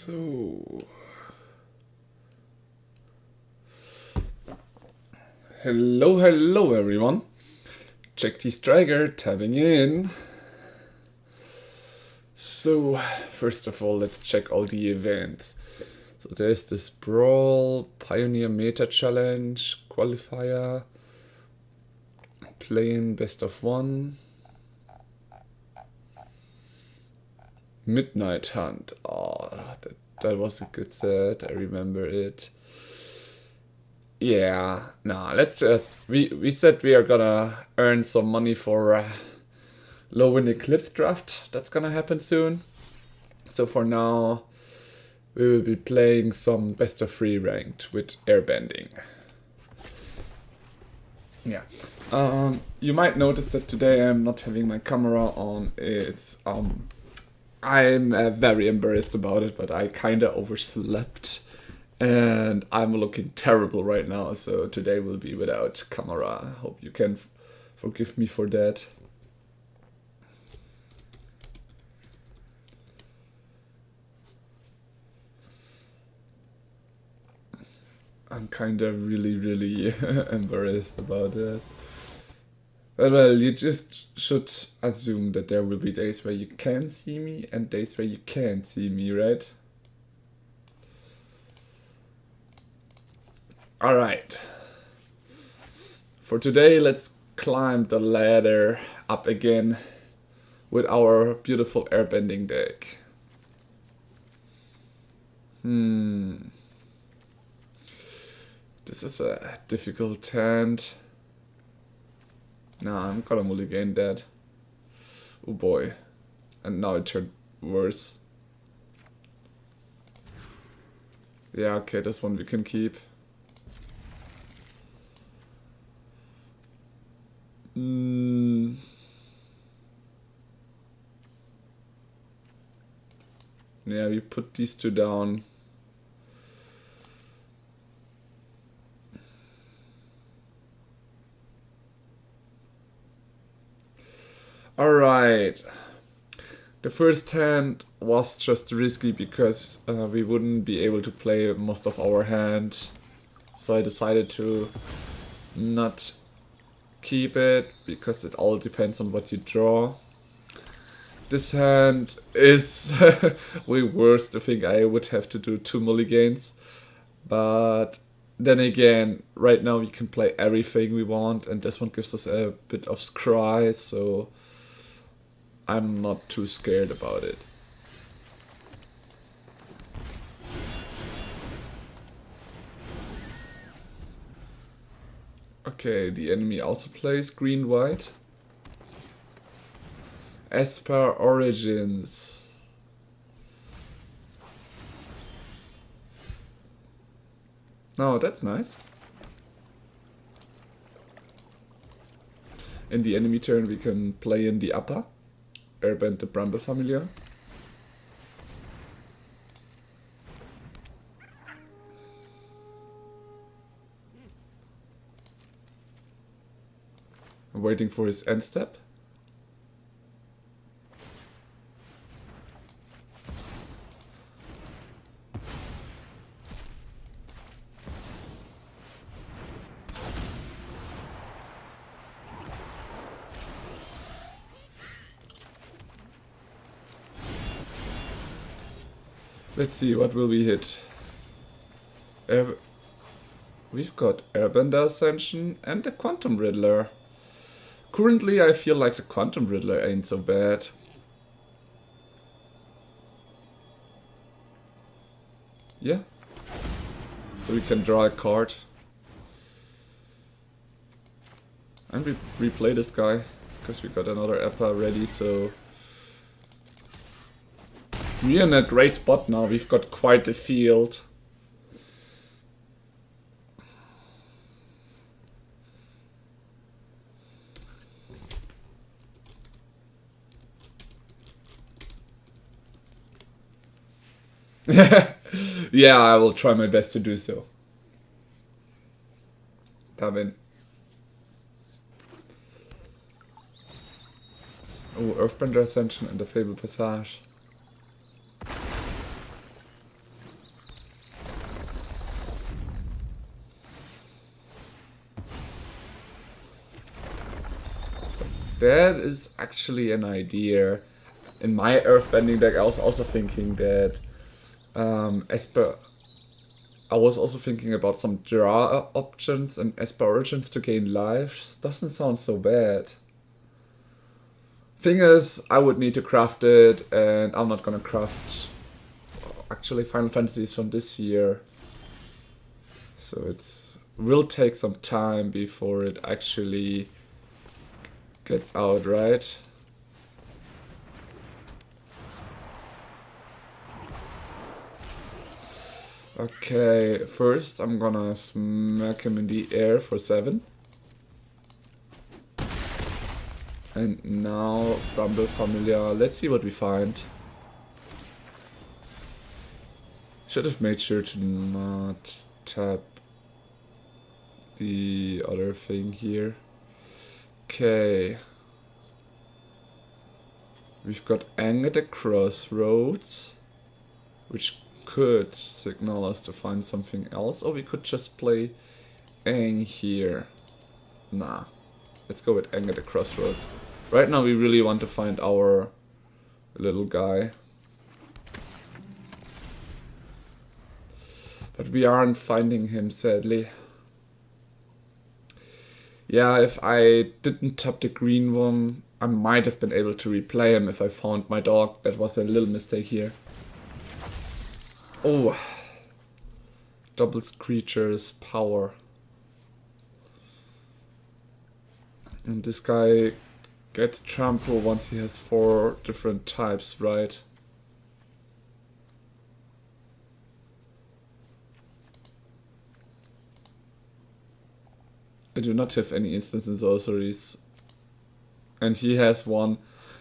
So, hello everyone. Check the striker tabbing in. So, first of all, let's check all the events. So there's this Brawl, Pioneer Meta Challenge, Qualifier, Playing Best of One, Midnight Hunt. Oh, that was a good set, I remember it. Yeah, nah, let's just, we said we are gonna earn some money for low win Eclipse draft. That's gonna happen soon. So for now, we will be playing some best of 3 ranked with airbending. Yeah. You might notice that today I'm not having my camera on. It's I'm very embarrassed about it, but I kinda overslept. And I'm looking terrible right now, so today will be without camera. Hope you can forgive me for that. I'm kinda really embarrassed about that. But well, you just should assume that there will be days where you can see me and days where you can't see me, right? Alright. For today, let's climb the ladder up again with our beautiful airbending deck. This is a difficult hand. Nah, I'm gonna mulligan that. Oh boy. And now it turned worse. Yeah, okay, this one we can keep. Yeah, we put these two down. Alright. The first hand was just risky because we wouldn't be able to play most of our hand. So I decided to not keep it because it all depends on what you draw. This hand is way worse. I think I would have to do 2 mulligans. But then again, right now we can play everything we want, and this one gives us a bit of scry, so I'm not too scared about it. Okay, the enemy also plays green-white. As per Origins. Oh, that's nice. In the enemy turn we can play in the upper. Airbend the Bramble Familiar. I'm waiting for his end step. Let's see, what will we hit? We've got Airbender Ascension and the Quantum Riddler. Currently I feel like the Quantum Riddler ain't so bad. Yeah. So we can draw a card. And we replay this guy, because we got another Appa ready, so... We're in a great spot now, we've got quite a field. Yeah, I will try my best to do so. Tab in. Oh, Earthbender Ascension and the Fable Passage. That is actually an idea. In my Earthbending deck, I was also thinking that I was also thinking about some draw options and Esper Origins to gain lives. Doesn't sound so bad. Thing is, I would need to craft it, and I'm not gonna craft actually Final Fantasies from this year. So it's will take some time before it actually gets out, right? Okay, first I'm gonna smack him in the air for 7. And now Rumble Familiar. Let's see what we find. Should have made sure to not tap the other thing here. Okay. We've got Ang at the Crossroads, which could signal us to find something else, or we could just play Ang here. Nah. Let's go with Ang at the Crossroads. Right now we really want to find our little guy. But we aren't finding him, sadly. Yeah, if I didn't tap the green one, I might have been able to replay him if I found my dog. That was a little mistake here. Oh. Doubles creatures, power. And this guy gets trample once he has 4 different types, right? I do not have any instants and sorceries. And he has one.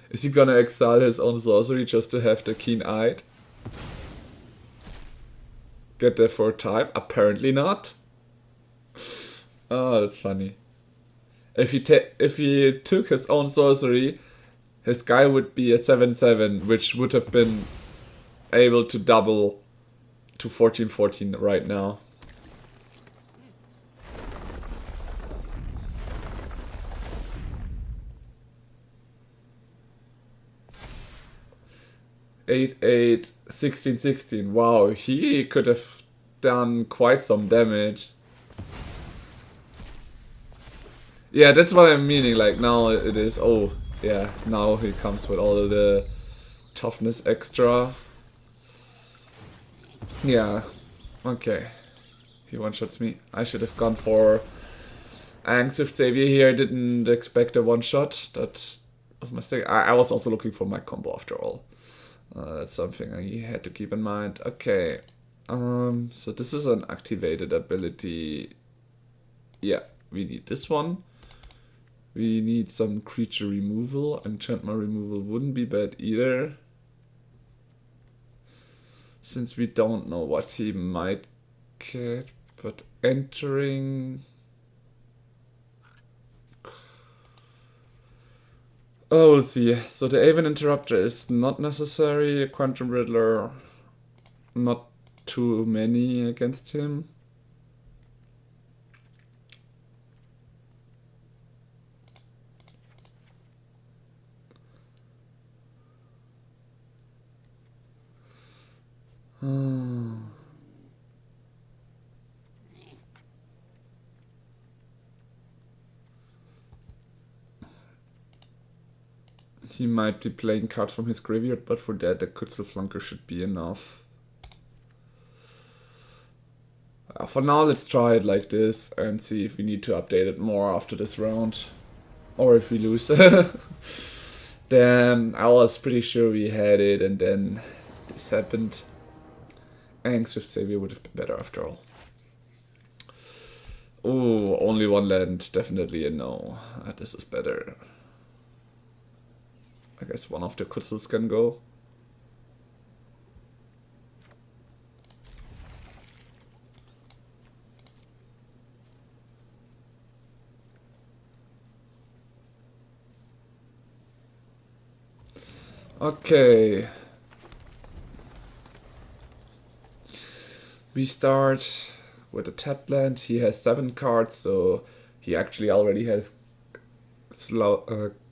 Is he gonna exile his own sorcery just to have the keen-eyed? Get there for a type? Apparently not. Oh, that's funny. If he took his own sorcery, his guy would be a 7/7, which would have been able to double to 14/14 right now. Eight, 8, 16, 16. Wow, he could have done quite some damage. Yeah, that's what I'm meaning, like now it is, oh, yeah, now he comes with all of the toughness extra. Yeah, okay. He one-shots me. I should have gone for Ang Swift Savior here. I didn't expect a one-shot. That was a mistake. I was also looking for my combo after all. That's something I had to keep in mind. Okay, so this is an activated ability. Yeah, we need this one. We need some creature removal. Enchantment removal wouldn't be bad either. Since we don't know what he might get, but entering... Oh, we'll see. So the Aven Interrupter is not necessary. A Quantum Riddler, not too many against him. He might be playing cards from his graveyard, but for that the Kutzelflanker should be enough. For now, let's try it like this and see if we need to update it more after this round. Or if we lose. Damn, I was pretty sure we had it and then this happened. And Swift Savior would have been better after all. Oh, only one land, definitely a no. This is better. I guess one of the Kutzels can go. Okay. We start with a tapped land. He has 7 cards, so he actually already has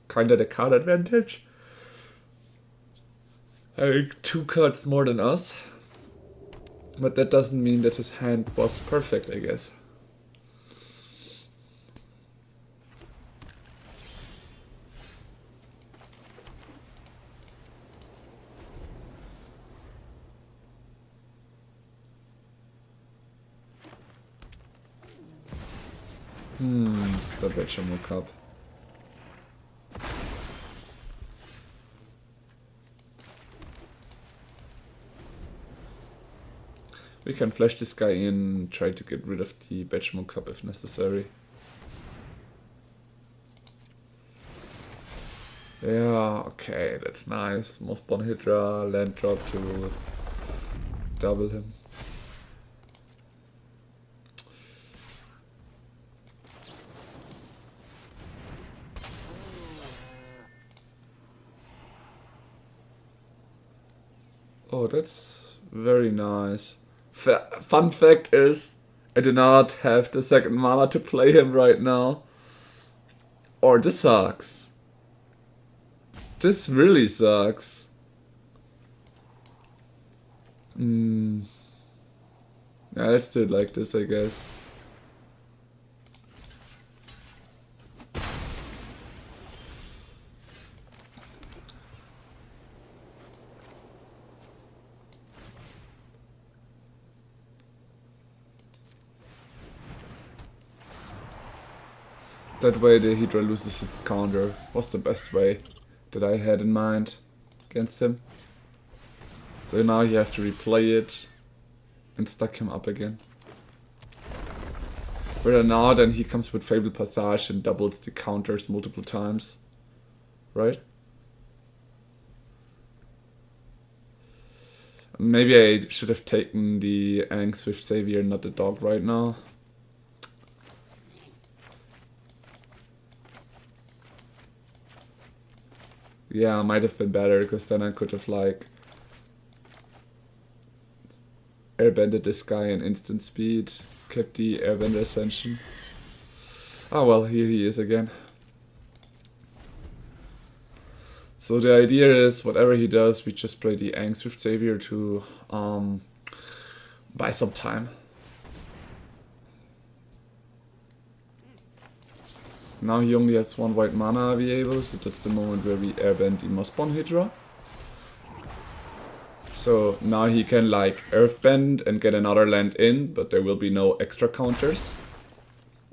kinda the card advantage. Having 2 cards more than us. But that doesn't mean that his hand was perfect, I guess. The Vegetable Cup. We can flash this guy in, try to get rid of the Vegetable Cup if necessary. Yeah, okay, that's nice. Mossborn Hydra, land drop to double him. Oh, that's very nice. Fun fact is, I do not have the second mana to play him right now. Or this sucks. This really sucks. Yeah, let's do it like this, I guess. That way the Hydra loses its counter. Was the best way that I had in mind against him. So now you have to replay it and stack him up again. Whether now then he comes with Fable Passage and doubles the counters multiple times. Right? Maybe I should have taken the Aang Swift Savior, not the dog right now. Yeah, might have been better, because then I could have like airbended this guy in instant speed, kept the airbender ascension. Oh well, here he is again. So the idea is, whatever he does, we just play the Aang Swift Savior to buy some time. Now he only has 1 white mana available, so that's the moment where we airbend the Mossborn Hydra. So now he can like earthbend and get another land in, but there will be no extra counters.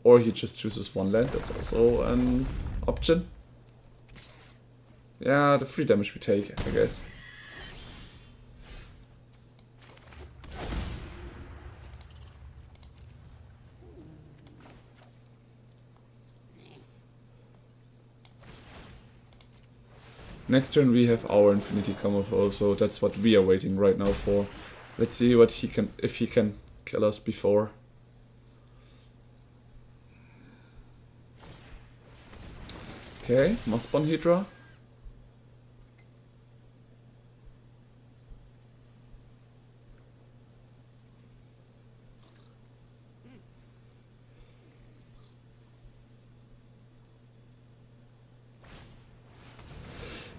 Or he just chooses 1 land, that's also an option. Yeah, the free damage we take, I guess. Next turn we have our Infinity Combo, so that's what we are waiting right now for. Let's see what he can, if he can kill us before. Okay, Mossborn Hydra.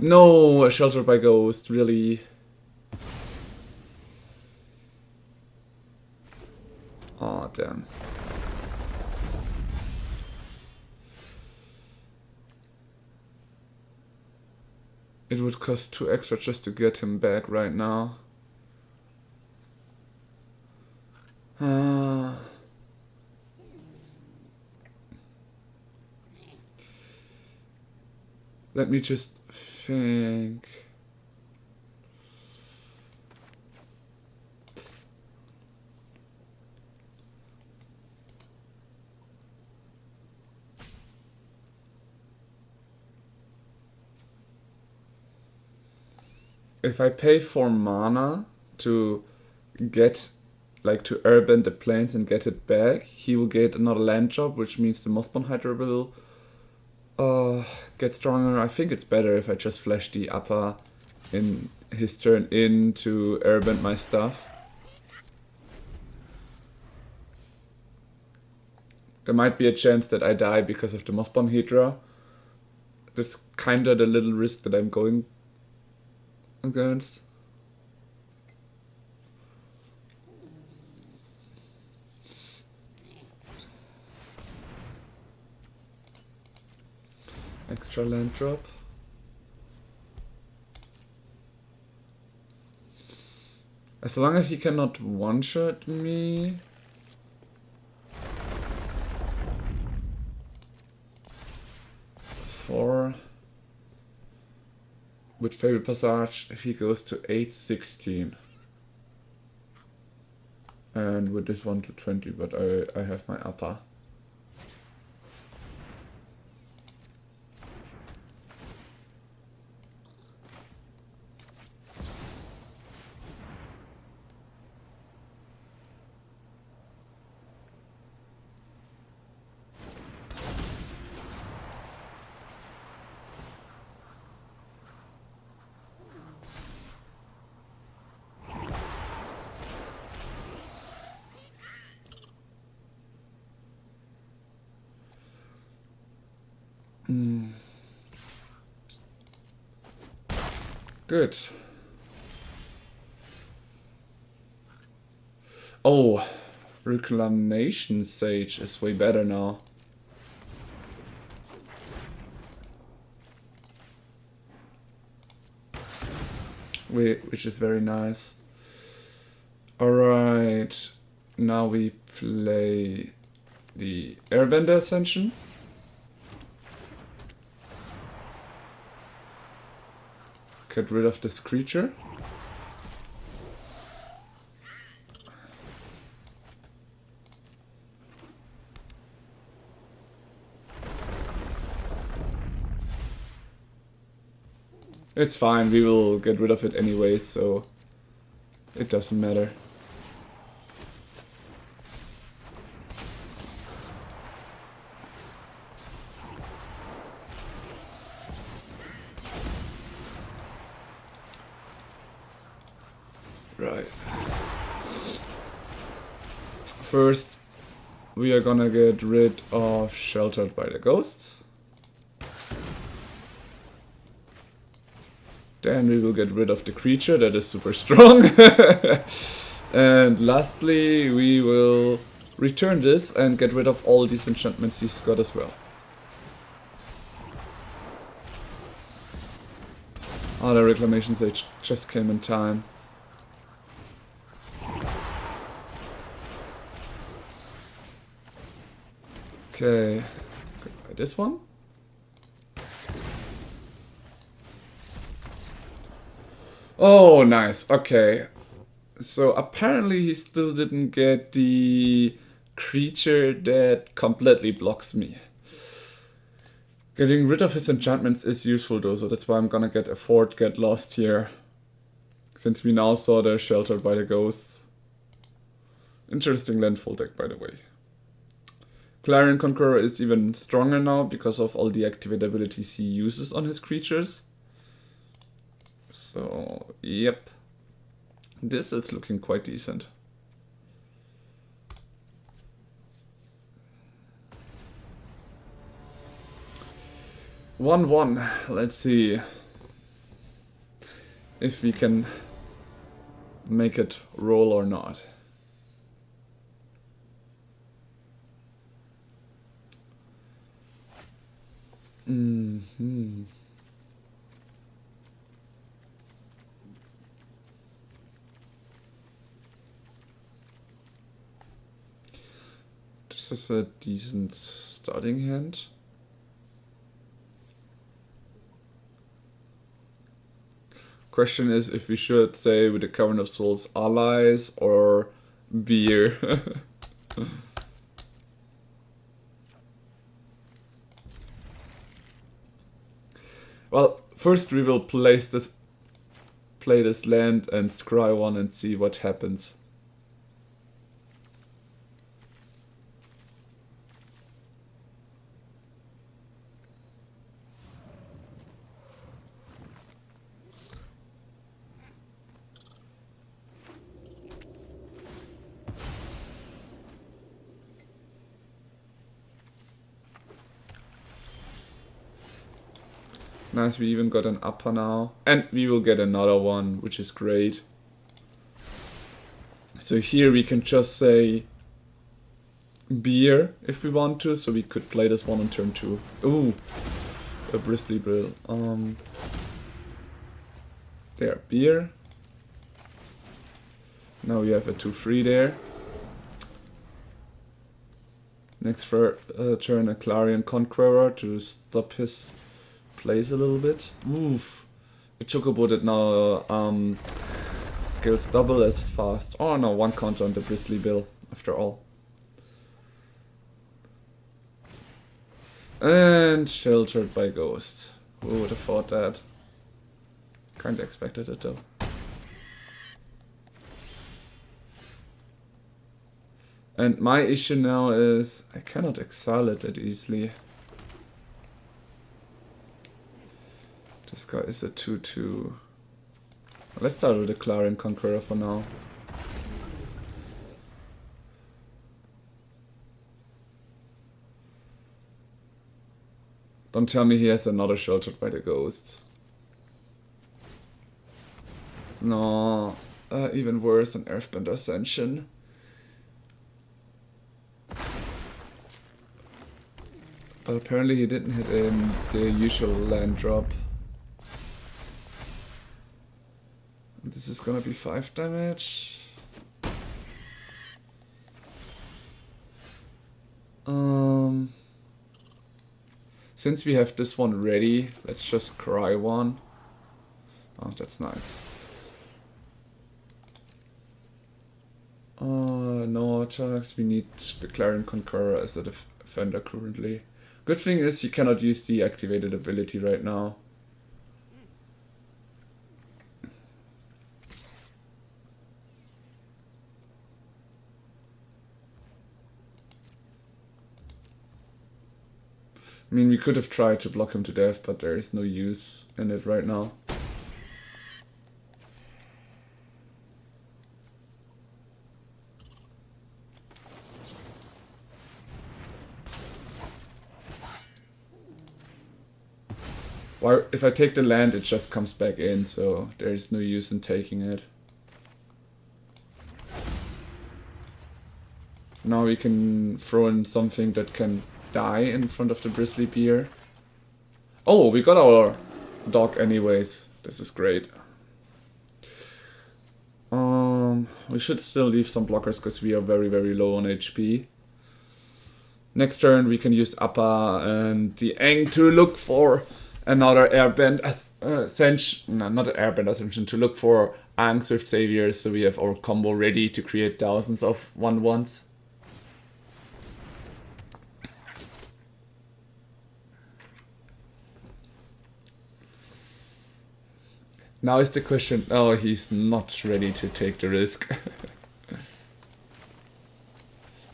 No, Sheltered by Ghost, really. Aw, damn. It would cost 2 extra just to get him back right now. Let me just think. If I pay 4 mana to get, like, to airbend the planes and get it back, he will get another land drop, which means the Mossborn Hydra will get stronger. I think it's better if I just flash the upper in his turn in to airbend my stuff. There might be a chance that I die because of the Mossborn Hydra. That's kinda the little risk that I'm going against. Extra land drop. As long as he cannot one-shot me. Four. With Fabled Passage, he goes to 8-16. And with this one to 20, but I have my upper. Good. Oh, Reclamation Sage is way better now. Which is very nice. Alright, now we play the Airbender Ascension. Get rid of this creature. It's fine, we will get rid of it anyway, so it doesn't matter. Right. First, we are gonna get rid of Sheltered by the Ghosts. Then we will get rid of the creature that is super strong. And lastly, we will return this and get rid of all these enchantments he's got as well. Oh, the Reclamation Sage just came in time. Okay, this one. Oh, nice. Okay. So apparently he still didn't get the creature that completely blocks me. Getting rid of his enchantments is useful though, so that's why I'm gonna get a Fort Get Lost here. Since we now saw the Sheltered by the Ghosts. Interesting landfall deck, by the way. Clarion Conqueror is even stronger now because of all the activate abilities he uses on his creatures. So, yep. This is looking quite decent. One. Let's see if we can make it roll or not. This is a decent starting hand. Question is if we should say with the Cavern of Souls allies or beer. Well, first we will play this land and scry one and see what happens. Nice, we even got an upper now. And we will get another one, which is great. So here we can just say beer if we want to, so we could play this one on turn 2. Ooh, a bristly bill. There, beer. Now we have a 2-3 there. Next turn a Clarion Conqueror to stop his plays a little bit. Oof. A Chocobo that now scales double as fast. Oh no, 1 counter on the bristly bill after all. And sheltered by Ghost. Who would have thought that? Kinda expected it though. And my issue now is I cannot exile it that easily. This guy is a 2-2. Let's start with the Clarion Conqueror for now. Don't tell me he has another sheltered by the Ghosts. No, even worse than Earthbender Ascension. But apparently he didn't hit in the usual land drop. This is gonna be 5 damage. Since we have this one ready, let's just cry one. Oh, that's nice. No, Charles, we need the Clarion Conqueror as a defender currently. Good thing is you cannot use the activated ability right now. I mean, we could have tried to block him to death, but there is no use in it right now. Well, if I take the land, it just comes back in, so there is no use in taking it. Now we can throw in something that can die in front of the Bristly Bear. Oh, we got our dog anyways. This is great. We should still leave some blockers because we are very, very low on HP. Next turn we can use Appa and the Aang to look for another Airbend Ascension, no, not an Airbend Ascension, to look for Aang Swift Saviors, so we have our combo ready to create thousands of 1/1s. Now is the question, oh, he's not ready to take the risk.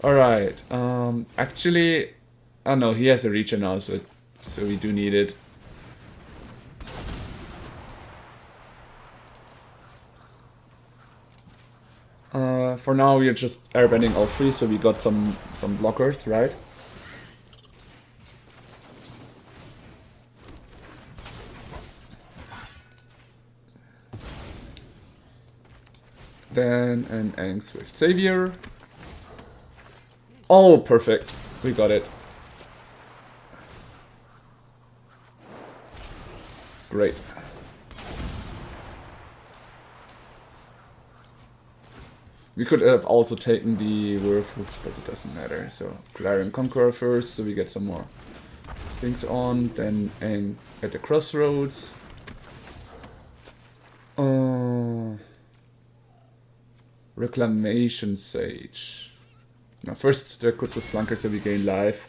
Alright, actually, oh no, he has a Reacher now, so we do need it. For now we are just airbending all 3, so we got some blockers, right? Then an Aang Swift Savior. Oh, perfect. We got it. Great. We could have also taken the Werewolves, but it doesn't matter. So Clarion Conqueror first, so we get some more things on. Then Aang at the Crossroads. Reclamation Sage. Now first the Kutz's Flanker, so we gain life.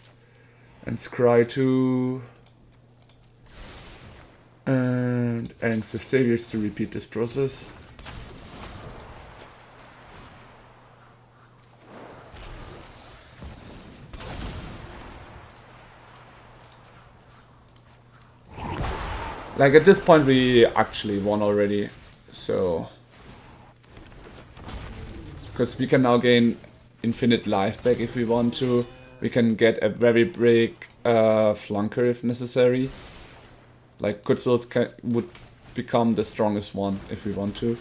And Scry 2. And Aang Swift Saviors to repeat this process. Like at this point we actually won already, so... Because we can now gain infinite life back if we want to. We can get a very big flanker if necessary. Like Kutzels would become the strongest one if we want to,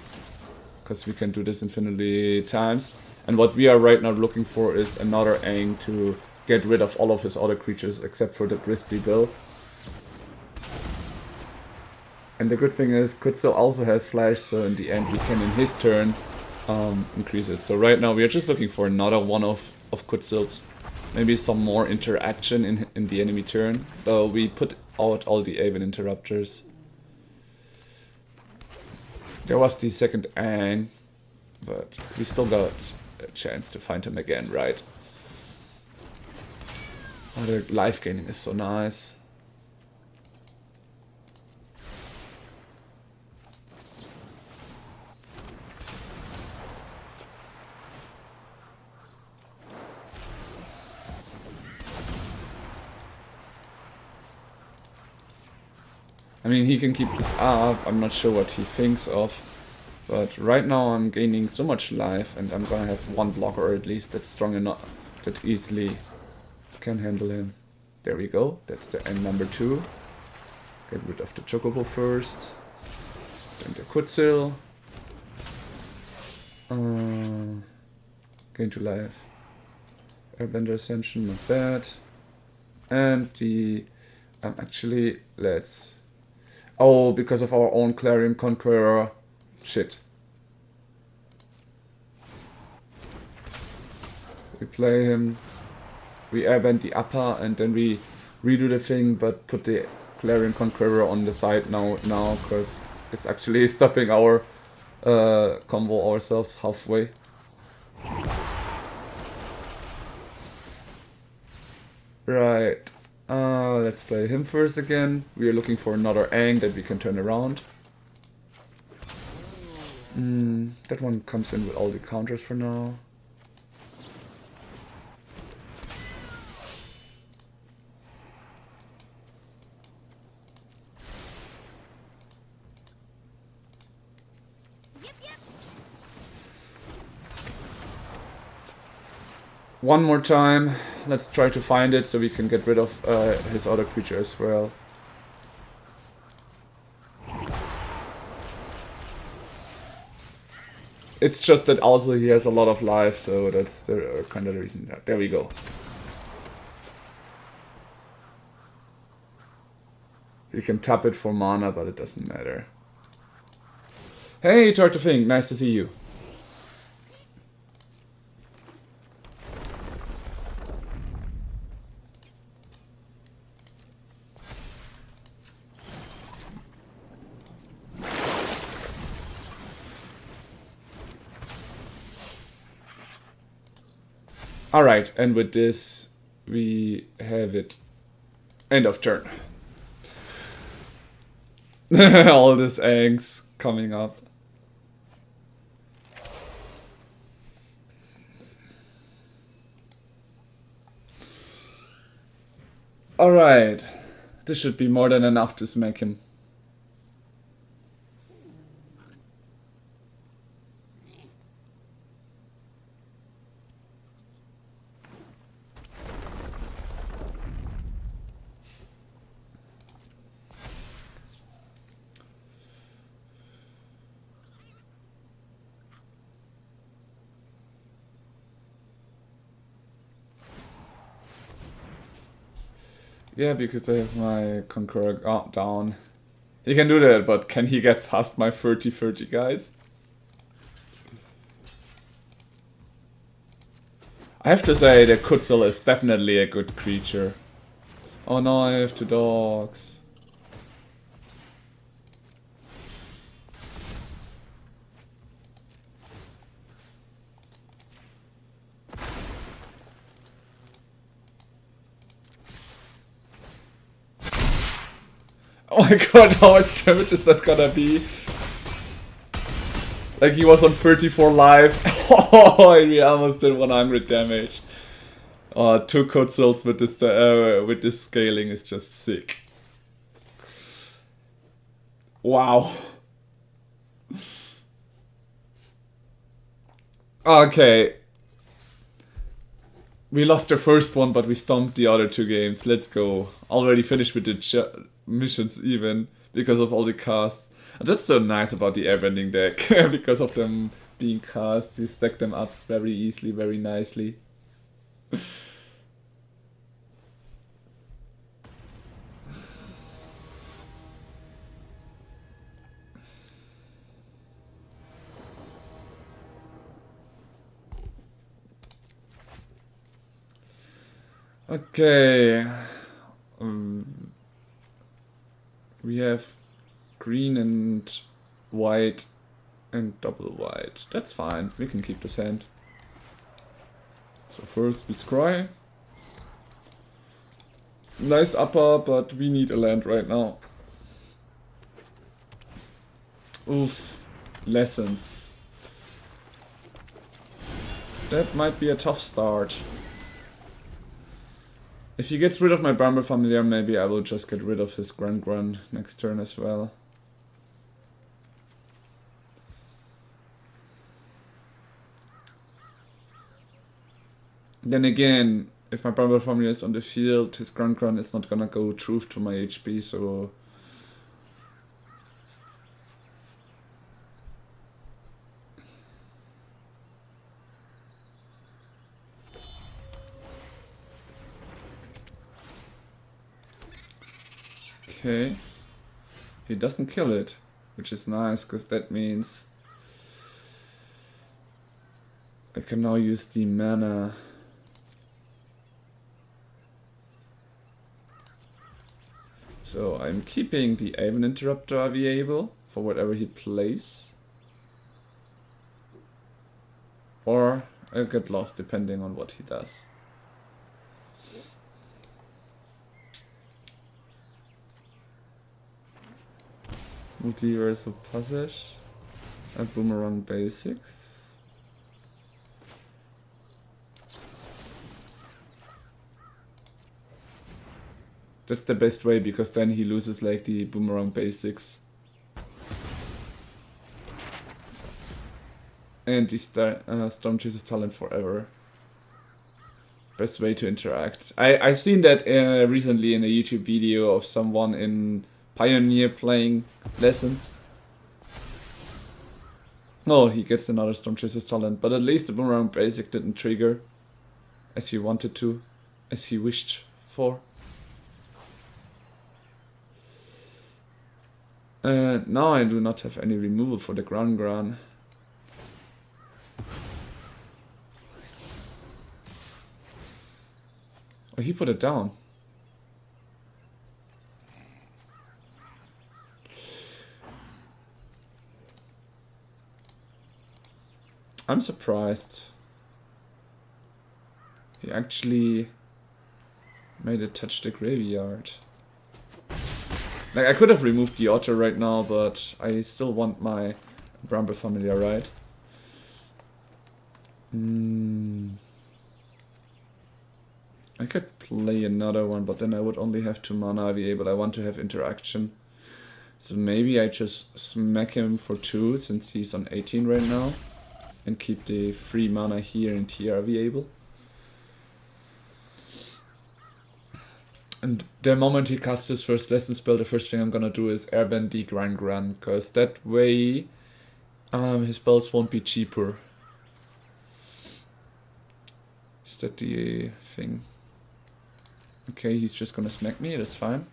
because we can do this infinitely times. And what we are right now looking for is another Aang to get rid of all of his other creatures except for the Grizzly Bill. And the good thing is Kutzel also has flash, so in the end we can in his turn increase it. So right now we are just looking for another one of Kutzels. Maybe some more interaction in the enemy turn. Though we put out all the Aven interrupters. There was the second Aang, but we still got a chance to find him again, right? Oh, the life gaining is so nice. I mean, he can keep this up. I'm not sure what he thinks of. But right now I'm gaining so much life, and I'm gonna have one blocker at least that's strong enough that easily can handle him. There we go. That's the end number 2. Get rid of the Chocobo first. Then the Kutzel. Gain 2 life. Airbender Ascension, not bad. And the... actually, let's... Oh, because of our own Clarion Conqueror. Shit. We play him. We airbend the upper and then we redo the thing, but put the Clarion Conqueror on the side now, because it's actually stopping our combo ourselves halfway. Right. Let's play him first again. We are looking for another Aang that we can turn around. That one comes in with all the counters for now. One more time. Let's try to find it so we can get rid of his other creature as well. It's just that also he has a lot of life, so that's the kind of the reason. There we go. You can tap it for mana, but it doesn't matter. Hey, Tortofing, nice to see you. Alright, and with this, we have it. End of turn. All this Aang's coming up. Alright, this should be more than enough to smack him. Yeah, because I have my Conqueror down. He can do that, but can he get past my 30-30 guys? I have to say that Kutzel is definitely a good creature. Oh no, I have 2 dogs. Oh my god, how much damage is that gonna be? Like he was on 34 life. Oh, we almost did 100 damage. 2 Kutzels with this scaling is just sick. Wow. Okay. We lost the first one, but we stomped the other 2 games. Let's go. Already finished with the missions even because of all the casts. And that's so nice about the airbending deck. Because of them being cast, you stack them up very easily, very nicely. Okay. We have green and white and double white. That's fine. We can keep this hand. So first we scry. Nice upper, but we need a land right now. Oof. Lessons. That might be a tough start. If he gets rid of my Bramble Familiar, maybe I will just get rid of his Grun next turn as well. Then again, if my Bramble Familiar is on the field, his Grun is not gonna go truth to my HP, so... Okay. He doesn't kill it, which is nice, because that means I can now use the mana. So I'm keeping the Aven Interrupter available for whatever he plays. Or I'll get lost depending on what he does. Multiversal Passage and Boomerang Basics. That's the best way, because then he loses like the Boomerang Basics. And the Storm Chaser's Talent forever. Best way to interact. I've seen that recently in a YouTube video of someone in Pioneer playing Lessons. Oh, he gets another Storm Chaser's Talent, but at least the Boomerang Basic didn't trigger as he wanted to, as he wished for. Now I do not have any removal for the Gran. Oh, he put it down. I'm surprised. He actually made it touch the graveyard. Like, I could have removed the Otter right now, but I still want my Bramble Familiar, right? I could play another one, but then I would only have 2 mana available. I want to have interaction. So maybe I just smack him for 2, since he's on 18 right now. And keep the 3 mana here in TR available. And the moment he casts his first lesson spell, the first thing I'm gonna do is airbend the Gran, because that way his spells won't be cheaper. Is that the thing? Okay, he's just gonna smack me, that's fine.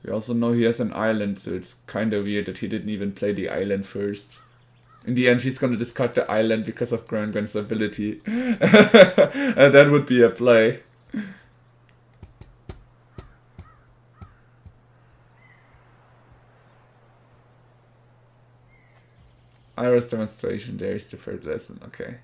We also know he has an island, so it's kinda weird that he didn't even play the island first. In the end, he's gonna discard the island because of Gran's ability. And that would be a play. Iris demonstration, there is the third lesson, okay.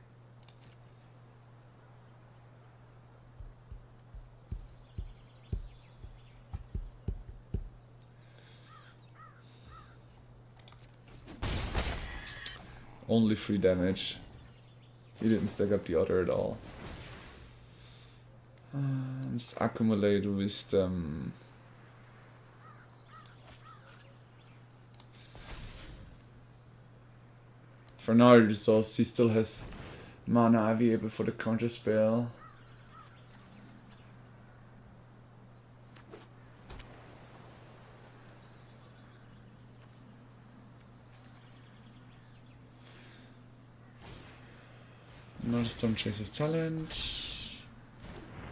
Only 3 damage. He didn't stack up the Otter at all. Let's accumulate wisdom. For now, resource, he still has mana available for the counter spell. Another Storm Chaser's talent.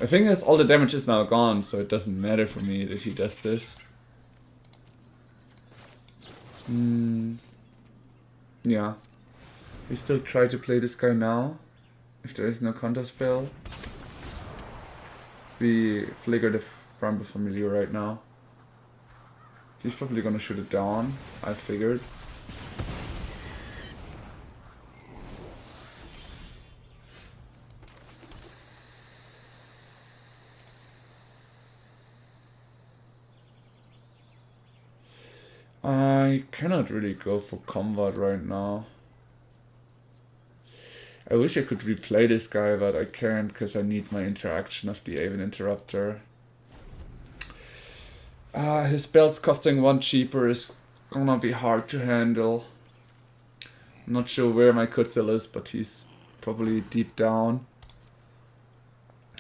The thing is, all the damage is now gone, so it doesn't matter for me that he does this. Yeah. We still try to play this guy now. If there is no counter spell. We flicker the Bramble Familiar right now. He's probably gonna shoot it down, I figured. I cannot really go for combat right now. I wish I could replay this guy, but I can't because I need my interaction of the Aven Interrupter. His spells costing 1 cheaper is gonna be hard to handle. I'm not sure where my Kutzel is, but he's probably deep down.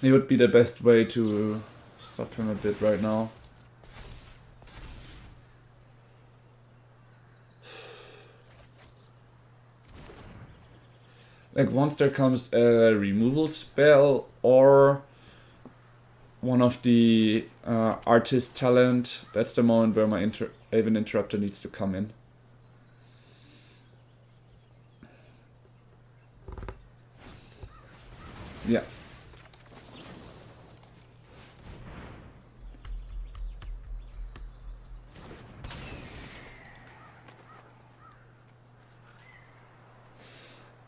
It would be the best way to stop him a bit right now. Like once there comes a removal spell or one of the artist talent, that's the moment where my Aven Interrupter needs to come in. Yeah.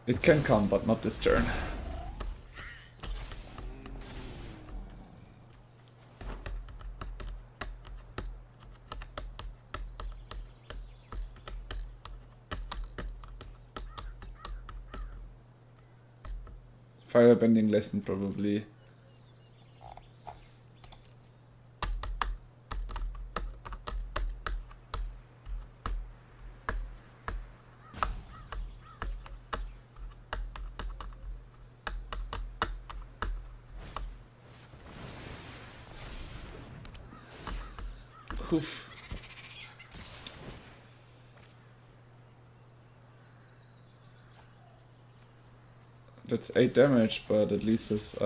It can come, but not this turn. Firebending lesson probably. Oof. That's 8 damage, but at least his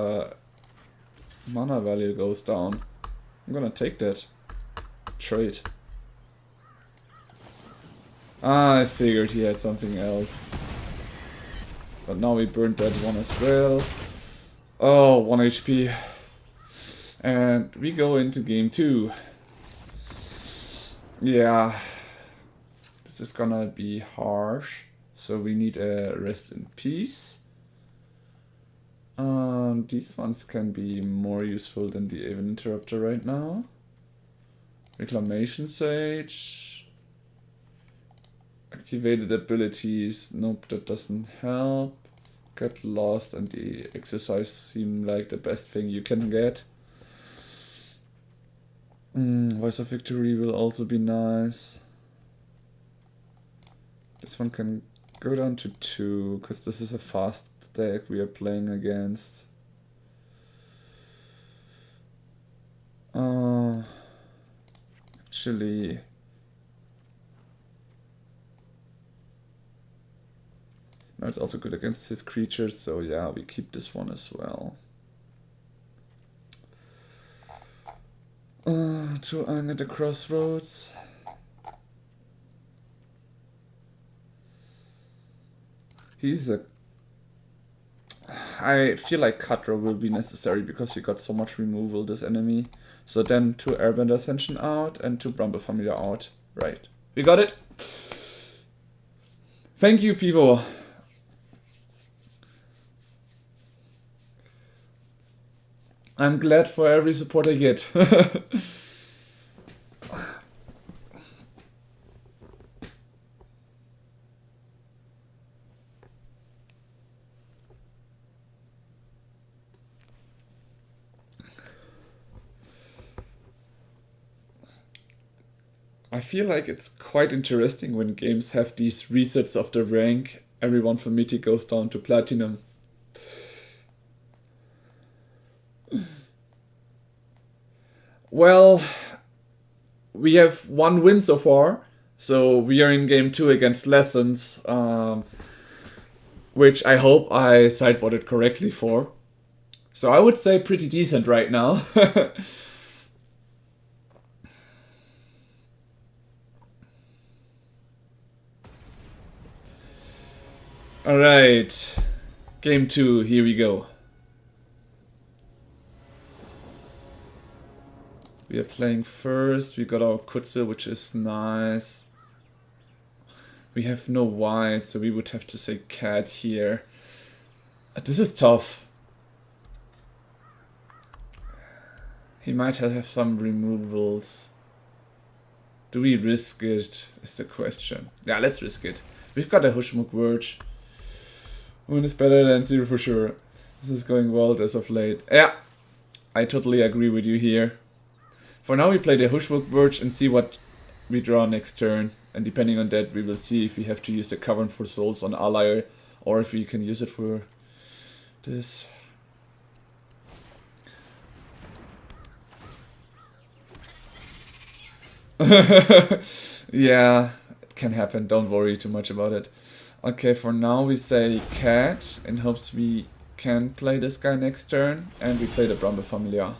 mana value goes down. I'm gonna take that. Trade. I figured he had something else. But now we burned that one as well. Oh, 1 HP. And we go into game 2. Yeah, this is gonna be harsh, so we need a rest in peace. These ones can be more useful than the Aven Interrupter right now. Reclamation Sage. Activated abilities, nope, that doesn't help. Get lost and the exercise seem like the best thing you can get. Voice of Victory will also be nice. This one can go down to 2, because this is a fast deck we are playing against. Actually... No, it's also good against his creatures, so yeah, we keep this one as well. Chuang at the crossroads. He's a... I feel like Cutro will be necessary because he got so much removal, this enemy. So then 2 Airbender Ascension out and 2 Bramble Familiar out. Right. We got it. Thank you, Pivo. I'm glad for every support I get. I feel like it's quite interesting when games have these resets of the rank everyone from Mythic goes down to Platinum. Well, we have 1 win so far, so we are in game 2 against Lessons, which I hope I sideboarded correctly for. So I would say pretty decent right now. Alright, game 2, here we go. We are playing first, we got our Kutze, which is nice. We have no white, so we would have to say cat here. This is tough. He might have some removals. Do we risk it, is the question. Yeah, let's risk it. We've got a Hushmuk Verge. 1 is better than 0 for sure. This is going well as of late. Yeah, I totally agree with you here. For now we play the Hushmuk Verge and see what we draw next turn. And depending on that we will see if we have to use the Cavern for Souls on ally or if we can use it for this. Yeah, it can happen, don't worry too much about it. Okay, for now we say cat in hopes we can play this guy next turn, and we play the Bramble Familiar.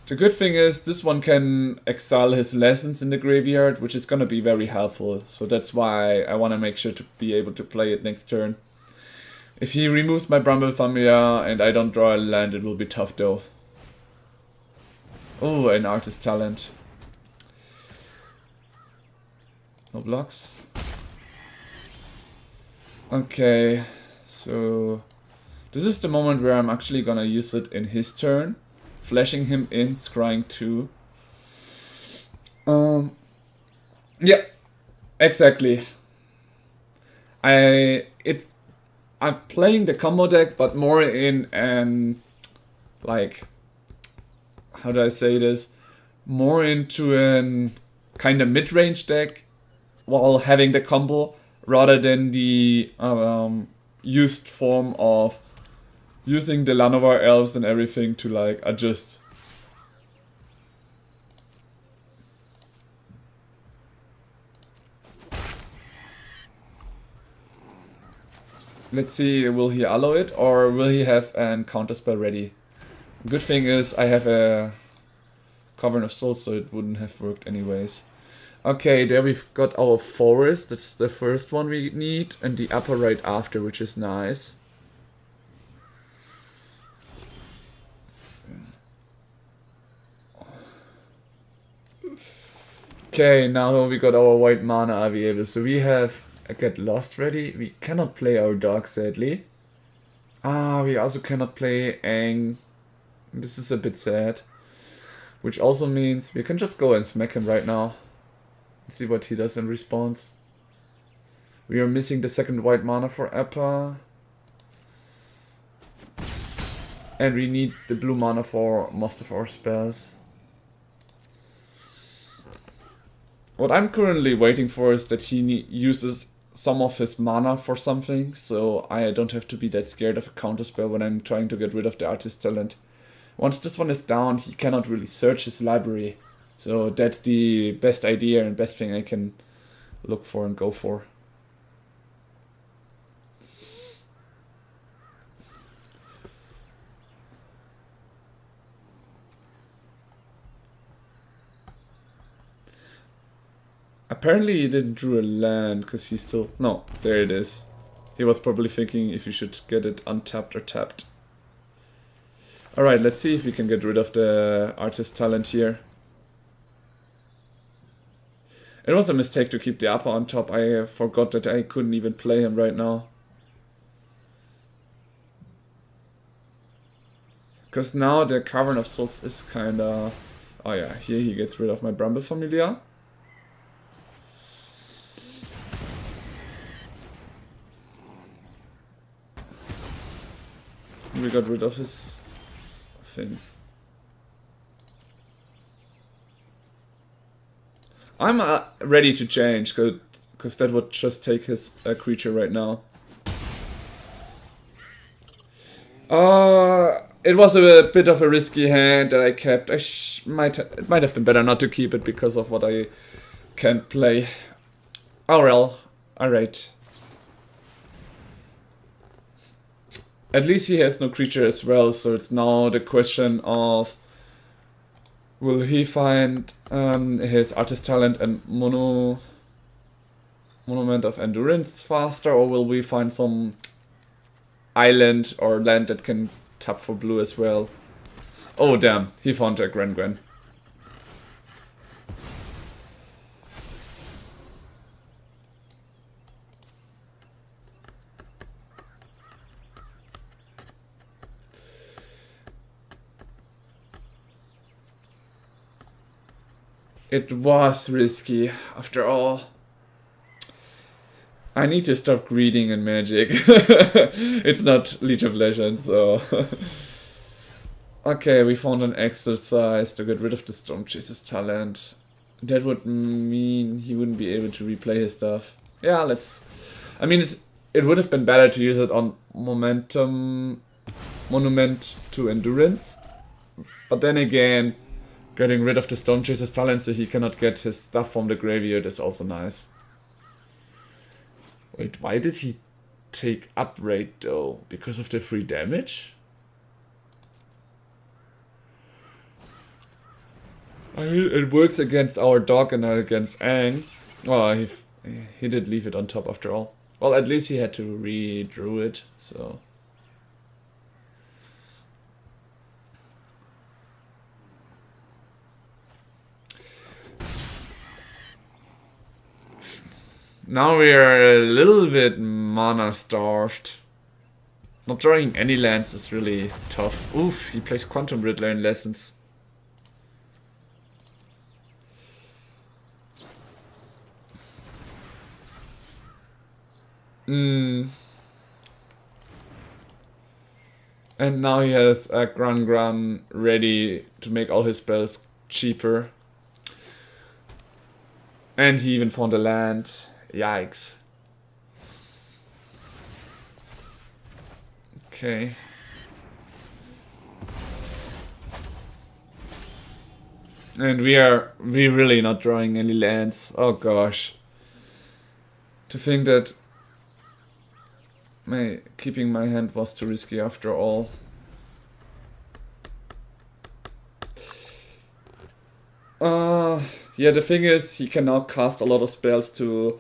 The good thing is this one can exile his Lessons in the graveyard, which is gonna be very helpful, so that's why I wanna make sure to be able to play it next turn. If he removes my Bramble Familiar and I don't draw a land, it will be tough though. Oh, an Artist Talent. No blocks. Okay, so this is the moment where I'm actually gonna use it in his turn. Flashing him in, scrying 2. Yeah, exactly. I'm playing the combo deck, but more in an, like, how do I say this? More into an kind of mid-range deck while having the combo, rather than the used form of using the Llanowar Elves and everything to like adjust. Let's see, will he allow it or will he have an counterspell ready? Good thing is I have a Cavern of Souls, so it wouldn't have worked anyways. Okay, there we've got our forest, that's the first one we need, and the upper right after, which is nice. Okay, now we got our white mana available, so we have a Get Lost ready. We cannot play our dog, sadly. We also cannot play Aang. This is a bit sad. Which also means we can just go and smack him right now. Let's see what he does in response. We are missing the second white mana for Appa. And we need the blue mana for most of our spells. What I'm currently waiting for is that he uses some of his mana for something, so I don't have to be that scared of a counterspell when I'm trying to get rid of the Artist Talent. Once this one is down, he cannot really search his library, so that's the best idea and best thing I can look for and go for. Apparently he didn't draw a land, because he still... No, there it is. He was probably thinking if you should get it untapped or tapped. Alright, let's see if we can get rid of the Artist Talent here. It was a mistake to keep the Appa on top. I forgot that I couldn't even play him right now. Because now the Cavern of Souls is kinda... Oh yeah, here he gets rid of my Bramble Familiar. We got rid of his thing. I'm ready to change, because because that would just take his creature right now. It was a bit of a risky hand that I kept. It might have been better not to keep it because of what I can't play. Oh well, alright. At least he has no creature as well, so it's now the question of will he find his artist talent and monument of endurance faster, or will we find some island or land that can tap for blue as well? Oh damn, he found a Gren. It was risky, after all. I need to stop greeding in Magic. It's not League of Legends, so... Okay, we found an exercise to get rid of the Storm Chaser's talent. That would mean he wouldn't be able to replay his stuff. Yeah, let's... I mean, it would have been better to use it on Monument to Endurance. But then again, getting rid of the Storm Chaser's talent so he cannot get his stuff from the graveyard is also nice. Wait, why did he take Upgrade though? Because of the free damage? I mean, it works against our dog and not against Aang. Well, he did leave it on top after all. Well, at least he had to redraw it, so... Now we are a little bit mana starved. Not drawing any lands is really tough. Oof, he plays Quantum Riddler in Lessons. And now he has a Gran ready to make all his spells cheaper. And he even found a land. Yikes. Okay. And we're really not drawing any lands. Oh gosh. To think that keeping my hand was too risky after all. Yeah, the thing is, he can now cast a lot of spells to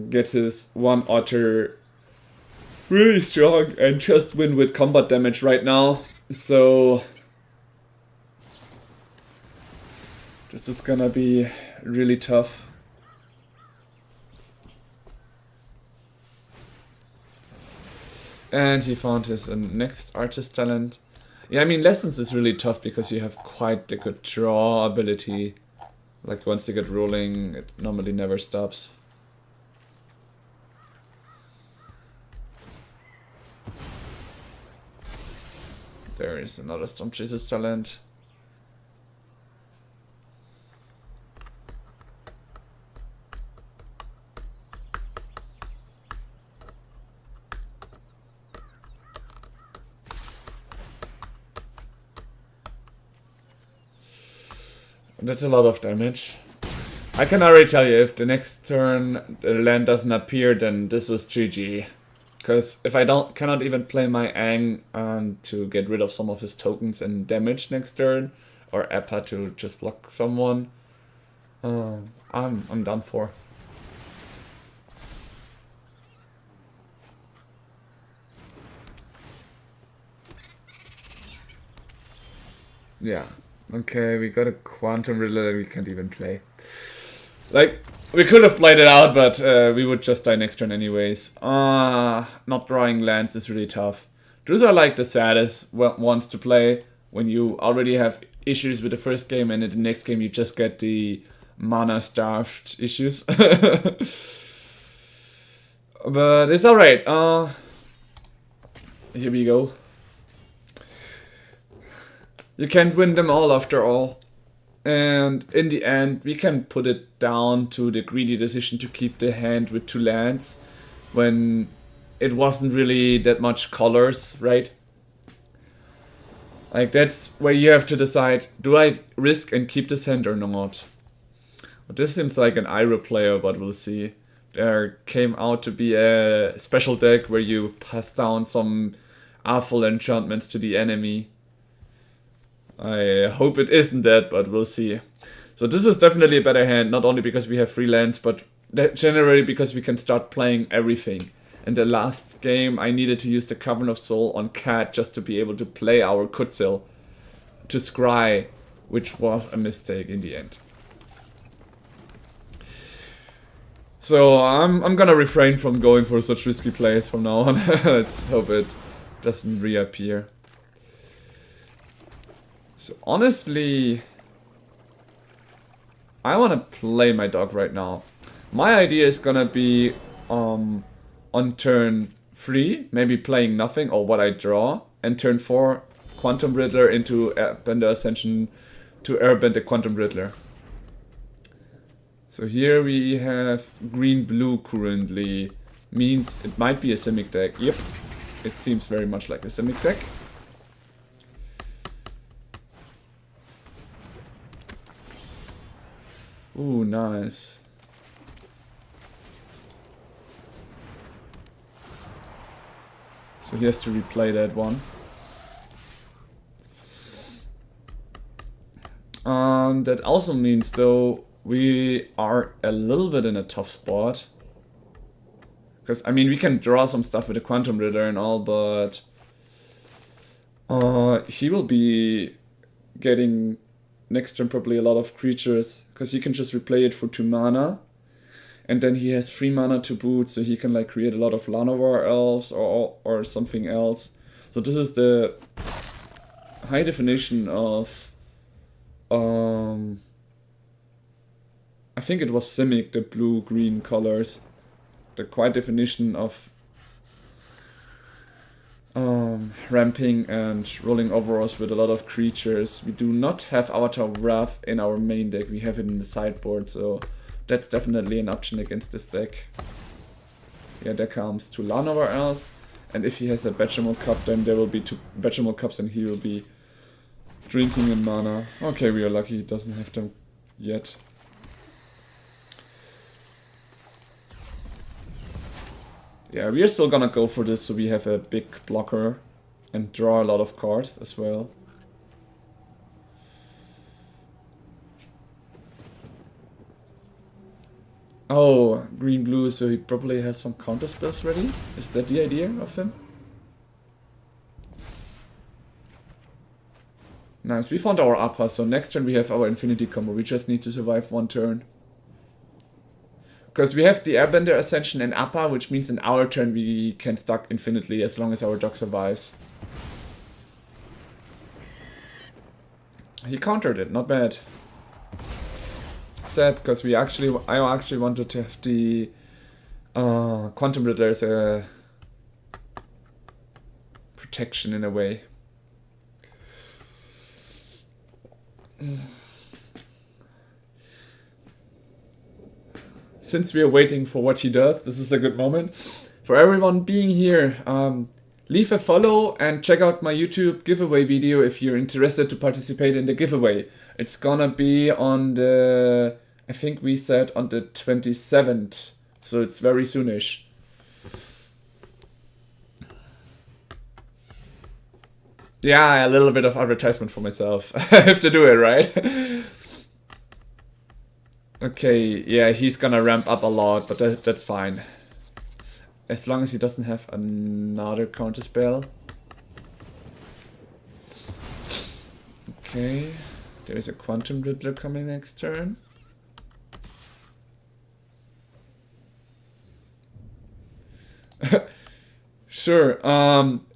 get his one otter really strong and just win with combat damage right now. So this is gonna be really tough. And he found his next artist talent. Yeah, I mean, Lessons is really tough because you have quite the good draw ability. Like, once you get rolling, it normally never stops. There is another Storm Chaser's talent. That's a lot of damage. I can already tell you, if the next turn the land doesn't appear, then this is GG. Because if I cannot even play my Aang to get rid of some of his tokens and damage next turn, or Appa to just block someone, I'm done for. Yeah. Okay, we got a Quantum Riddler that we can't even play. Like, we could have played it out, but we would just die next turn anyways. Not drawing lands is really tough. Those are like the saddest ones to play when you already have issues with the first game and in the next game you just get the mana starved issues. But it's alright. Here we go. You can't win them all after all. And in the end, we can put it down to the greedy decision to keep the hand with 2 lands when it wasn't really that much colors, right? Like, that's where you have to decide, do I risk and keep this hand or not? But this seems like an Ira player, but we'll see. There came out to be a special deck where you pass down some awful enchantments to the enemy. I hope it isn't that, but we'll see. So this is definitely a better hand, not only because we have 3 lands, but generally because we can start playing everything. In the last game, I needed to use the Cavern of Soul on Cat just to be able to play our Kutzil to scry, which was a mistake in the end. So I'm gonna refrain from going for such risky plays from now on. Let's hope it doesn't reappear. So honestly, I want to play my dog right now. My idea is gonna be on turn 3, maybe playing nothing or what I draw, and turn 4 Quantum Riddler into Airbender Ascension to airbend the Quantum Riddler. So here we have green-blue currently, means it might be a Simic deck. Yep, it seems very much like a Simic deck. Ooh, nice. So he has to replay that one. That also means, though, we are a little bit in a tough spot. Because, I mean, we can draw some stuff with the Quantum Riddler and all, but he will be getting next turn probably a lot of creatures, because he can just replay it for 2 mana. And then he has 3 mana to boot, so he can like create a lot of Llanowar elves or something else. So this is the high definition of I think it was Simic, the blue-green colors. The quite definition of ramping and rolling over us with a lot of creatures. We do not have Avatar of Wrath in our main deck, we have it in the sideboard, so that's definitely an option against this deck. Yeah, there comes 2 Llanowar elves, and if he has a Bechamel Cup, then there will be 2 Bechamel Cups and he will be drinking in mana. Okay, we are lucky he doesn't have them yet. Yeah, we are still gonna go for this so we have a big blocker and draw a lot of cards as well. Oh, green-blue, so he probably has some counter spells ready? Is that the idea of him? Nice, we found our upper, so next turn we have our infinity combo. We just need to survive 1 turn. Because we have the Airbender Ascension and Appa, which means in our turn we can stack infinitely as long as our dog survives. He countered it, not bad. Sad, because I actually wanted to have the Quantum Riddler as a protection in a way. Since we are waiting for what he does, this is a good moment. For everyone being here, leave a follow and check out my YouTube giveaway video if you're interested to participate in the giveaway. It's gonna be on the, I think we said on the 27th, so it's very soonish. Yeah, a little bit of advertisement for myself. I have to do it, right? Okay, yeah, he's gonna ramp up a lot, but that's fine. As long as he doesn't have another counter spell. Okay, there's a Quantum Riddler coming next turn. Sure,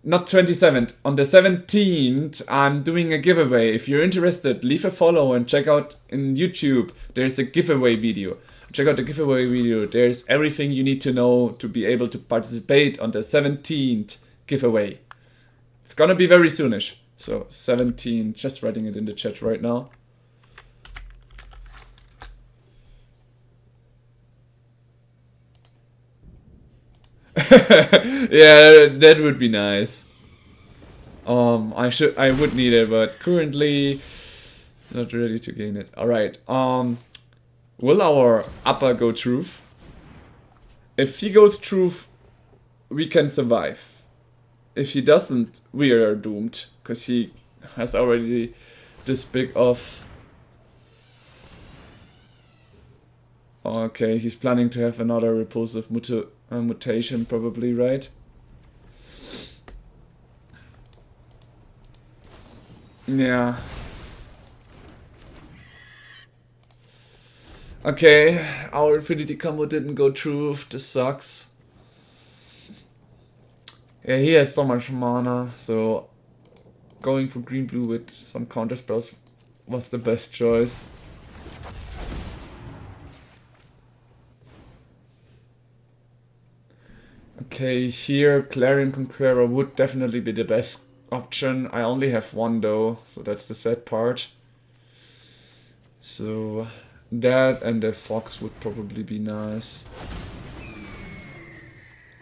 not 27th. On the 17th, I'm doing a giveaway. If you're interested, leave a follow and check out in YouTube. There's a giveaway video. Check out the giveaway video. There's everything you need to know to be able to participate on the 17th giveaway. It's gonna be very soonish. So 17, just writing it in the chat right now. Yeah, that would be nice. I would need it, but currently not ready to gain it. Alright, will our upper go truth? If he goes truth, we can survive. If he doesn't, we are doomed, because he has already this big of... Okay, he's planning to have another repulsive mutation, probably, right? Yeah. Okay, our Infinity combo didn't go through. This sucks. Yeah, he has so much mana, so going for green-blue with some counter spells was the best choice. Okay, here Clarion Conqueror would definitely be the best option. I only have one though, so that's the sad part. So that and the Fox would probably be nice.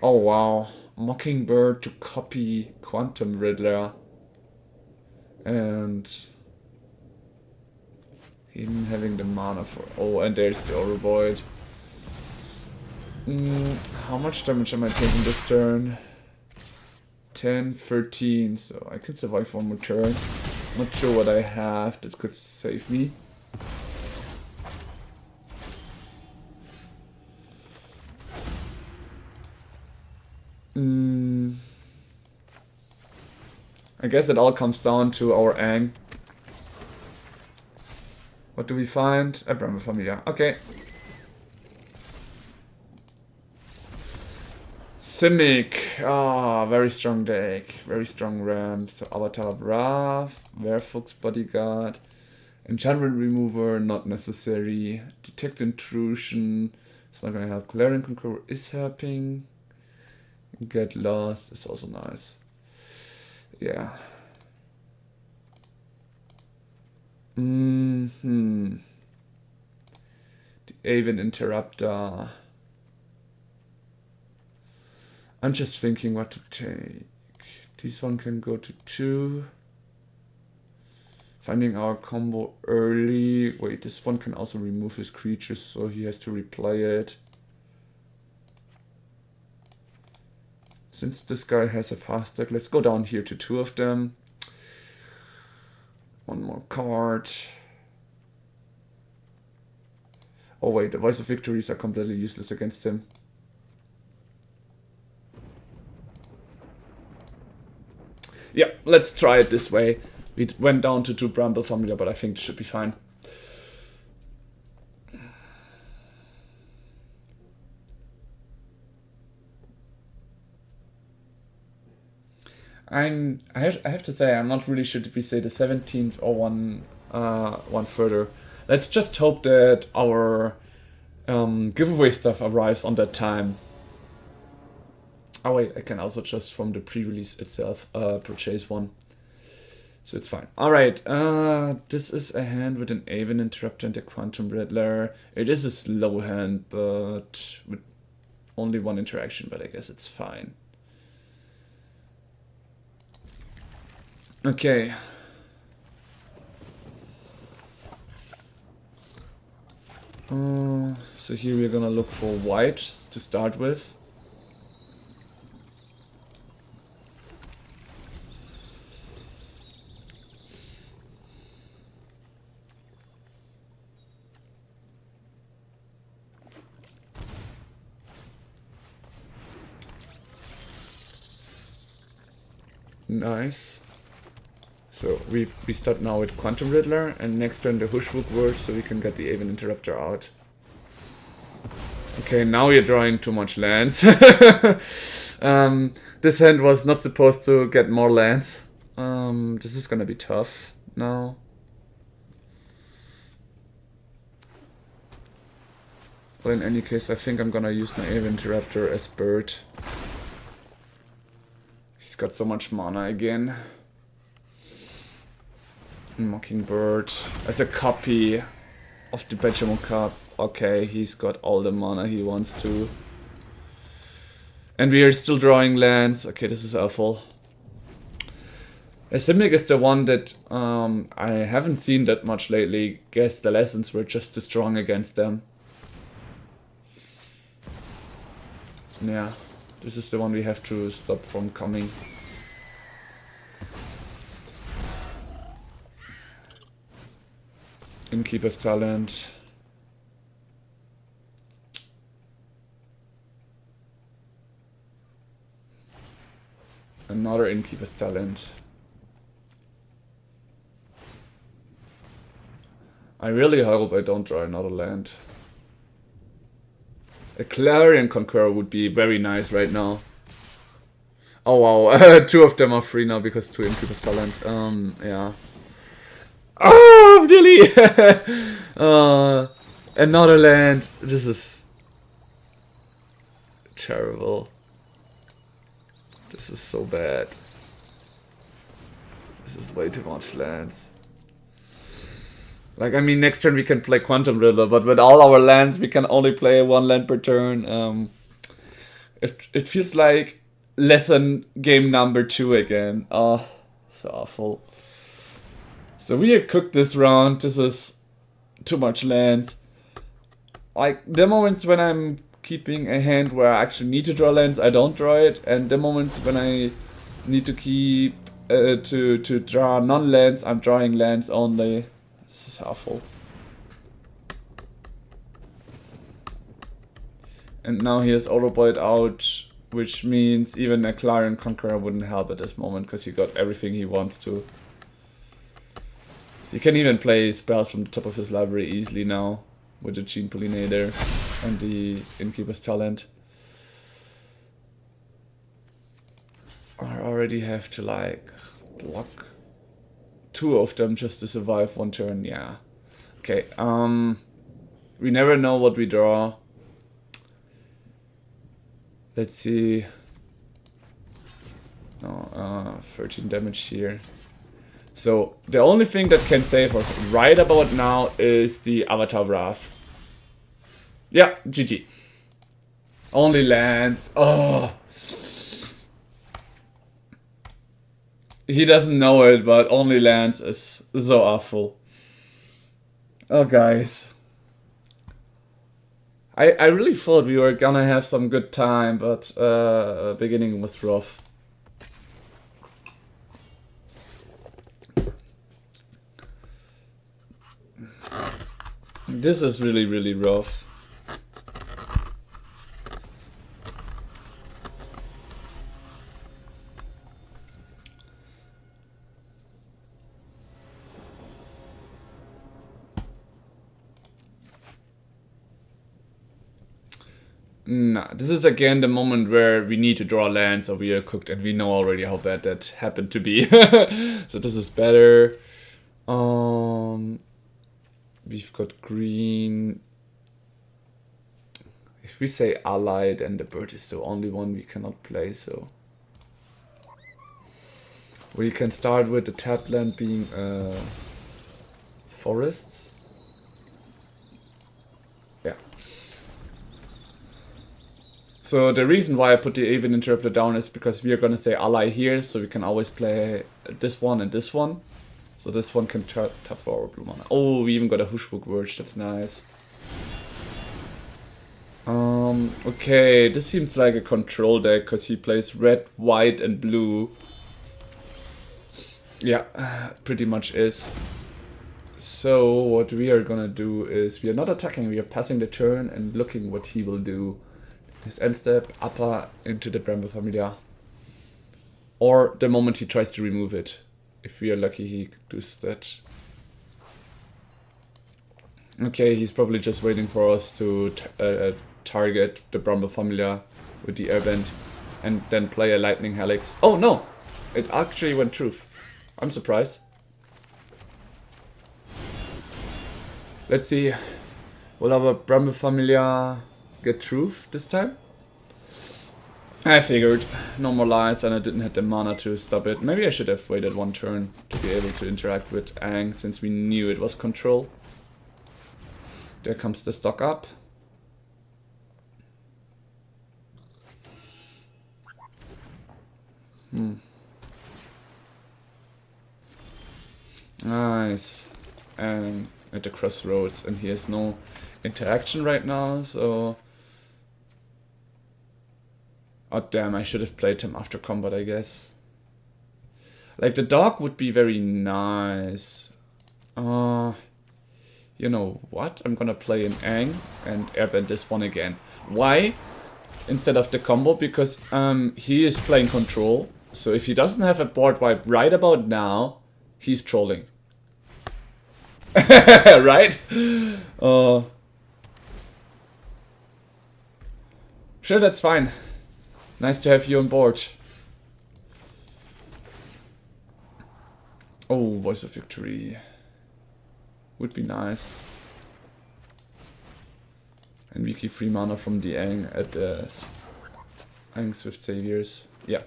Oh wow, Mockingbird to copy Quantum Riddler. And him having the mana for... Oh, and there's the Aura Void. How much damage am I taking this turn? 10, 13, so I can survive one more turn. Not sure what I have that could save me. I guess it all comes down to our Ang. What do we find? A Bramble Familia. Okay. Simic. Ah, very strong deck. Very strong ramp. So Avatar of Wrath, Werewolf's Bodyguard, Enchantment Remover, not necessary. Detect Intrusion. It's not gonna help. Clarion Conqueror is helping. Get Lost is also nice. Yeah. The Aven Interrupter. I'm just thinking what to take. This one can go to 2. Finding our combo early. Wait, this one can also remove his creatures, so he has to replay it. Since this guy has a fast deck, let's go down here to 2 of them. One more card. Oh wait, the Voice of Victories are completely useless against him. Yeah, let's try it this way. We went down to 2 Bramble Familia, but I think it should be fine. I have to say, I'm not really sure if we say the 17th or one further. Let's just hope that our giveaway stuff arrives on that time. Oh wait, I can also just from the pre-release itself purchase one. So it's fine. Alright, this is a hand with an Aven Interrupter and a Quantum Riddler. It is a slow hand, but with only one interaction, but I guess it's fine. Okay. So here we're gonna look for white to start with. Nice. So we start now with Quantum Riddler, and next turn the Hushwook word, so we can get the Aven Interrupter out. Okay, now we're drawing too much lands. This hand was not supposed to get more lands. This is gonna be tough now. But in any case, I think I'm gonna use my Aven Interrupter as bird. He's got so much mana again. Mockingbird as a copy of the Benjamin Cup. Okay, he's got all the mana he wants to. And we are still drawing lands. Okay, this is awful. A Simic is the one that I haven't seen that much lately. Guess the lessons were just too strong against them. Yeah, this is the one we have to stop from coming. Innkeeper's Talent. Another Innkeeper's Talent. I really hope I don't draw another land. A Clarion Conqueror would be very nice right now. Oh wow, 2 of them are free now because 2 Innkeeper's Talent. Yeah. Oh, really? Another land. This is terrible. This is so bad. This is way too much lands. Like, I mean, next turn we can play Quantum Riddler, but with all our lands, we can only play 1 land per turn. It feels like lesson game number 2 again. Oh, so awful. So we are cooked this round. This is too much lands. Like, the moments when I'm keeping a hand where I actually need to draw lands, I don't draw it. And the moments when I need to keep, to draw non-lands, I'm drawing lands only. This is awful. And now he has Autoboid out, which means even a Clarion Conqueror wouldn't help at this moment because he got everything he wants to. He can even play spells from the top of his library easily now with the Gene Pollinator and the Innkeeper's Talent. I already have to like block 2 of them just to survive 1 turn. Yeah. Okay. We never know what we draw. Let's see. No, 13 damage here. So the only thing that can save us right about now is the Avatar Wrath. Yeah, GG. Only lands. Oh. He doesn't know it, but only lands is so awful. Oh, guys. I really thought we were gonna have some good time, but beginning was rough. This is really, really rough. Nah, this is again the moment where we need to draw lands or we are cooked, and we know already how bad that happened to be. So this is better. We've got green. If we say allied, and the bird is the only one we cannot play, so we can start with the tapped land being forests. Yeah. So the reason why I put the Avian Interrupter down is because we are gonna say ally here, so we can always play this one and this one. So this one can tap for our blue mana. Oh, we even got a Hushbook Verge, that's nice. Okay, this seems like a control deck because he plays red, white and blue. Yeah, pretty much is. So what we are gonna do is we are not attacking, we are passing the turn and looking what he will do. His end step, upper into the Bramble Familia. Or the moment he tries to remove it. If we are lucky, he does that. Okay, he's probably just waiting for us to target the Bramble Familia with the Airbend and then play a Lightning Helix. Oh no! It actually went truth. I'm surprised. Let's see. Will our Bramble Familia get truth this time? I figured. No more lies, and I didn't have the mana to stop it. Maybe I should have waited 1 turn to be able to interact with Aang, since we knew it was control. There comes the stock up. Nice. And at the crossroads, and he has no interaction right now, so... Oh damn, I should have played him after combat, I guess. Like, the dog would be very nice. You know what? I'm gonna play an Aang and airbend this one again. Why? Instead of the combo, because he is playing control. So if he doesn't have a board wipe right about now, he's trolling. Right? Sure, that's fine. Nice to have you on board. Oh, Voice of Victory. Would be nice. And we keep free mana from the Aang at the Aang Swift Saviors. Yeah.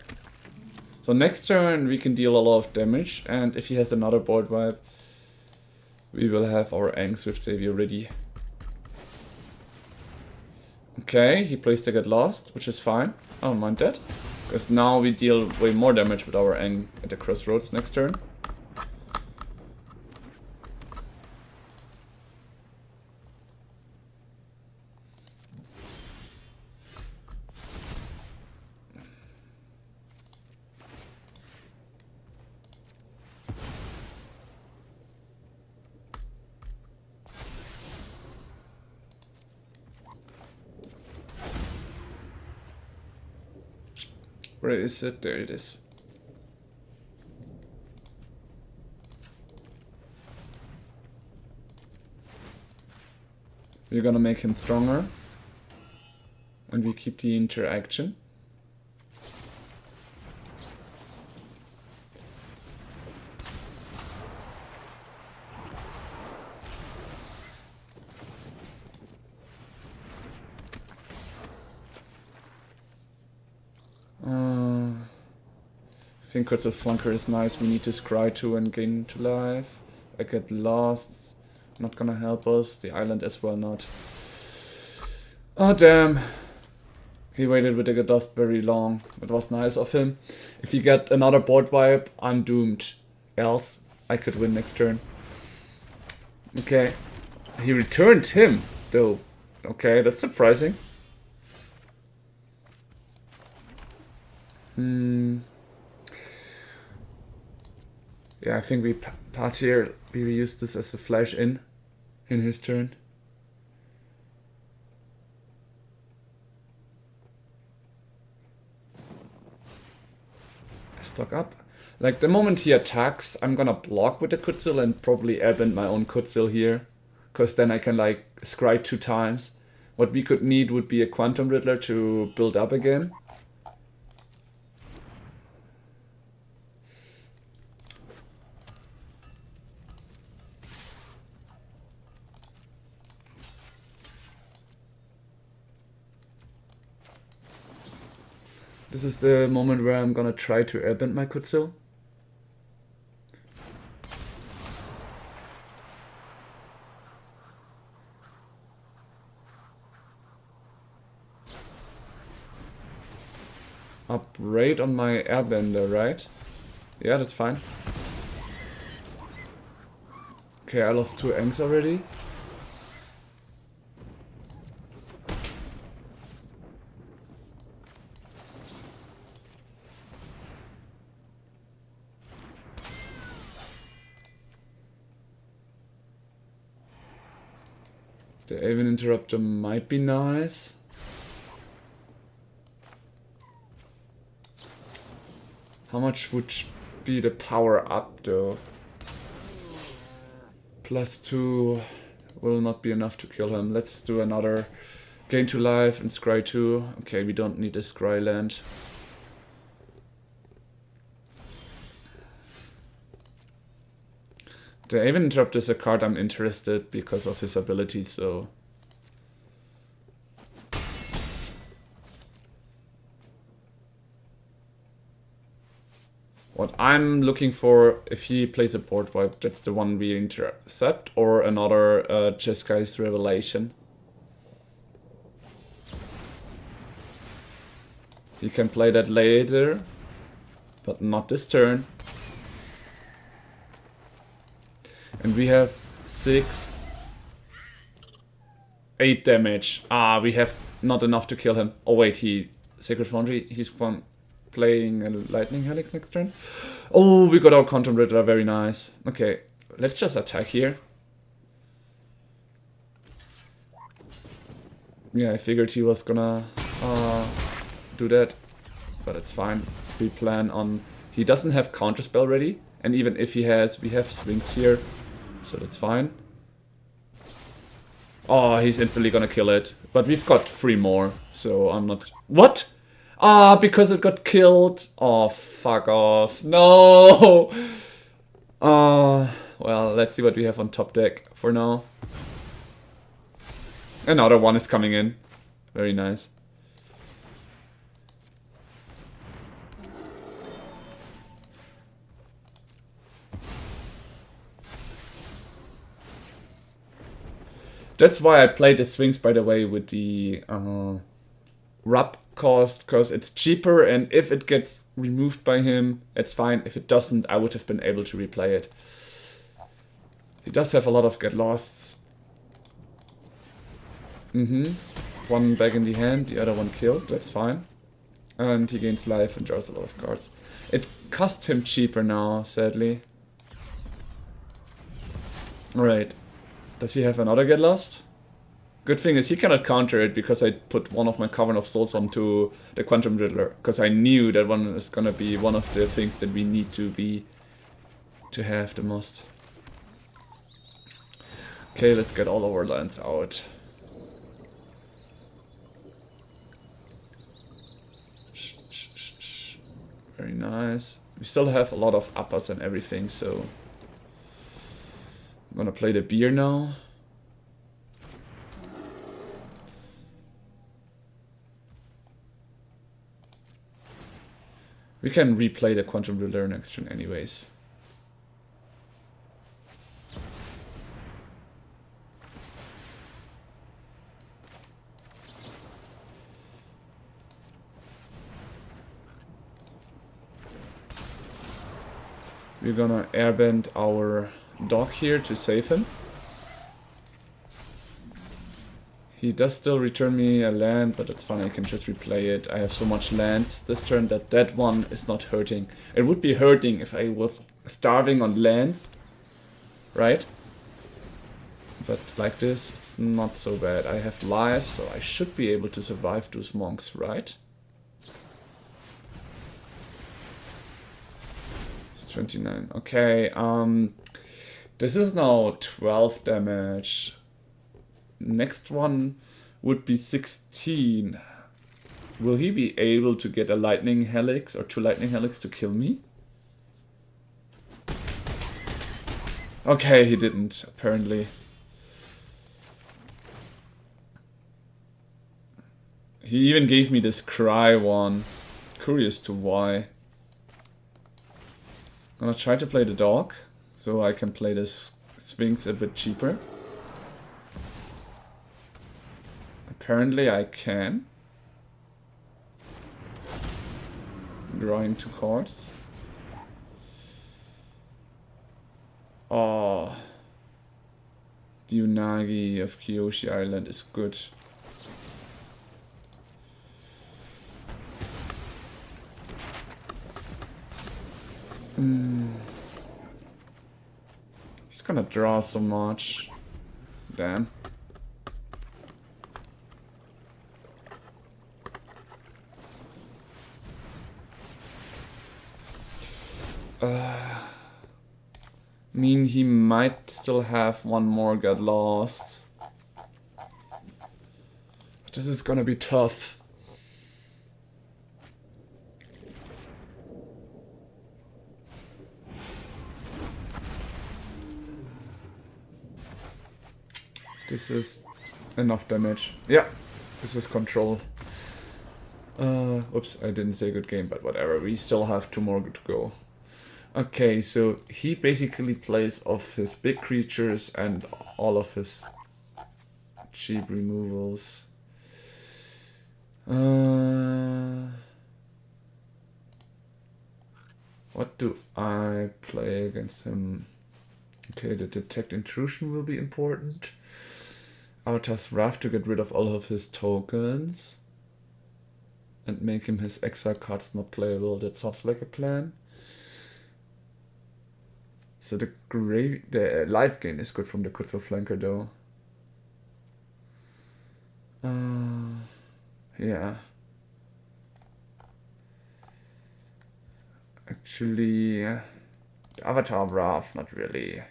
So next turn we can deal a lot of damage, and if he has another board wipe, we will have our Aang Swift Savior ready. Okay, he plays to get lost, which is fine. I don't mind that. Because now we deal way more damage with our Aang at the crossroads next turn. Where is it? There it is. We're gonna make him stronger. And we keep the interaction. I think Kurtz's flanker is nice. We need to scry 2 and gain to life. I get lost. Not gonna help us. The island as well not. Oh damn. He waited with the get lost very long. It was nice of him. If he get another board wipe, I'm doomed. Else, I could win next turn. Okay. He returned him, though. Okay, that's surprising. Yeah, I think we pass here. We will use this as a flash in his turn. Stock up. Like, the moment he attacks, I'm gonna block with the Kutzil and probably airbend my own Kutzil here. Because then I can, like, scry 2 times. What we could need would be a Quantum Riddler to build up again. This is the moment where I'm gonna try to airbend my Kutzil. Upgrade on my airbender, right? Yeah, that's fine. Okay, I lost 2 Angs already. The Aven Interrupter might be nice. How much would be the power up though? +2 will not be enough to kill him. Let's do another gain to life and scry 2. Okay, we don't need a scry land. The Aven Interrupt is a card I'm interested because of his ability, so... What I'm looking for, if he plays a board wipe, that's the one we intercept, or another Jeskai Revelation. You can play that later. But not this turn. And we have 6, 8 damage. Ah, we have not enough to kill him. Oh wait, Sacred Foundry, he's playing a Lightning Helix next turn. Oh, we got our Quantum Riddler, very nice. Okay, let's just attack here. Yeah, I figured he was gonna do that, but it's fine. We plan on... He doesn't have Counterspell ready, and even if he has, we have swings here, so that's fine. Oh, he's instantly gonna kill it, but we've got 3 more, so I'm not... What? Ah, because it got killed. Oh, fuck off. No! Well, let's see what we have on top deck for now. Another one is coming in. Very nice. That's why I played the swings, by the way, with the rub cost, because it's cheaper, and if it gets removed by him, it's fine. If it doesn't, I would have been able to replay it. He does have a lot of get losts. One back in the hand, the other one killed, that's fine. And he gains life and draws a lot of cards. It cost him cheaper now, sadly. Alright. Does he have another get lost? Good thing is he cannot counter it because I put one of my Cavern of Souls onto the Quantum Riddler. Because I knew that one is gonna be one of the things that we need to have the most. Okay, let's get all our lands out. Very nice. We still have a lot of uppers and everything, so I'm gonna play the beer now. We can replay the Quantum Riddler next turn anyways. We're gonna airbend our dog here to save him. He does still return me a land, but it's fine, I can just replay it. I have so much lands this turn that that one is not hurting. It would be hurting if I was starving on lands, right? But like this, it's not so bad. I have life, so I should be able to survive those monks, right? 29. Okay, this is now 12 damage. Next one would be 16. Will he be able to get a Lightning Helix or 2 Lightning Helix to kill me? Okay, he didn't, apparently. He even gave me this cry one. Curious to why. I'm gonna try to play the dog, so I can play this Sphinx a bit cheaper. Apparently I can. Drawing 2 cards. Oh. The Unagi of Kyoshi Island is good. He's gonna draw so much. Damn. I mean, he might still have one more get lost. But this is gonna be tough. This is enough damage. Yeah, this is control. Oops, I didn't say good game, but whatever. We still have 2 more to go. Okay, so he basically plays off his big creatures and all of his cheap removals. What do I play against him? Okay, the detect intrusion will be important. Avatar's Wrath to get rid of all of his tokens. And make him his exile cards not playable. That sounds like a plan. So the life gain is good from the Kutsu Flanker though. Yeah. Actually, the Avatar Wrath, not really.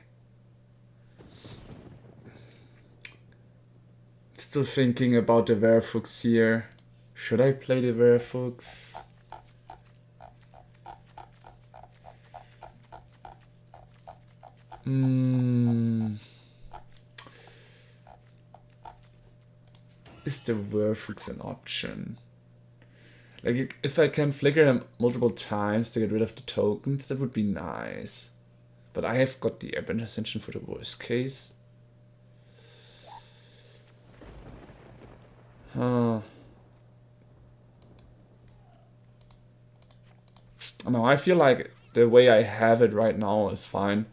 Still thinking about the Werewolves here. Should I play the Werewolves? Is the Werewolves an option? Like, if I can flicker him multiple times to get rid of the tokens, that would be nice. But I have got the Aberrant Ascension for the worst case. No, I feel like the way I have it right now is fine.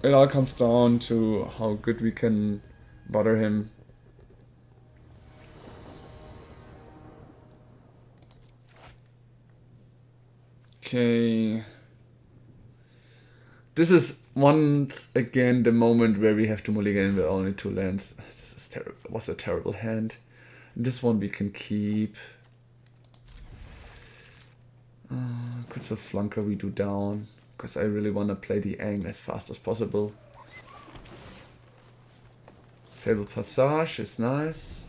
It all comes down to how good we can bother him. Okay. This is once again the moment where we have to mulligan with only 2 lands. This is terrible. Was a terrible hand. This one we can keep. Could a Flunker we do down. Because I really want to play the Aang as fast as possible. Fabled Passage is nice.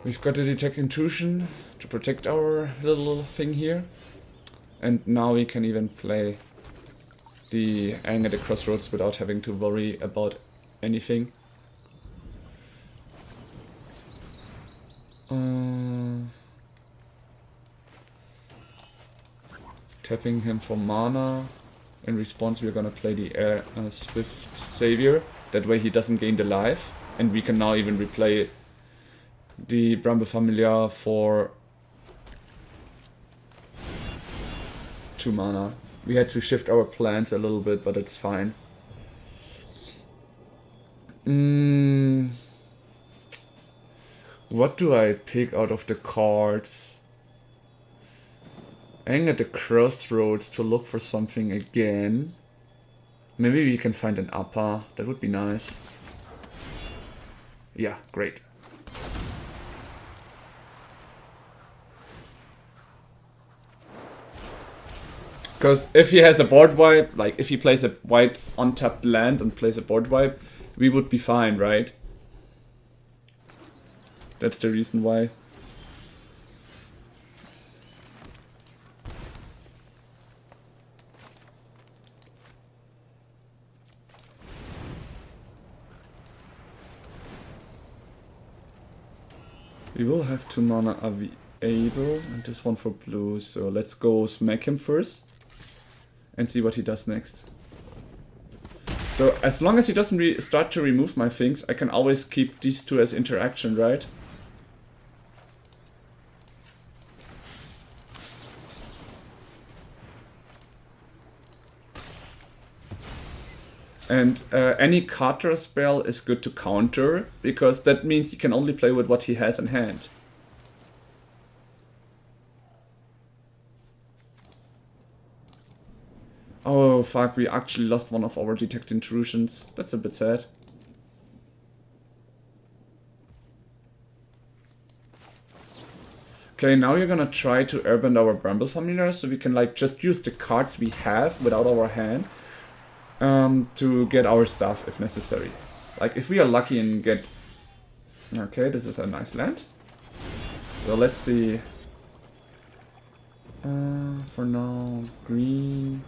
We've got the Detect Intrusion to protect our little thing here. And now we can even play the Aang at the Crossroads without having to worry about anything. Tapping him for mana. In response, we're gonna play the Swift Savior. That way he doesn't gain the life. And we can now even replay the Bramble Familiar for 2 mana. We had to shift our plans a little bit, but it's fine. What do I pick out of the cards? Aang at the Crossroads to look for something again. Maybe we can find an Appa. That would be nice. Yeah, great. Because if he has a board wipe, like if he plays a white untapped land and plays a board wipe, we would be fine, right? That's the reason why. We will have 2 mana available, and this one for blue, so let's go smack him first. And see what he does next. So as long as he doesn't start to remove my things, I can always keep these 2 as interaction, right? And any counter spell is good to counter, because that means he can only play with what he has in hand. Oh fuck, we actually lost one of our detect intrusions. That's a bit sad. Okay, now we're gonna try to airbend our Bramble Familiar so we can like just use the cards we have without our hand to get our stuff if necessary. Like if we are lucky and get... Okay, this is a nice land. So let's see For now, green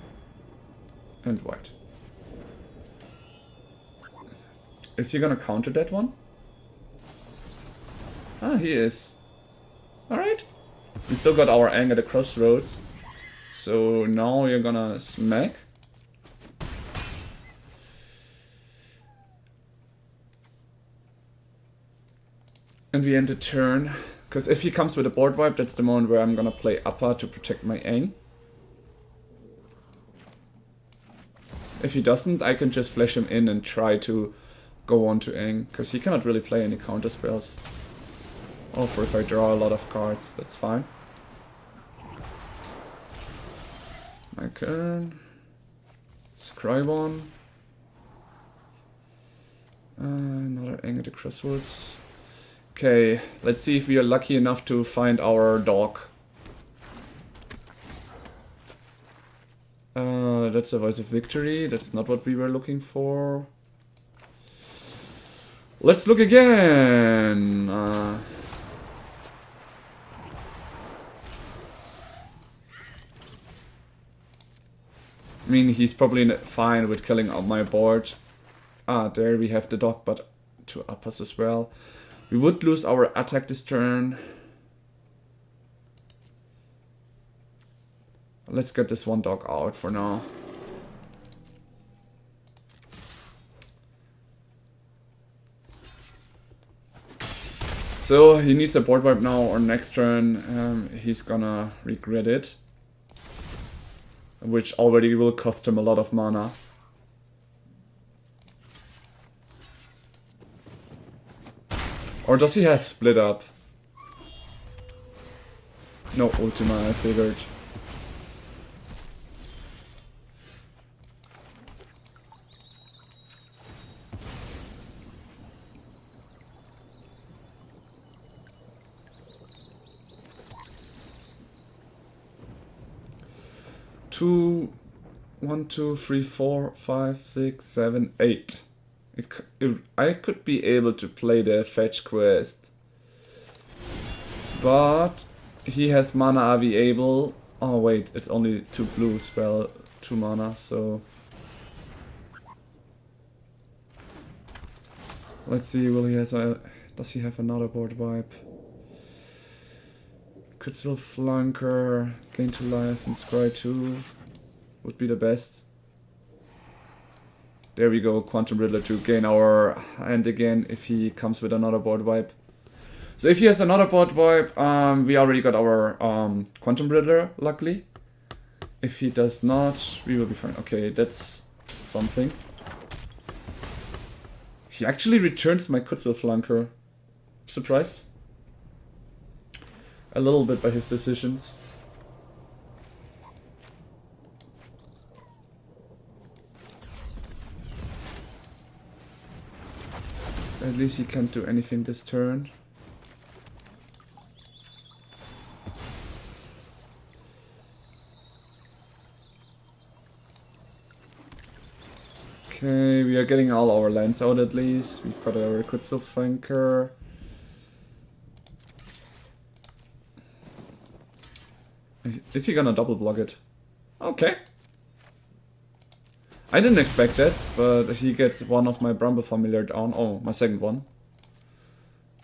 and white. Is he gonna counter that one? Ah, he is. Alright. We still got our Aang at the crossroads. So now you're gonna smack. And we end the turn. Because if he comes with a board wipe, that's the moment where I'm gonna play upper to protect my Aang. If he doesn't, I can just flash him in and try to go on to Aang. Because he cannot really play any counter spells. Or for if I draw a lot of cards, that's fine. My turn. Scribe on. Another Aang at the crossroads. Okay, let's see if we are lucky enough to find our dog. That's a voice of victory. That's not what we were looking for. Let's look again. I mean, he's probably fine with killing out my board. Ah, there we have the dog, but to up us as well. We would lose our attack this turn. Let's get this one dog out for now. So he needs a board wipe now, or next turn he's gonna regret it. Which already will cost him a lot of mana. Or does he have split up? No Ultima, I figured. Two, 1, 2, 3, 4, 5, 6, 7, 8. I could be able to play the fetch quest, but he has mana available. Oh wait, it's only 2 blue spell, 2 mana, so let's see. Does he have another board wipe? Could still flanker, gain 2 life, and scry 2 would be the best. There we go, Quantum Riddler to gain our hand again if he comes with another board wipe. So if he has another board wipe, we already got our Quantum Riddler, luckily. If he does not, we will be fine. Okay, that's something. He actually returns my Kutzel flanker. Surprised? A little bit by his decisions. At least he can't do anything this turn. Okay, we are getting all our lands out at least. We've got our Kutzel flanker. Is he gonna double block it? Okay. I didn't expect that, but he gets one of my Bramble Familiar down. Oh, my second one.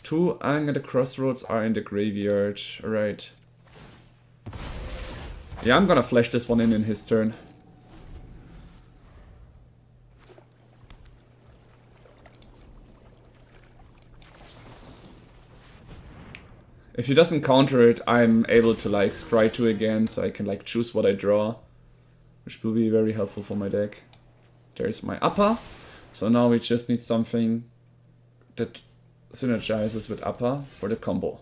2 Aang at the crossroads are in the graveyard. Alright. Yeah, I'm gonna flash this one in his turn. If he doesn't counter it, I'm able to like scry 2 again, so I can like choose what I draw, which will be very helpful for my deck. There's my upper, so now we just need something that synergizes with upper for the combo.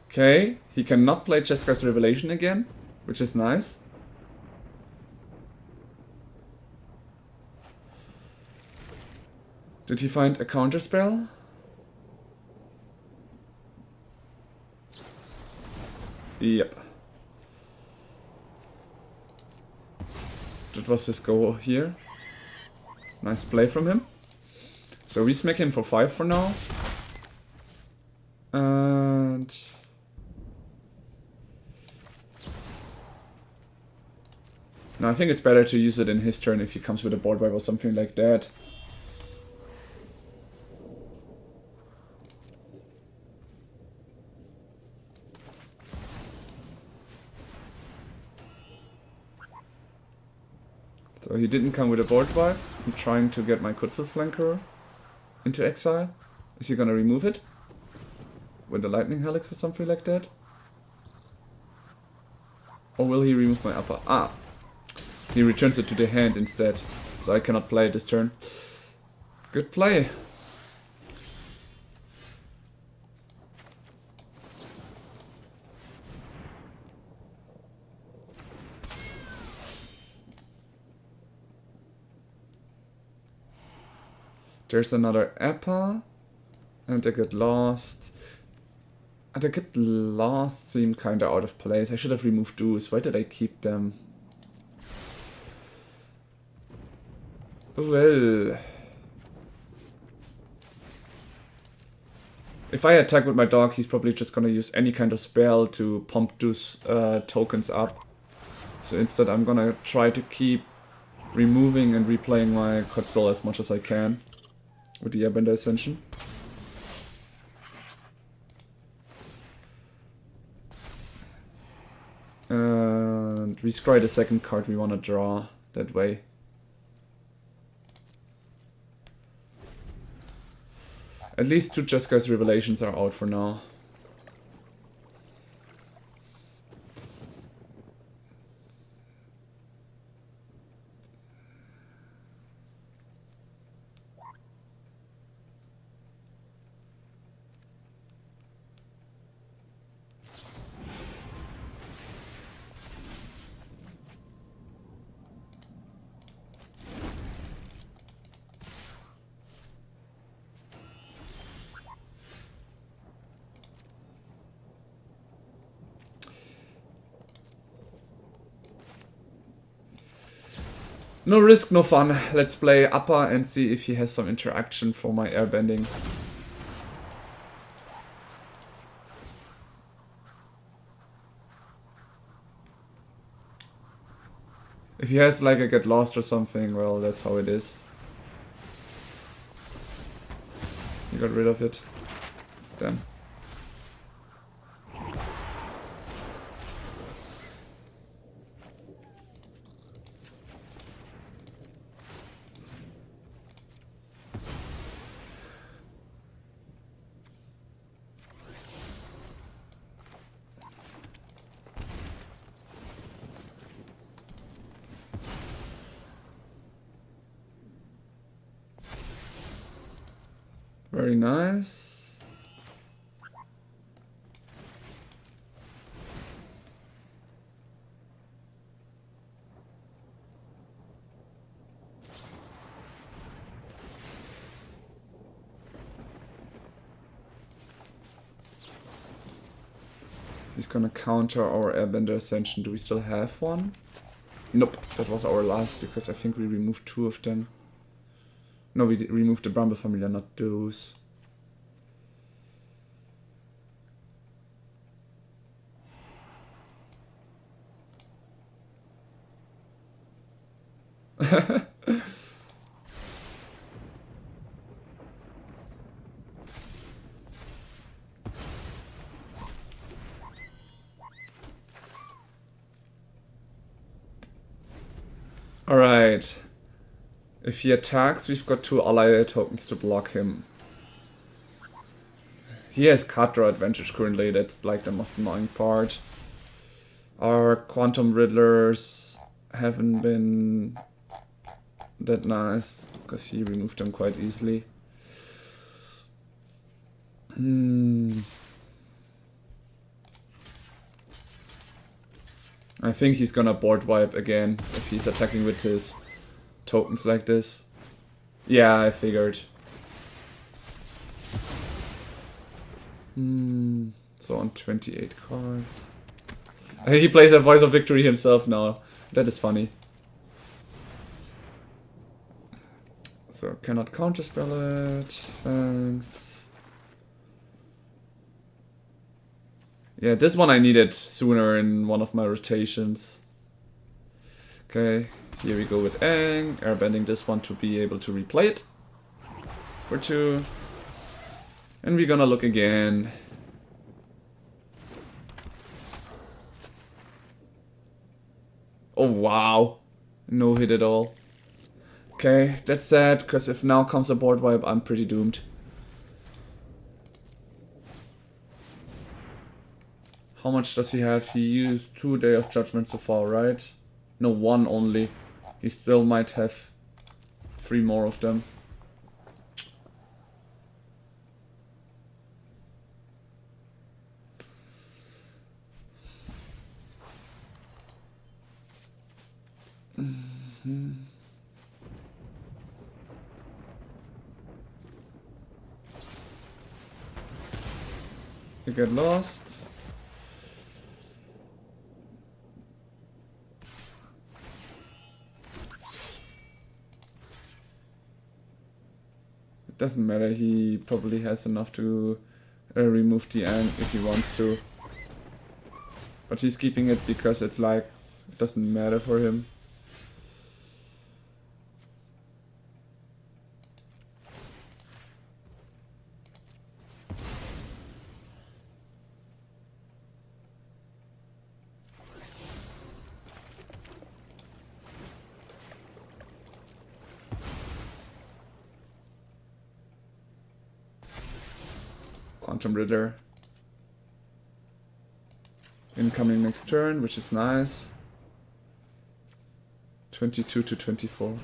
Okay, he cannot play Jeskar's Revelation again, which is nice. Did he find a counter spell? Yep. That was his goal here. Nice play from him. So we smack him for 5 for now. And... now I think it's better to use it in his turn if he comes with a board wipe or something like that. So he didn't come with a board wipe. I'm trying to get my Kutzelslenker into exile. Is he gonna remove it? With the Lightning Helix or something like that? Or will he remove my upper? Ah! He returns it to the hand instead. So I cannot play it this turn. Good play. There's another Appa. And I get lost. And I get lost seem kinda out of place. I should have removed those. Why did I keep them? Well. If I attack with my dog, he's probably just gonna use any kind of spell to pump those tokens up. So instead I'm gonna try to keep removing and replaying my Quetzal as much as I can. With the Airbender Ascension. And we scry the second card we want to draw that way. At least 2 Jeskai Revelations are out for now. No risk, no fun. Let's play Appa and see if he has some interaction for my airbending. If he has like a get lost or something, well, that's how it is. You got rid of it. Damn. Very nice. He's gonna counter our Airbender Ascension. Do we still have one? Nope, that was our last because I think we removed 2 of them. No, we removed the Bramble Familiar, not those. Alright. If he attacks, we've got 2 ally tokens to block him. He has card draw advantage currently, that's like the most annoying part. Our Quantum Riddlers haven't been that nice, because he removed them quite easily. I think he's gonna board wipe again if he's attacking with his tokens like this. Yeah, I figured. So on 28 cards. He plays a Voice of Victory himself now. That is funny. So cannot counterspell it. Thanks. Yeah, this one I needed sooner in one of my rotations. Okay, here we go with Aang. Airbending this one to be able to replay it for 2. And we're gonna look again. Oh wow, no hit at all. Okay, that's sad, because if now comes a board wipe, I'm pretty doomed. How much does he have? He used 2 Day of Judgment so far, right? No, 1 only. He still might have 3 more of them. You get lost. It doesn't matter, he probably has enough to remove the end if he wants to. But he's keeping it because it's like, it doesn't matter for him. Quantum Riddler. Incoming next turn, which is nice. 22 to 24.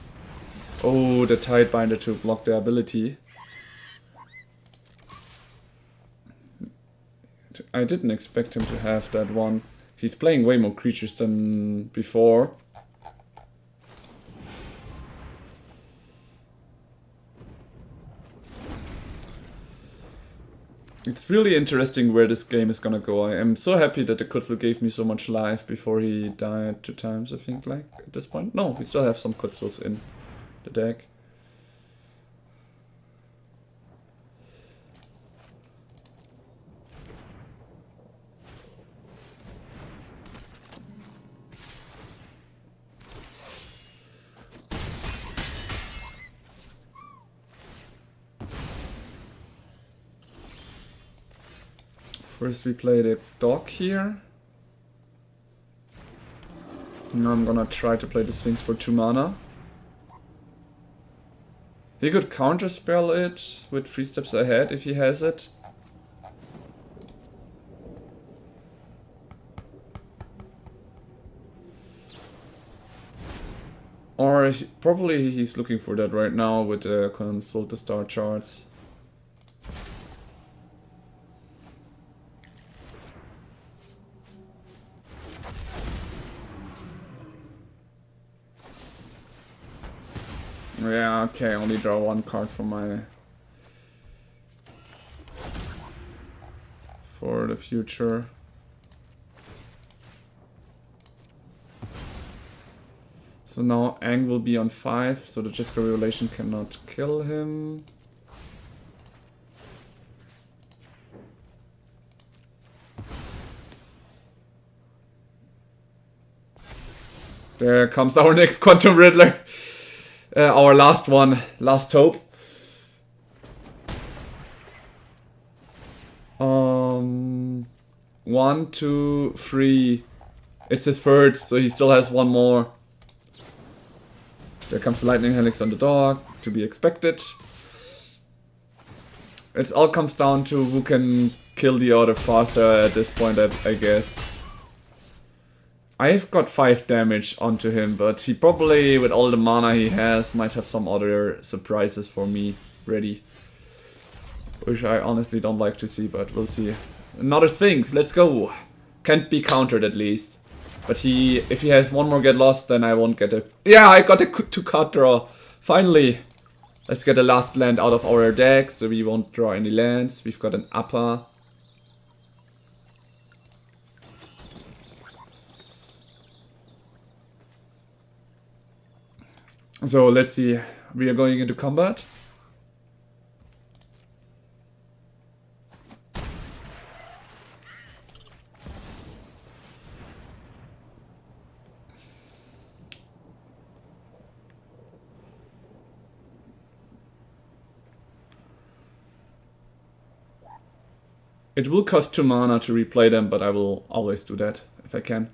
Oh, the Tidebinder to block the ability. I didn't expect him to have that one. He's playing way more creatures than before. It's really interesting where this game is gonna go. I am so happy that the Kutzel gave me so much life before he died 2 times, I think, like, at this point. No, we still have some Kutzels in the deck. First we play the dog here. Now I'm gonna try to play the Sphinx for 2 mana. He could counterspell it with 3 steps ahead if he has it. Or probably he's looking for that right now with the consult the star charts. Yeah, okay, I only draw 1 card for the future. So now Aang will be on 5, so the Jiska Revelation cannot kill him. There comes our next Quantum Riddler. Our last one, last hope. 1, 2, 3. It's his 3rd, so he still has 1 more. There comes the Lightning Helix on the dog, to be expected. It all comes down to who can kill the other faster at this point, I guess. I've got 5 damage onto him, but he probably, with all the mana he has, might have some other surprises for me ready. Which I honestly don't like to see, but we'll see. Another Sphinx, let's go! Can't be countered at least. But if he has 1 more Get Lost, then I won't get a... Yeah, I got a 2 card draw! Finally! Let's get the last land out of our deck, so we won't draw any lands. We've got an upper. So let's see We are going into combat. It will cost 2 mana to replay them, but I will always do that if I can.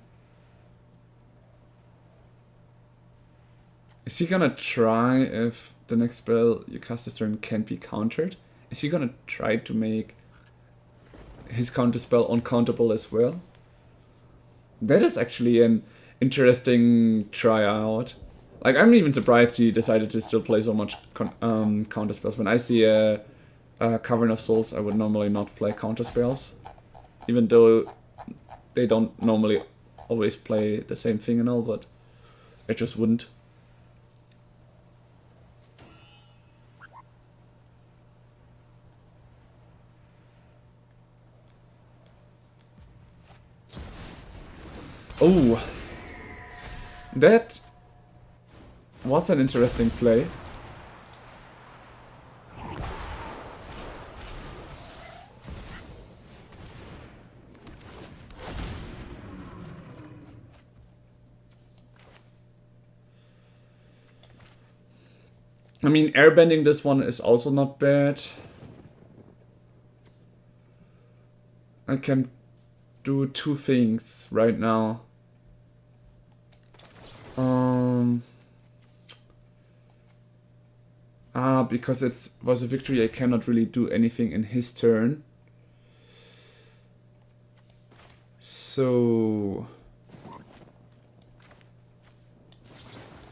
Is he gonna try if the next spell you cast this turn can't be countered? Is he gonna try to make his counter spell uncountable as well? That is actually an interesting tryout. Like, I'm even surprised he decided to still play so much counter spells. When I see a Cavern of Souls, I would normally not play counter spells, even though they don't normally always play the same thing and all, but I just wouldn't. Oh, that was an interesting play. I mean, airbending this one is also not bad. I can do 2 things right now. Because it was a victory, I cannot really do anything in his turn. So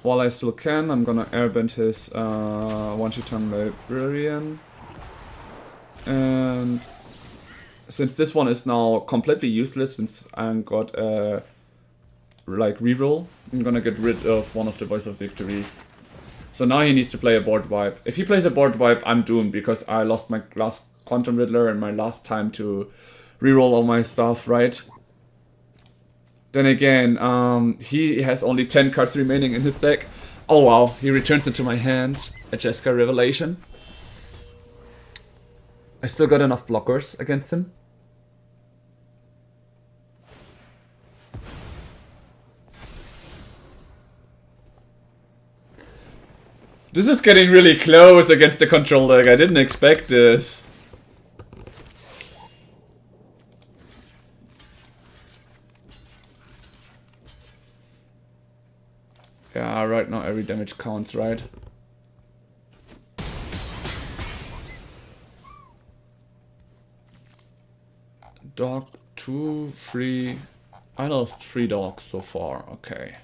while I still can, I'm gonna airbend his one-shot Librarian. And since this one is now completely useless, since I got a reroll, I'm gonna get rid of one of the Voice of Victories. So now he needs to play a board wipe. If he plays a board wipe, I'm doomed because I lost my last Quantum Riddler and my last time to reroll all my stuff, right? Then again, he has only 10 cards remaining in his deck. Oh wow, he returns into my hand a Jeska Revelation. I still got enough blockers against him. This is getting really close against the control deck. I didn't expect this. Yeah, right now every damage counts, right? Dog 2, 3. I lost 3 dogs so far. Okay.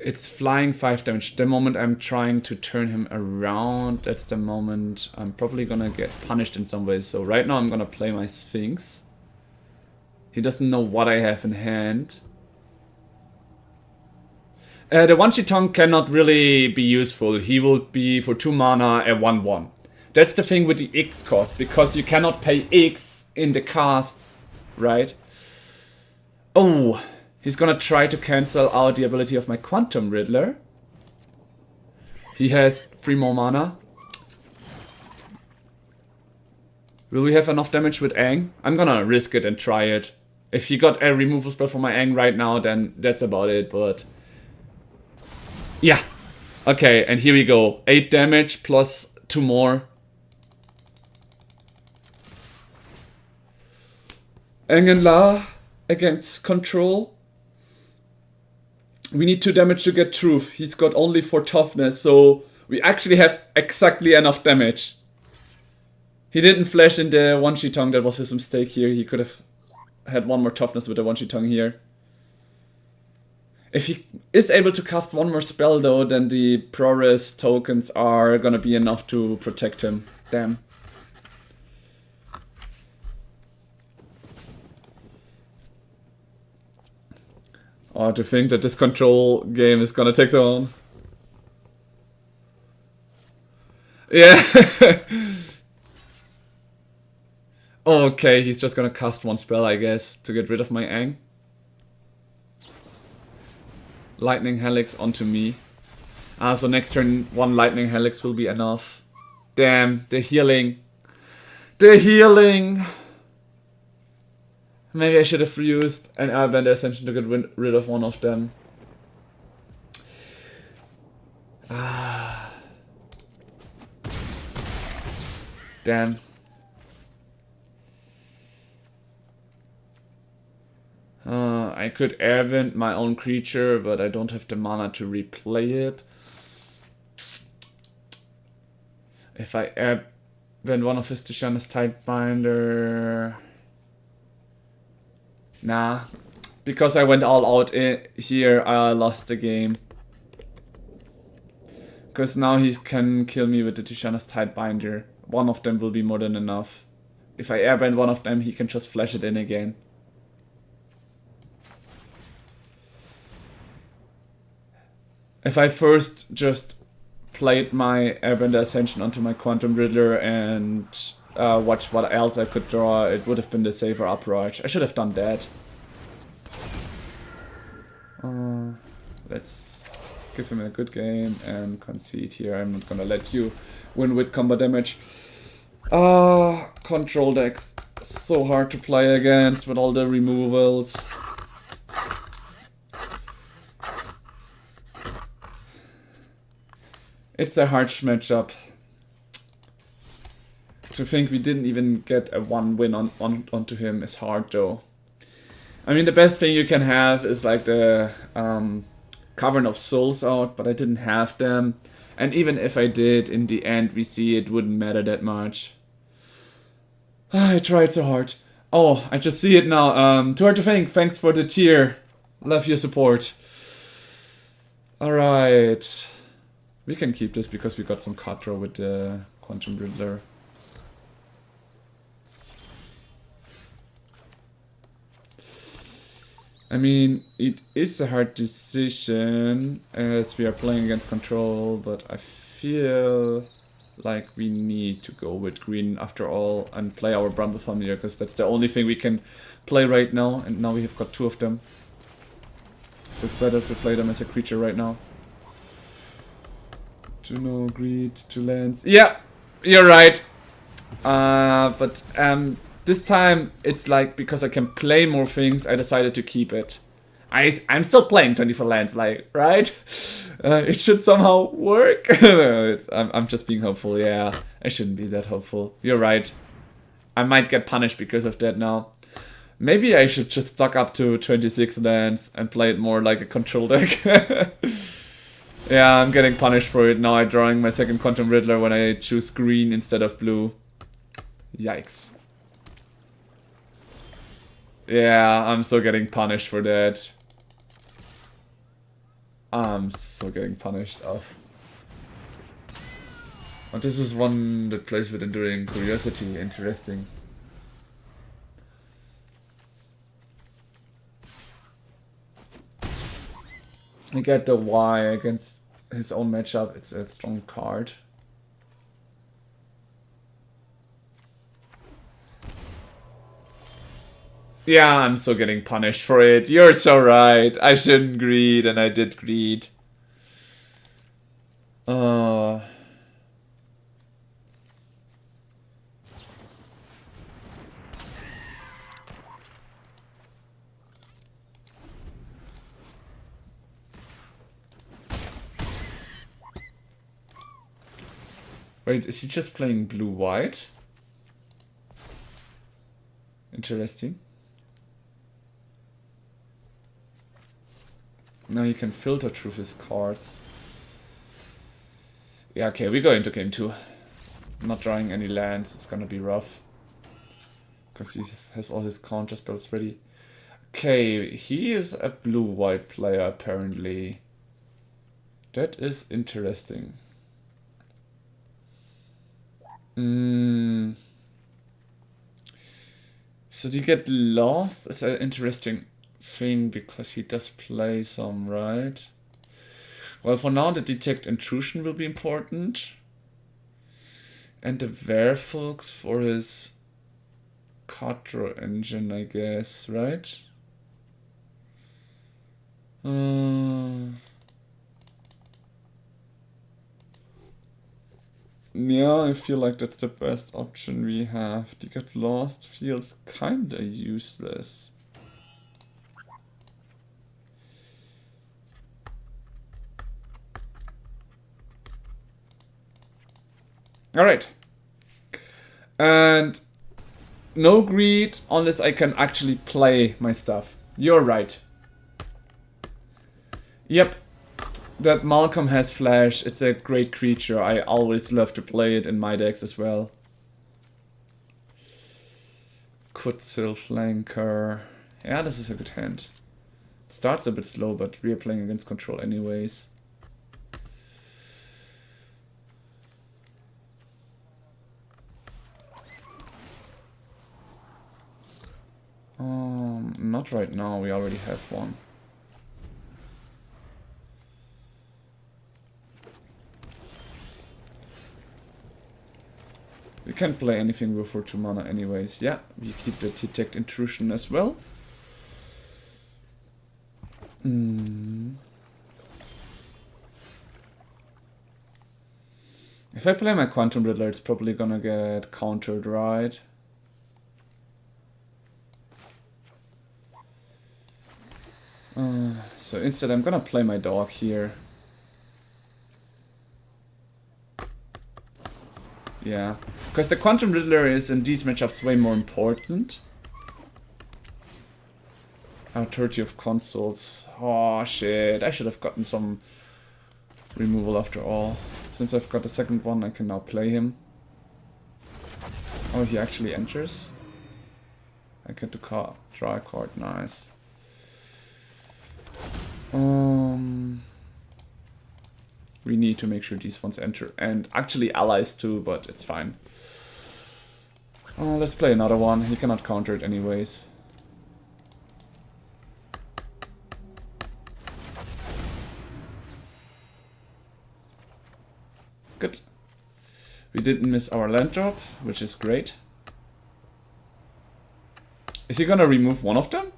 It's flying 5 damage. The moment I'm trying to turn him around, that's the moment I'm probably gonna get punished in some ways. So right now I'm gonna play my Sphinx. He doesn't know what I have in hand. The One-Shot cannot really be useful. He will be for 2 mana a 1/1. That's the thing with the X cost, because you cannot pay X in the cast, right? Oh, he's gonna try to cancel out the ability of my Quantum Riddler. He has 3 more mana. Will we have enough damage with Aang? I'm gonna risk it and try it. If he got a removal spell for my Aang right now, then that's about it, but... yeah. Okay, and here we go. 8 damage plus 2 more. Aang and La against control. We need 2 damage to get truth. He's got only 4 toughness, so we actually have exactly enough damage. He didn't flash in the One-Shot, that was his mistake here. He could have had 1 more toughness with the One-Shot here. If he is able to cast 1 more spell though, then the Prowess tokens are gonna be enough to protect him. Damn. Oh, to think that this control game is gonna take so long. Yeah. Okay, he's just gonna cast one spell, I guess, to get rid of my Ang. Lightning Helix onto me. So next turn, one Lightning Helix will be enough. Damn, they're healing. They're healing! Maybe I should have used an Airbender Ascension to get rid of one of them. Damn. I could Airbend my own creature, but I don't have the mana to replay it. If I Airbend one of his Tishana's Tidebinder... Nah. Because I went all out here, I lost the game. Because now he can kill me with the Tishana's Tidebinder. One of them will be more than enough. If I Airbend one of them, he can just flash it in again. If I first just played my Airbender Ascension onto my Quantum Riddler and watched what else I could draw, it would have been the safer Uproach. I should have done that. Let's give him a good game and concede here. I'm not gonna let you win with combo damage. Control decks. So hard to play against with all the removals. It's a harsh matchup. To think we didn't even get a 1 win onto him is hard though. I mean, the best thing you can have is like the Cavern of Souls out, but I didn't have them. And even if I did, in the end we see it wouldn't matter that much. I tried so hard. Oh, I just see it now. Too hard to think. Thanks for the cheer. Love your support. Alright. We can keep this because we got some card draw with the Quantum Riddler. I mean, it is a hard decision as we are playing against control, but I feel like we need to go with green after all and play our Bramble Familiar because that's the only thing we can play right now, and now we have got 2 of them. So it's better to play them as a creature right now. To no greed, to lands. Yeah, you're right. But this time it's like because I can play more things, I decided to keep it. I'm still playing 24 lands, like, right? It should somehow work. I'm just being hopeful. Yeah, I shouldn't be that hopeful. You're right. I might get punished because of that now. Maybe I should just stock up to 26 lands and play it more like a control deck. Yeah, I'm getting punished for it now. I'm drawing my second Quantum Riddler when I choose green instead of blue. Yikes. Yeah, I'm so getting punished for that. I'm so getting punished. Oh, this is one that plays with Enduring Curiosity. Interesting. I get the why against his own matchup. It's a strong card. Yeah, I'm so getting punished for it. You're so right. I shouldn't greed, and I did greed. Wait, is he just playing blue-white? Interesting. Now you can filter through his cards. Yeah, okay, we go into game 2. I'm not drawing any lands, it's gonna be rough. Because he has all his counter spells ready. Okay, he is a blue-white player apparently. That is interesting. So do you get lost? It's an interesting thing because he does play some, right? Well, for now the detect intrusion will be important. And the Werewolves for his Quattro engine, I guess, right? Yeah, I feel like that's the best option we have. To get lost feels kinda useless. Alright. And no greed unless I can actually play my stuff. You're right. Yep. That Malcolm has flash. It's a great creature. I always love to play it in my decks as well. Kutzil Flanker. Yeah, this is a good hand. It starts a bit slow, but we are playing against control anyways. Not right now. We already have one. We can't play anything with for 2 mana anyways. Yeah, we keep the detect intrusion as well. If I play my Quantum Riddler, it's probably gonna get countered, right? So instead I'm gonna play my dog here. Yeah, because the Quantum Riddler is in these matchups way more important. 30 of consoles. Oh shit, I should have gotten some removal after all. Since I've got the second one, I can now play him. Oh, he actually enters. I get to draw a card, nice. We need to make sure these ones enter, and actually allies too, but it's fine. Let's play another one. He cannot counter it anyways. Good. We didn't miss our land drop, which is great. Is he gonna remove one of them?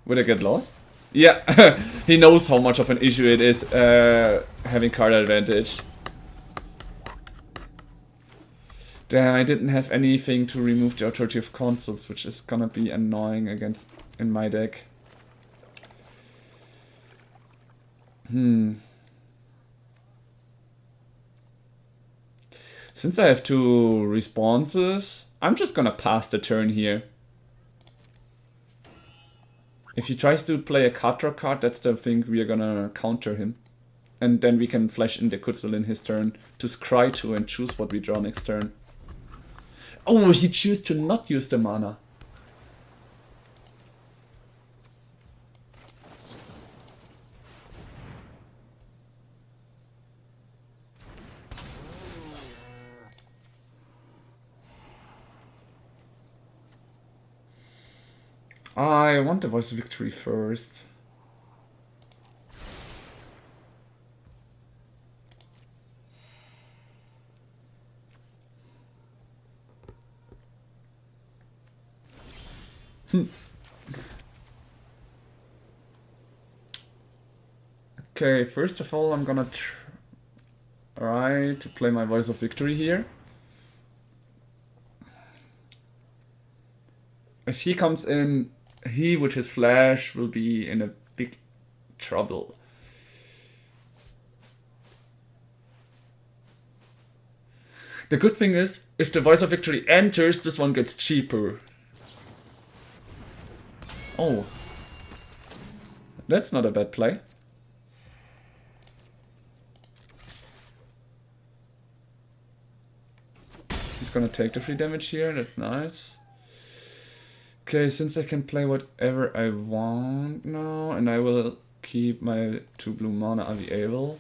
Will I get lost? Yeah, he knows how much of an issue it is having card advantage. Damn, I didn't have anything to remove the authority of consoles, which is gonna be annoying against in my deck. Since I have 2 responses, I'm just gonna pass the turn here. If he tries to play a Katra card, that's the thing we are gonna counter him. And then we can flash in the Kutzil in his turn to scry to and choose what we draw next turn. Oh, he chose to not use the mana. I want the Voice of Victory first. Okay, first of all, I'm gonna try to play my Voice of Victory here. If he comes in, he with his flash will be in a big trouble. The good thing is, if the Voice of Victory enters, this one gets cheaper. Oh. That's not a bad play. He's gonna take the free damage here, that's nice. Okay, since I can play whatever I want now, and I will keep my 2 blue mana available,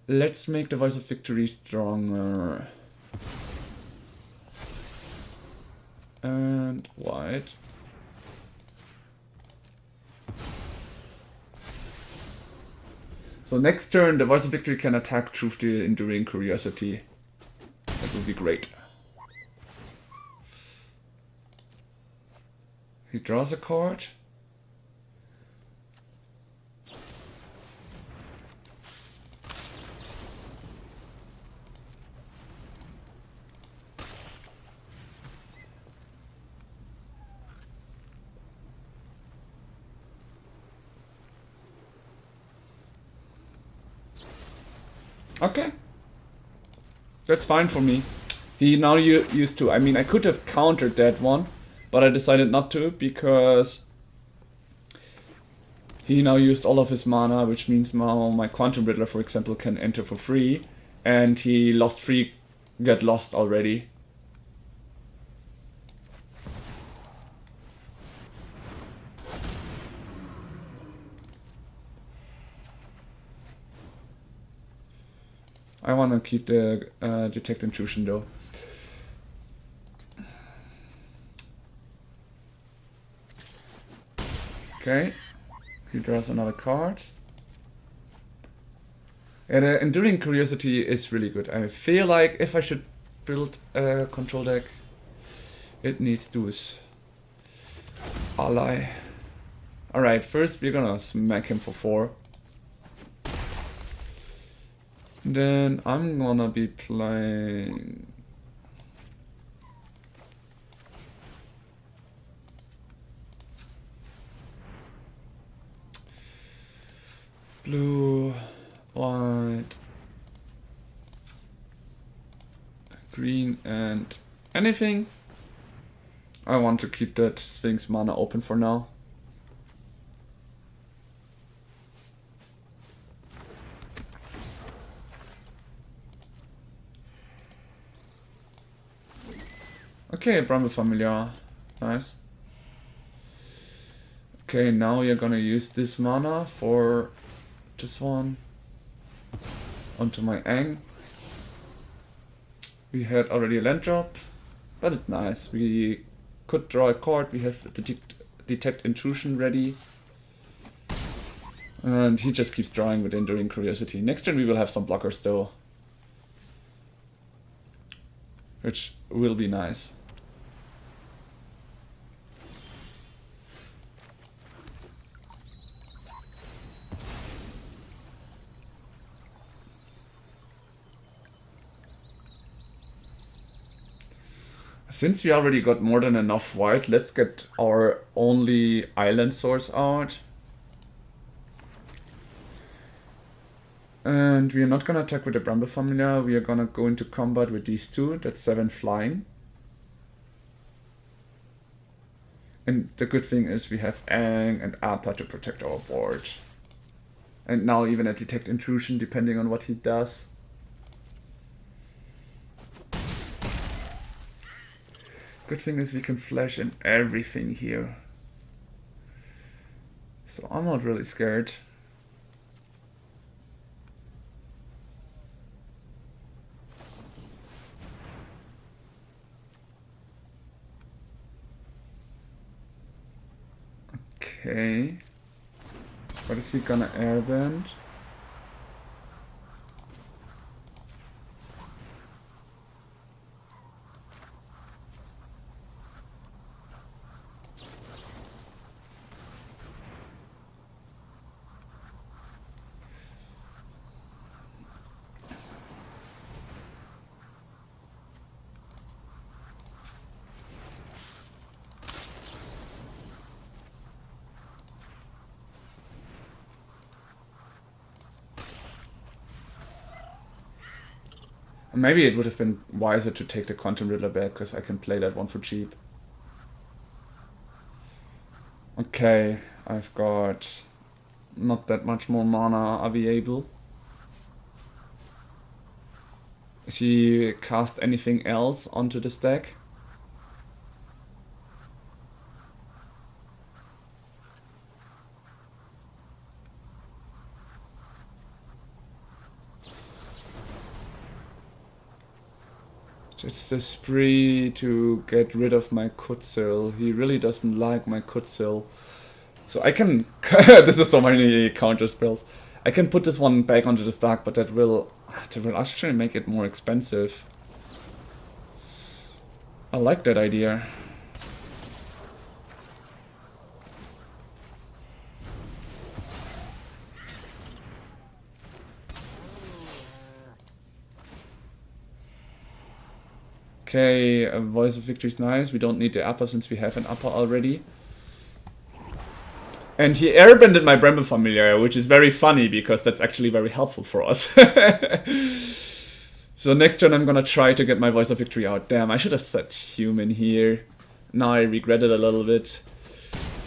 let's make the Voice of Victory stronger. And white. So next turn, the Voice of Victory can attack through the Enduring Curiosity. That would be great. He draws a card. Okay. That's fine for me. He now used to. I mean, I could have countered that one, but I decided not to because he now used all of his mana, which means now my Quantum Riddler, for example, can enter for free, and he lost free, get lost already. I want to keep the detect intrusion though. Okay, he draws another card. And Enduring Curiosity is really good. I feel like if I should build a control deck, it needs those. Ally. Alright, first we're gonna smack him for 4. Then I'm gonna be playing... blue, white, green, and anything. I want to keep that Sphinx mana open for now. Okay, Bramble Familiar. Nice. Okay, now you're gonna use this mana for this one onto my Ang. We had already a land drop, but it's nice. We could draw a card, we have detect intrusion ready. And he just keeps drawing with Enduring Curiosity. Next turn we will have some blockers though, which will be nice. Since we already got more than enough white, let's get our only island source out. And we are not gonna attack with the Bramble Familiar, we are gonna go into combat with these two, that's 7 flying. And the good thing is we have Ang and Appa to protect our board. And now even a detect intrusion depending on what he does. Good thing is we can flash in everything here. So I'm not really scared. Okay. What is he gonna airbend? Maybe it would have been wiser to take the Quantum Riddler back, because I can play that one for cheap. Okay, I've got not that much more mana available. Is he cast anything else onto this deck? It's the spree to get rid of my Kutsil. He really doesn't like my Kutsil. So I can... this is so many counter spells. I can put this one back onto the stack, but that will actually make it more expensive. I like that idea. Okay, a Voice of Victory is nice. We don't need the upper since we have an upper already. And he airbended my Bramble Familiar, which is very funny because that's actually very helpful for us. So next turn I'm gonna try to get my Voice of Victory out. Damn, I should have set human here. Now I regret it a little bit.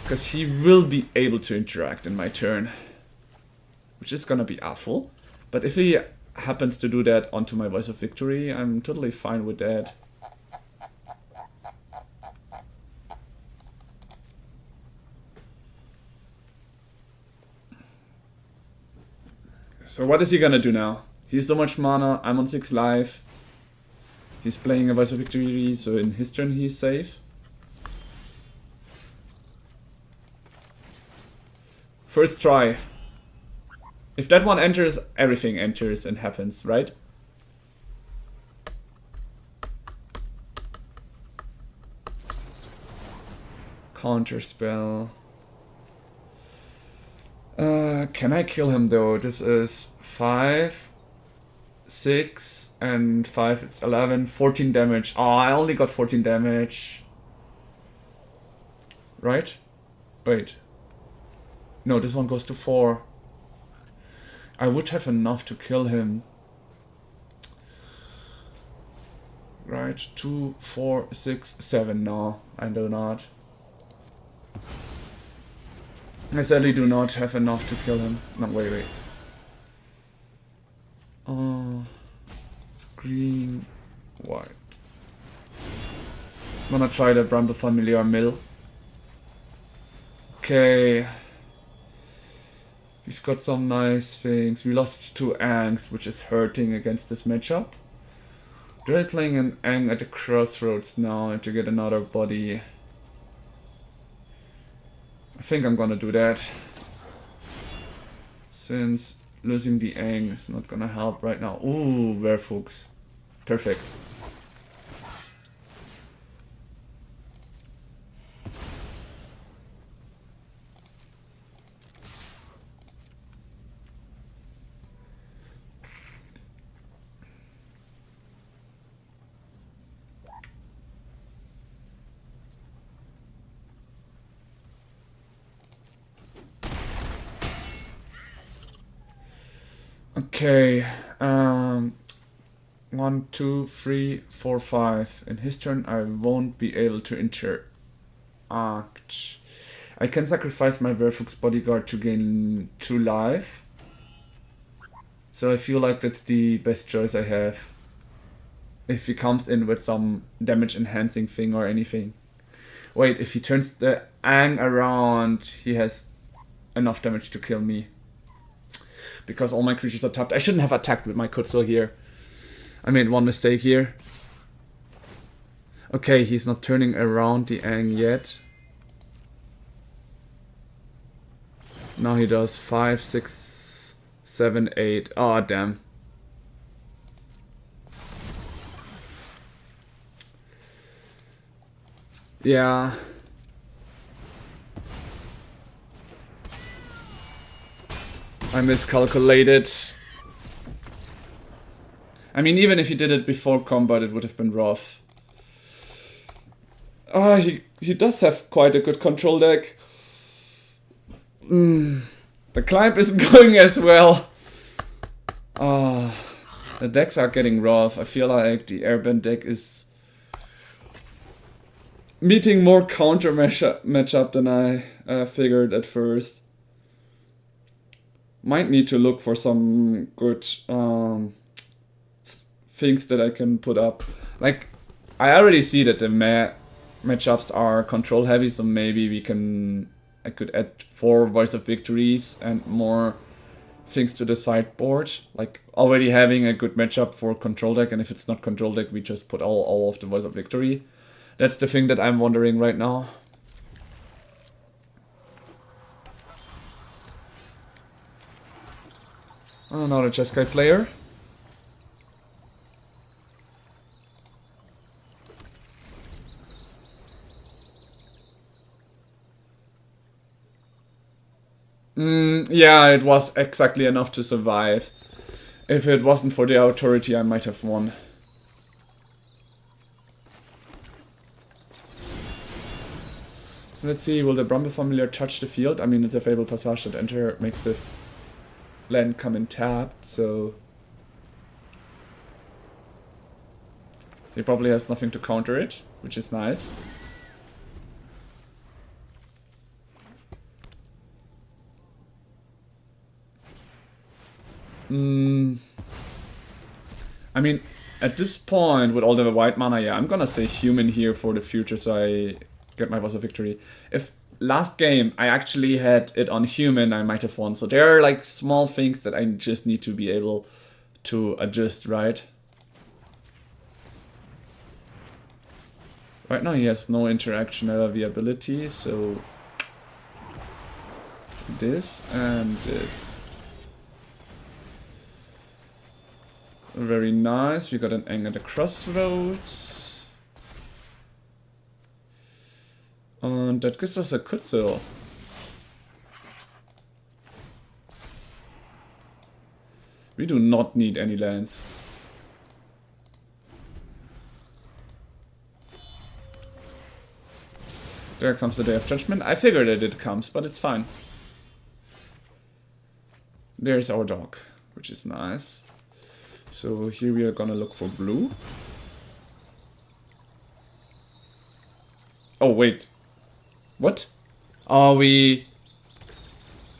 Because he will be able to interact in my turn. Which is gonna be awful. But if he happens to do that onto my Voice of Victory, I'm totally fine with that. So what is he gonna do now? He's so much mana, I'm on 6 life. He's playing a Voice of Victory, so in his turn he's safe. First try. If that one enters, everything enters and happens, right? Counter spell. Can I kill him though? This is 5, 6, and 5, it's 11, 14 damage. Oh, I only got 14 damage. Right? Wait. No, this one goes to 4. I would have enough to kill him. Right, 2, 4, 6, 7. No, I do not. I sadly do not have enough to kill him. No, wait. Green, white. I'm gonna try the Bramble Familiar Mill. Okay. We've got some nice things. We lost 2 Angs, which is hurting against this matchup. They're playing an Ang at the crossroads now to get another body. I think I'm gonna do that. Since losing the Ang is not gonna help right now. Ooh, Werfuchs. Perfect. Okay, 1, 2, 3, 4, 5. In his turn, I won't be able to interact. I can sacrifice my Werfuchs bodyguard to gain 2 life. So I feel like that's the best choice I have. If he comes in with some damage enhancing thing or anything. Wait, if he turns the Ang around, he has enough damage to kill me. Because all my creatures are tapped. I shouldn't have attacked with my Kutzel here. I made one mistake here. Okay, he's not turning around the Ang yet. Now he does 5, 6, 7, 8. Oh, damn. Yeah. I miscalculated. I mean, even if he did it before combat, it would have been rough. Ah, he does have quite a good control deck. The climb isn't going as well. Ah, the decks are getting rough. I feel like the airbend deck is meeting more counter matchup than I figured at first. Might need to look for some good things that I can put up. Like, I already see that the matchups are control heavy, so maybe I could add 4 Voice of Victories and more things to the sideboard. Like, already having a good matchup for control deck, and if it's not control deck, we just put all of the Voice of Victory. That's the thing that I'm wondering right now. Another Jeskai player. Yeah, it was exactly enough to survive. If it wasn't for the authority, I might have won. So let's see, will the Bramble Familiar touch the field? I mean, it's a Fabled Passage that enter makes the land come in tapped, so... He probably has nothing to counter it, which is nice. I mean, at this point, with all the white mana, yeah, I'm gonna say human here for the future, so I get my Voice of Victory. If last game I actually had it on human, I might have won. So there are like small things that I just need to be able to adjust, right? Right now he has no interaction viability, so this and this. Very nice, we got an Aang at the crossroads. And that gives us a Kutzel. We do not need any lands. There comes the Day of Judgment. I figured that it comes, but it's fine. There's our dog, which is nice. So here we are gonna look for blue. Oh wait, what? Oh, we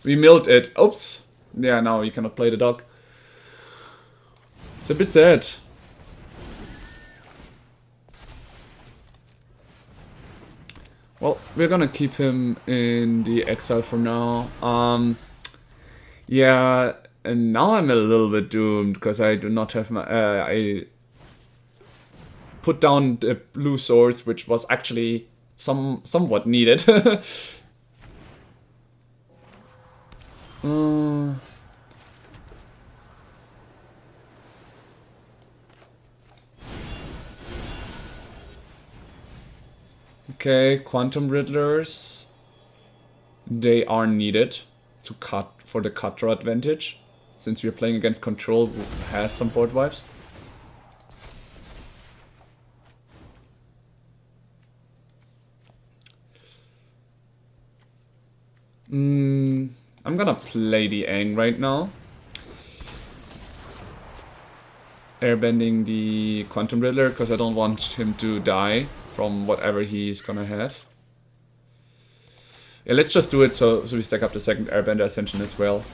milled it. Oops. Yeah, now we cannot play the dog. It's a bit sad. Well, we're gonna keep him in the exile for now. Yeah. And now I'm a little bit doomed because I do not have my. I put down the blue swords, which was actually somewhat needed. Okay, Quantum Riddlers. They are needed to cut for the cut draw advantage. Since we're playing against Control, who has some board wipes. I'm gonna play the Aang right now. Airbending the Quantum Riddler, because I don't want him to die from whatever he's gonna have. Yeah, let's just do it so we stack up the second Airbender Ascension as well.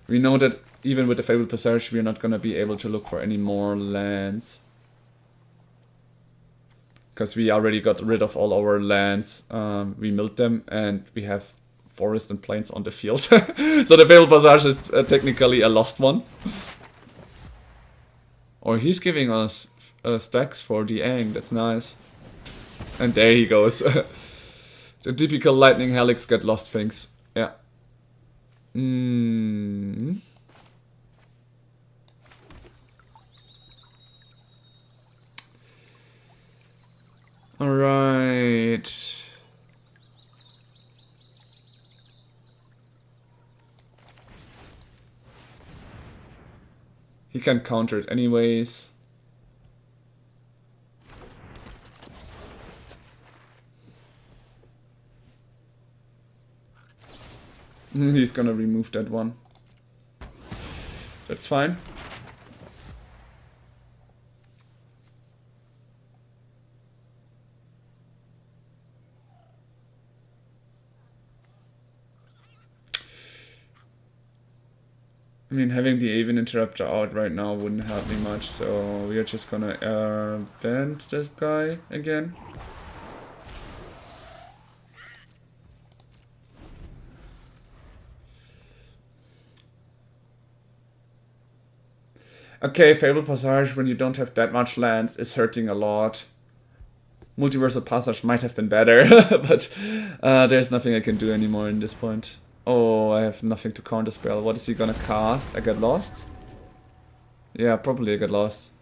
We know that even with the Fabled Passage, we're not gonna be able to look for any more lands. Because we already got rid of all our lands. We milled them, and we have forest and plains on the field. So the Fabled Passage is technically a lost one. Or he's giving us stacks for the Aang, that's nice. And there he goes. The typical Lightning Helix get lost things. Yeah. Alright. He can counter it anyways. He's gonna remove that one. That's fine. I mean, having the Aven Interrupter out right now wouldn't help me much, so we are just gonna bend this guy again. Okay, Fabled Passage, when you don't have that much lands, is hurting a lot. Multiversal Passage might have been better, but there's nothing I can do anymore in this point. Oh, I have nothing to counterspell. What is he gonna cast? I get lost? Yeah, probably I get lost.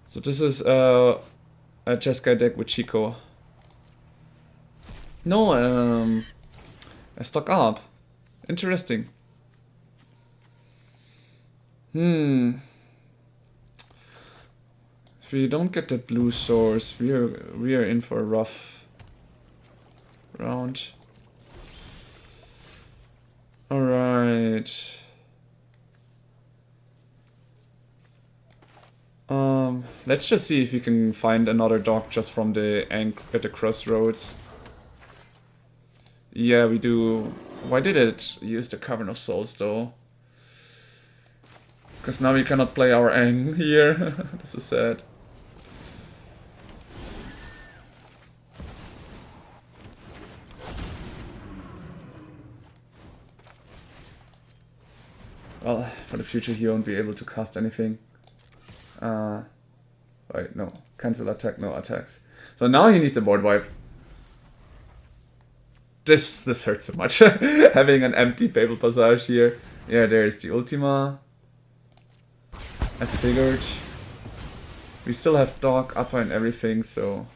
So this is a Jeskai deck with Chico. No, I stock up. Interesting. If we don't get that blue source, we are in for a rough round. Alright. Let's just see if we can find another dog just from the at the crossroads. Yeah, we do. Why did it use the Cavern of Souls though? Because now we cannot play our Ang here. This is sad. Well, for the future he won't be able to cast anything. Wait, no. Cancel attack, no attacks. So now he needs a board wipe. This hurts so much. Having an empty Fable Passage here. Yeah, there's the Ultima. I figured. We still have Dog, Upper and everything, so...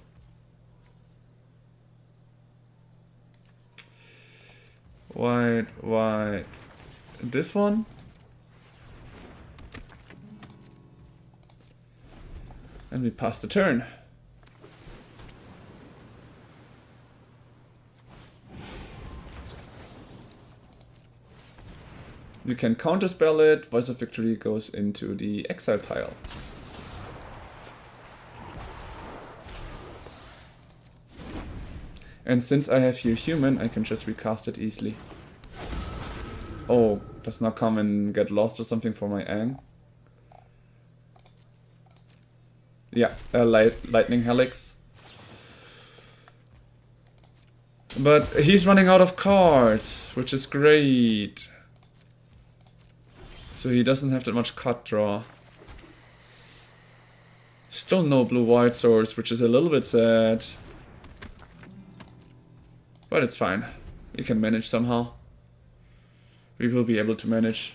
White. This one? And we pass the turn. You can counterspell it, Voice of Victory goes into the exile pile. And since I have here human, I can just recast it easily. Oh, does not come and get lost or something for my Ang. Yeah, Lightning Helix. But he's running out of cards, which is great. So he doesn't have that much card draw. Still no blue-white source, which is a little bit sad. But it's fine. We can manage somehow. We will be able to manage.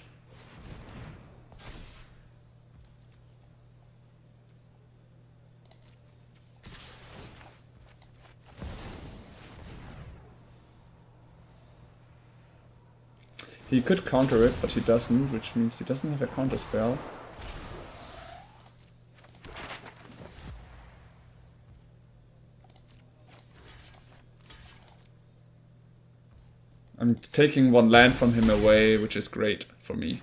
He could counter it, but he doesn't, which means he doesn't have a counter spell. I'm taking one land from him away, which is great for me.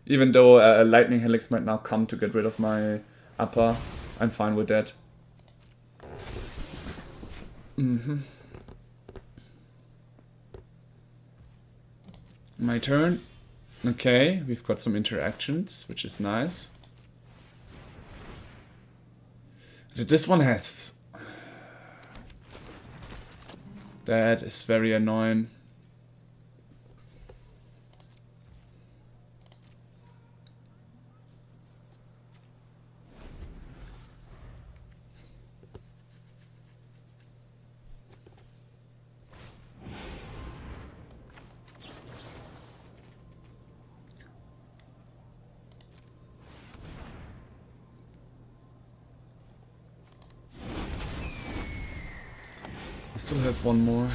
Even though a Lightning Helix might now come to get rid of my upper, I'm fine with that. My turn. Okay, we've got some interactions, which is nice. This one has... That is very annoying. Still have one more.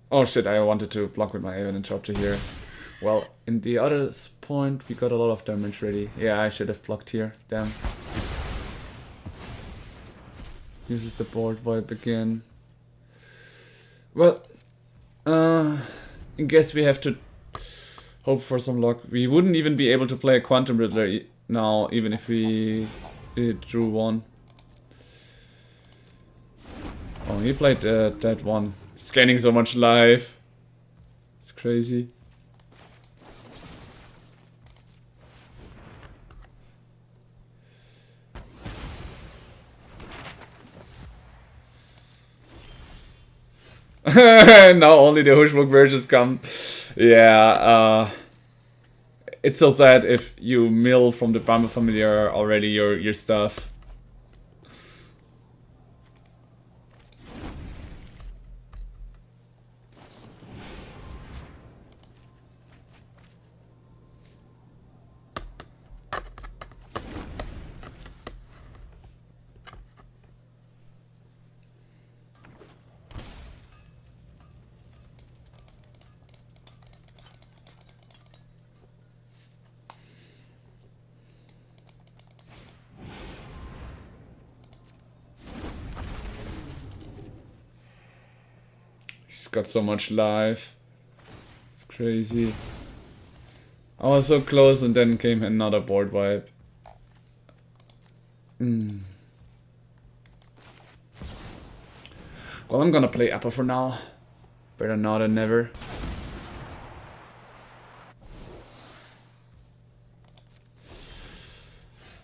Oh shit, I wanted to block with my Aven Interrupter here. Well, in the other point we got a lot of damage ready. Yeah, I should have blocked here. Damn. Uses the board wipe again. Well, I guess we have to hope for some luck. We wouldn't even be able to play a Quantum Riddler now, even if we drew one. Oh, he played that one. He's gaining so much life. It's crazy. Now only the Hushbook versions come. Yeah, it's so sad if you mill from the Bramble Familiar already your stuff. He's got so much life. It's crazy. I was so close and then came another board wipe. Well, I'm gonna play upper for now. Better now than never.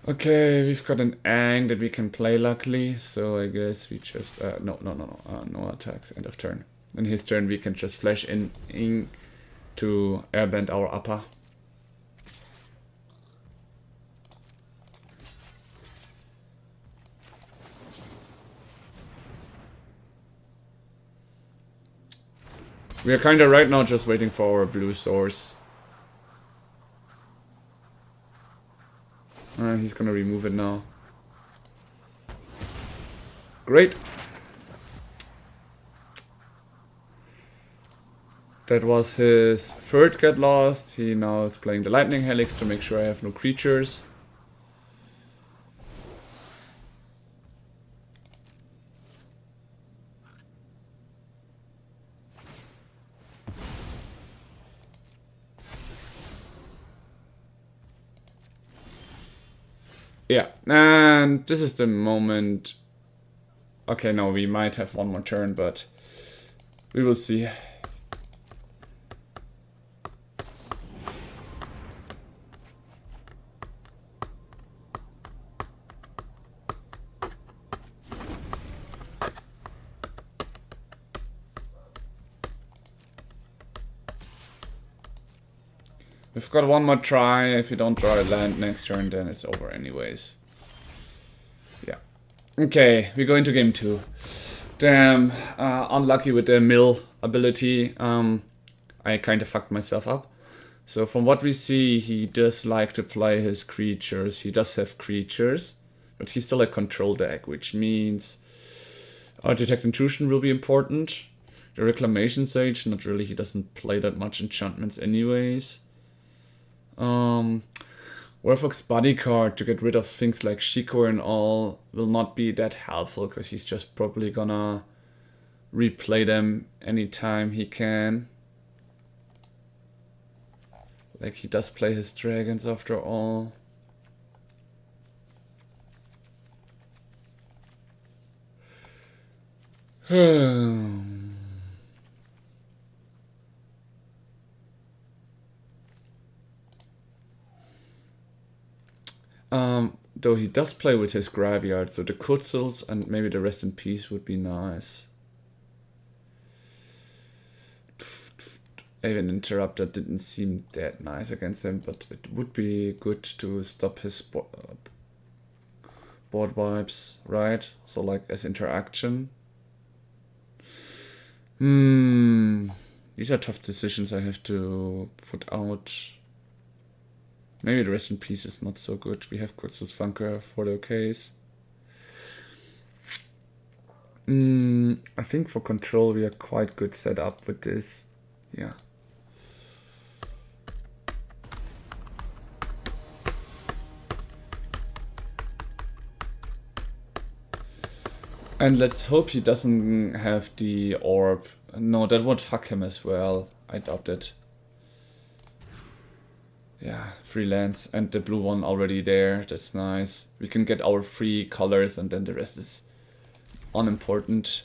Okay, we've got an Ang that we can play luckily, so I guess we just no attacks, end of turn. In his turn we can just flash in to airbend our upper. We are kinda right now just waiting for our blue source. He's gonna remove it now. Great. That was his third get lost. He now is playing the Lightning Helix to make sure I have no creatures. Yeah, and this is the moment. Okay, no, we might have one more turn, but we will see. We've got one more try. If you don't draw a land next turn, then it's over anyways. Yeah. Okay, we go into game 2. Damn, unlucky with the mill ability. I kind of fucked myself up. So from what we see, he does like to play his creatures. He does have creatures, but he's still a control deck, which means our Detect Intrusion will be important. The Reclamation Sage, not really. He doesn't play that much enchantments anyways. Werewolf's Bodyguard to get rid of things like Shiko and all will not be that helpful because he's just probably gonna replay them anytime he can. Like he does play his dragons after all. Though he does play with his graveyard, so the Kutzels and maybe the Rest in Peace would be nice. Even Interrupter didn't seem that nice against him, but it would be good to stop his board wipes, right? So like as interaction. These are tough decisions I have to put out. Maybe the Rest in Peace is not so good. We have Kutzels Funker for the case. I think for control we are quite good set up with this. Yeah. And let's hope he doesn't have the orb. No, that would fuck him as well. I doubt it. Yeah, free lands and the blue one already there. That's nice. We can get our free colors and then the rest is unimportant.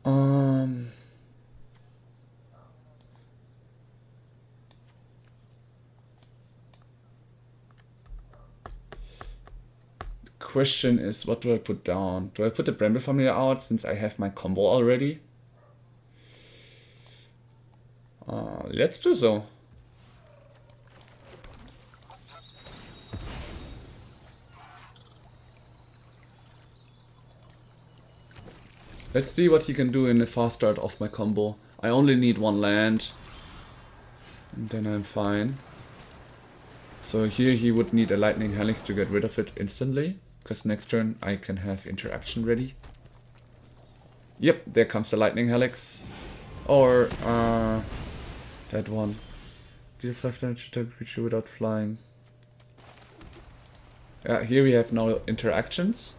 The question is, what do I put down? Do I put the Bramble Familiar out since I have my combo already? Let's do so. Let's see what he can do in the fast start of my combo. I only need one land. And then I'm fine. So here he would need a Lightning Helix to get rid of it instantly. Because next turn I can have interaction ready. Yep, there comes the Lightning Helix. Or, that one. Deals 5 damage to target creature without flying. Yeah, here we have now interactions.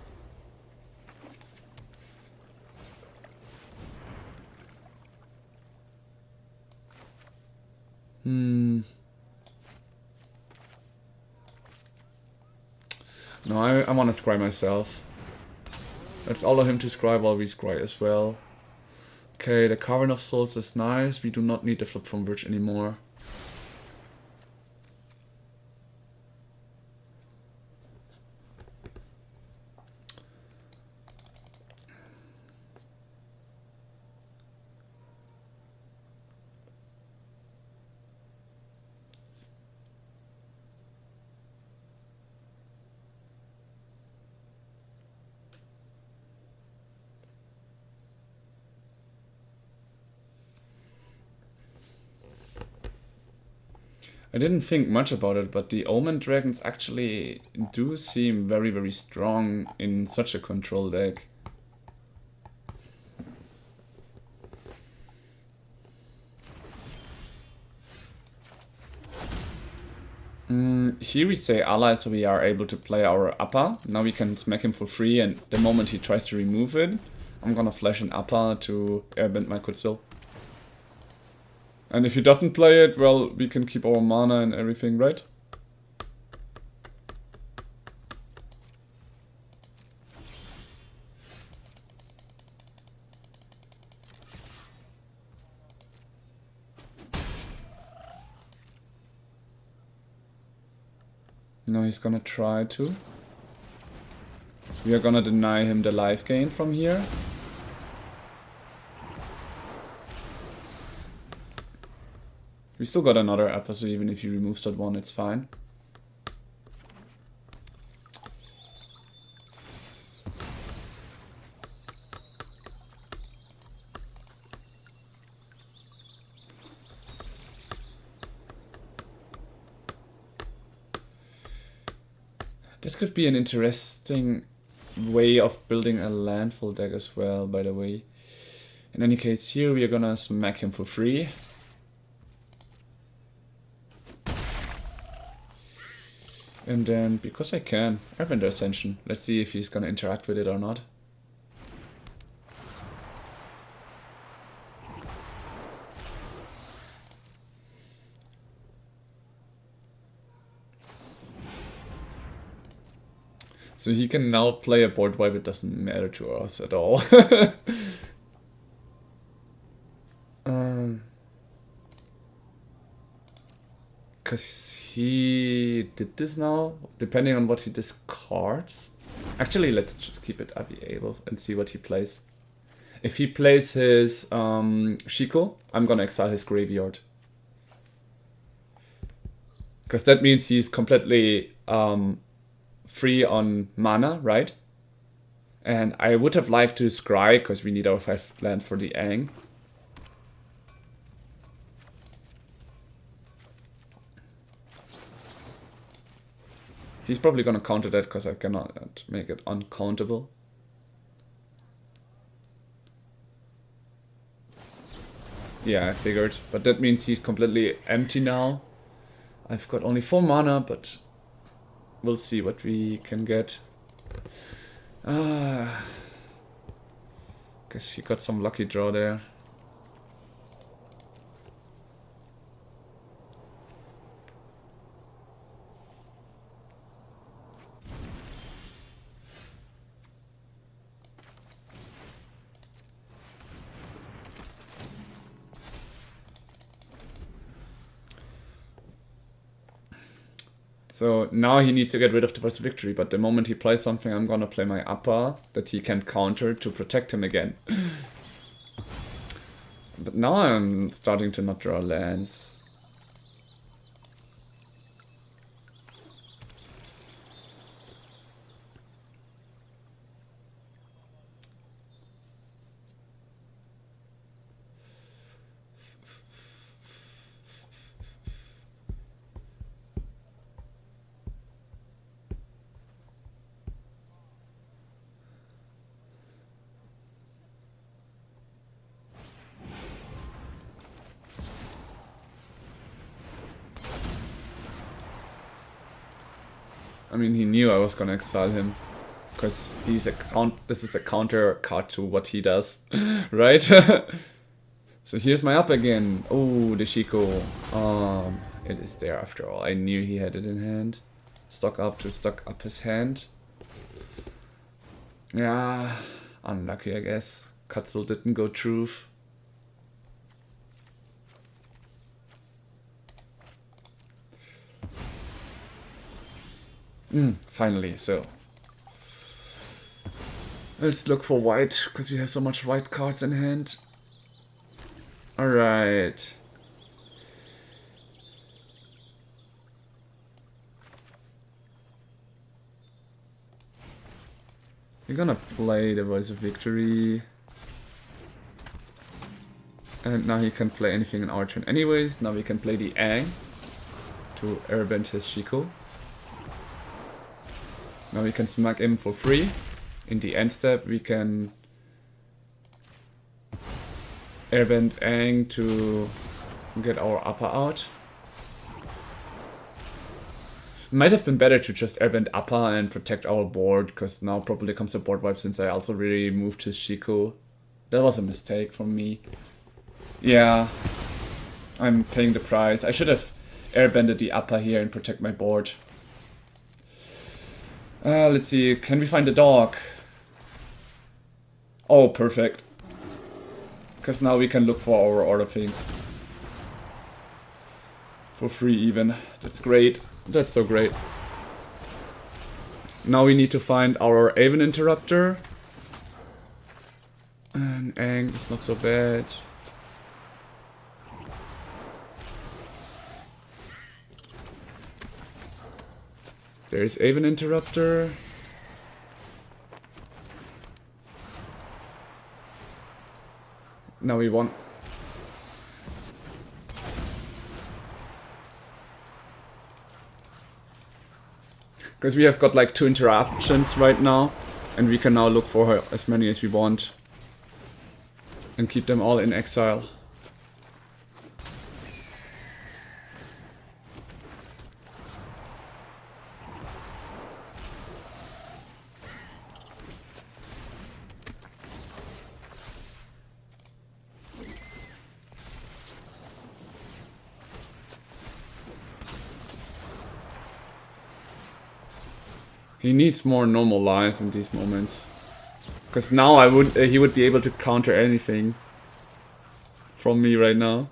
No, I want to scry myself. Let's allow him to scry while we scry as well. Okay, the Cavern of Souls is nice. We do not need the Flip from Bridge anymore. I didn't think much about it, but the Omen Dragons actually do seem very, very strong in such a control deck. Here we say ally, so we are able to play our upper. Now we can smack him for free, and the moment he tries to remove it, I'm gonna flash an upper to airbend my Kutsil. And if he doesn't play it, well, we can keep our mana and everything, right? No, he's gonna try to. We are gonna deny him the life gain from here. We still got another upper, so even if he removes that one, it's fine. This could be an interesting way of building a landfall deck as well, by the way. In any case, here we are gonna smack him for free. And then, because I can, Airbender Ascension. Let's see if he's gonna interact with it or not. So he can now play a board wipe, it doesn't matter to us at all. Because he did this now, depending on what he discards. Actually, let's just keep it available and see what he plays. If he plays his Shiko, I'm gonna exile his graveyard. Because that means he's completely free on mana, right? And I would have liked to scry, because we need our 5 land for the Aang. He's probably gonna counter that, because I cannot make it uncountable. Yeah, I figured. But that means he's completely empty now. I've got only 4 mana, but we'll see what we can get. Guess he got some lucky draw there. So now he needs to get rid of the first victory, but the moment he plays something, I'm gonna play my upper that he can counter to protect him again. But now I'm starting to not draw lands. I mean, he knew I was gonna exile him, because he's a this is a counter card to what he does, right? So here's my up again. Oh, the Shiko. It is there after all. I knew he had it in hand. Stock up to stock up his hand. Yeah, unlucky I guess. Kutzel didn't go truth. Finally, so. Let's look for white, because we have so much white cards in hand. Alright. We're gonna play the Voice of Victory. And now he can play anything in our turn anyways. Now we can play the Ang to airbend his Shiko. Now we can smack him for free. In the end step we can airbend Ang to get our upper out. Might have been better to just airbend upper and protect our board, because now probably comes a board wipe since I also really moved his Shiko. That was a mistake from me. Yeah, I'm paying the price. I should have airbended the upper here and protect my board. Let's see, can we find a dog? Oh, perfect. Because now we can look for our order things. For free even. That's great. That's so great. Now we need to find our Aven Interrupter. And Ang is not so bad. There's Aven Interrupter. Now we want... Because we have got like 2 interruptions right now. And we can now look for as many as we want. And keep them all in exile. He needs more normal lines in these moments. Because now he would be able to counter anything from me right now.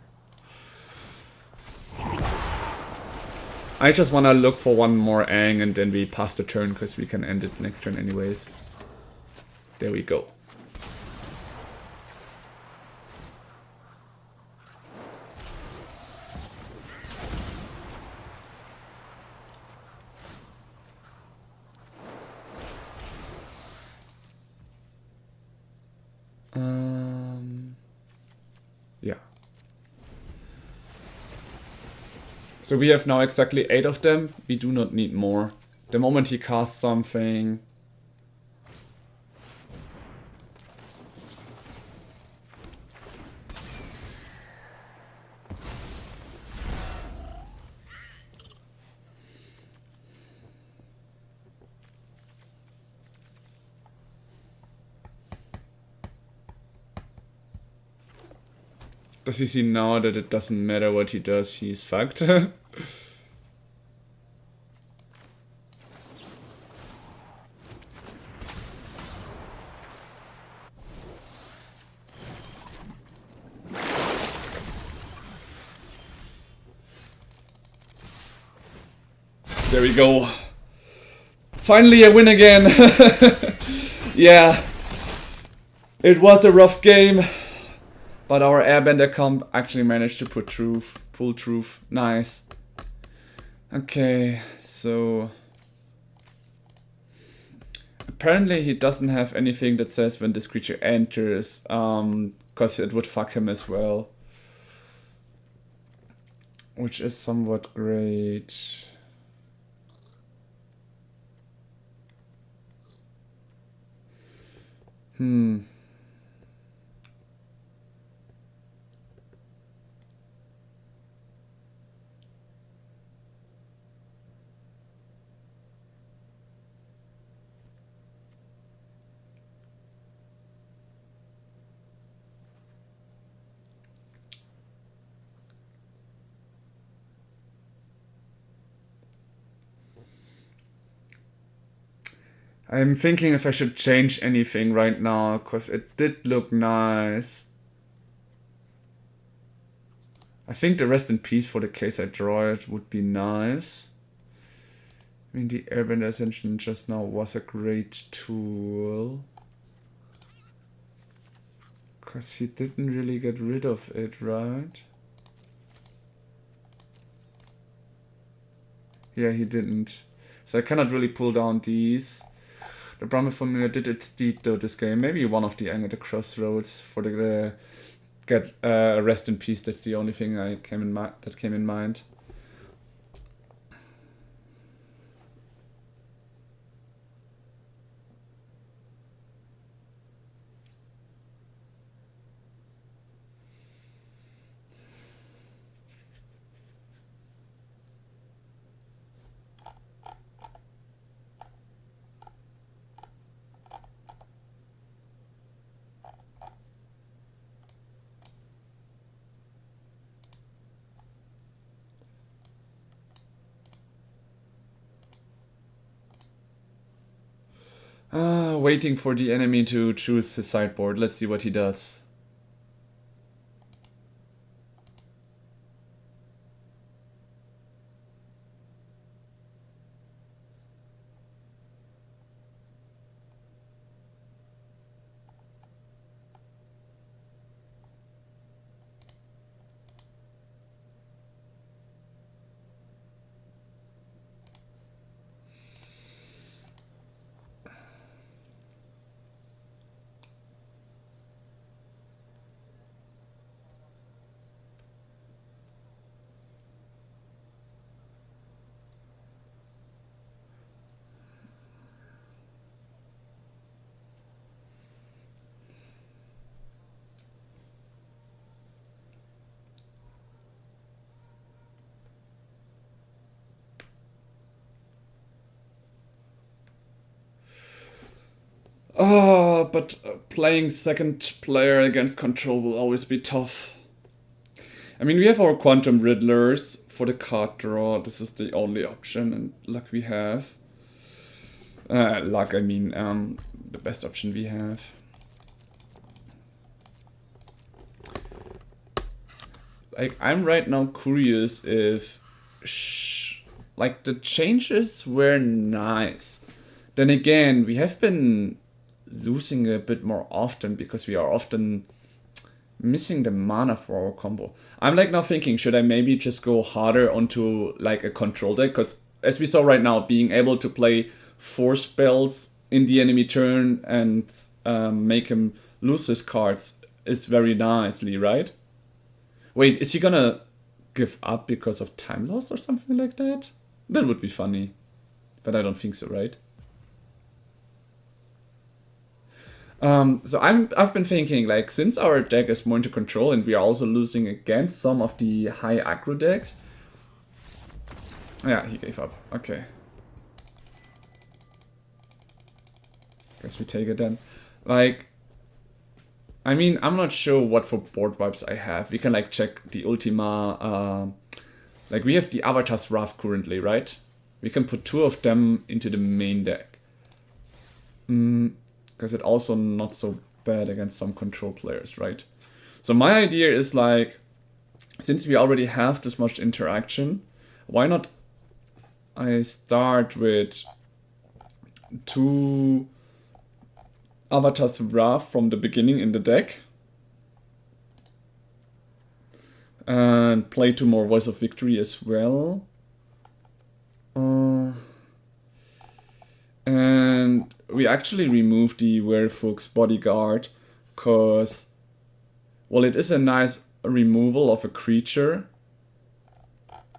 I just want to look for one more Ang and then we pass the turn, because we can end it next turn anyways. There we go. Yeah. So we have now exactly 8 of them. We do not need more. The moment he casts something... Does he see now that it doesn't matter what he does, he's fucked? There we go. Finally I win again. Yeah. It was a rough game. But our Airbender comp actually managed to put truth, full truth. Nice. Okay, so... Apparently he doesn't have anything that says when this creature enters, because it would fuck him as well. Which is somewhat great. I'm thinking if I should change anything right now, because it did look nice. I think the rest in peace for the case I draw it would be nice. I mean, the Airbender Ascension just now was a great tool. Because he didn't really get rid of it, right? Yeah, he didn't. So I cannot really pull down these. The Brahma Familiar did its deed though this game. Maybe one of the Ang at the Crossroads for the get rest in peace. That's the only thing that came in mind. Waiting for the enemy to choose his sideboard. Let's see what he does. Oh, but playing second player against control will always be tough. I mean, we have our Quantum Riddlers for the card draw. This is the only option and luck we have. Luck, I mean, the best option we have. Like, I'm right now curious if, like, the changes were nice. Then again, we have been losing a bit more often because we are often missing the mana for our combo. I'm like now thinking, should I maybe just go harder onto like a control deck? Because as we saw right now, being able to play 4 spells in the enemy turn and make him lose his cards is very nicely, right? Wait, is he gonna give up because of time loss or something like that? That would be funny. But I don't think so, right? So I've been thinking, like, since our deck is more into control and we are also losing against some of the high aggro decks. Yeah, he gave up. Okay. Guess we take it then. Like, I mean, I'm not sure what for board wipes I have. We can like check the Ultima. Like we have the Avatar's Wrath currently, right? We can put 2 of them into the main deck. Because it's also not so bad against some control players, right? So my idea is like, since we already have this much interaction, why not I start with 2 Avatar's Wrath from the beginning in the deck and play 2 more Voice of Victory as well. And we actually removed the Werewolf's Bodyguard because, well, it is a nice removal of a creature.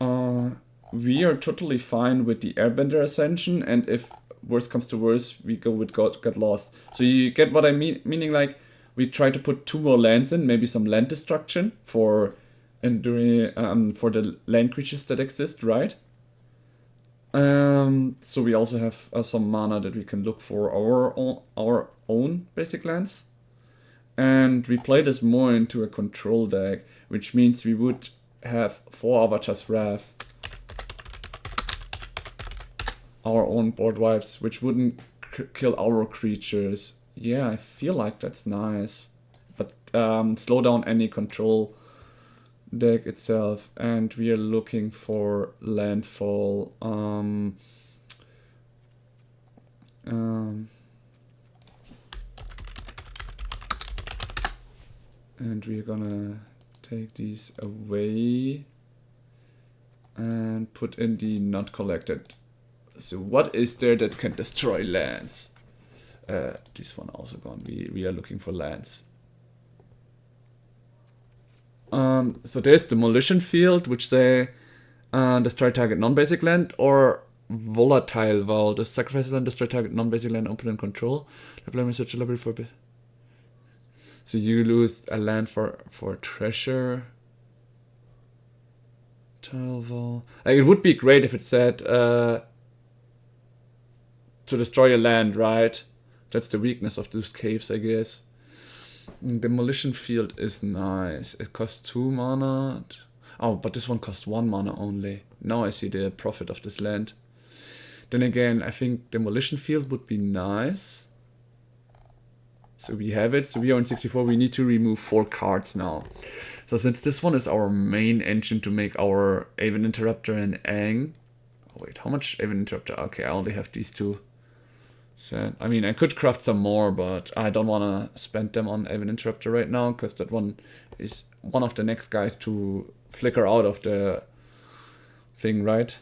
We are totally fine with the Airbender Ascension, and if worst comes to worst, we go with Get Lost. So you get what I mean? Meaning like, we try to put 2 more lands in, maybe some land destruction for the land creatures that exist, right? So we also have some mana that we can look for our own basic lands. And we play this more into a control deck, which means we would have 4 Avatar's Wrath, our own board wipes, which wouldn't kill our creatures. Yeah, I feel like that's nice. But slow down any control deck itself. And we are looking for landfall. And we're gonna take these away and put in the not collected. So what is there that can destroy lands? This one also gone. We are looking for lands. So there's Demolition Field, which they destroy target non-basic land, or Volatile Vault. The sacrifice land, destroy target non-basic land, opponent control. Search a library for. So you lose a land for treasure. Tile Vault. Like, it would be great if it said to destroy a land, right? That's the weakness of those caves, I guess. Demolition Field is nice. It costs 2 mana. Oh, but this one costs 1 mana only. Now I see the profit of this land. Then again, I think Demolition Field would be nice. So we have it. So we are on 64. We need to remove 4 cards now. So since this one is our main engine to make our Aven Interrupter and Aang. Oh wait, how much Aven Interrupter? Okay, I only have these 2. So, I mean, I could craft some more, but I don't want to spend them on Aven Interrupter right now, because that one is one of the next guys to flicker out of the thing, right?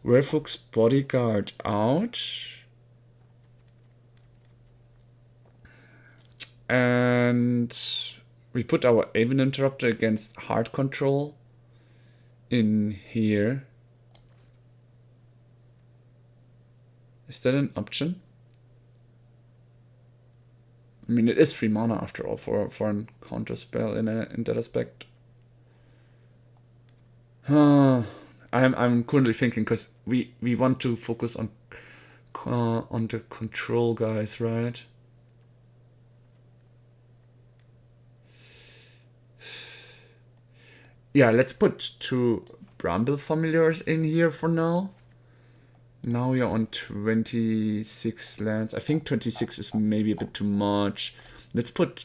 Werewolf's Bodyguard out. And we put our Aven Interrupter against Heart Control in here. Is that an option? I mean, it is 3 mana after all for a counter spell in that aspect. I'm currently thinking, because we want to focus on the control guys, right? Yeah, let's put 2 Bramble Familiars in here for now. Now we are on 26 lands. I think 26 is maybe a bit too much. Let's put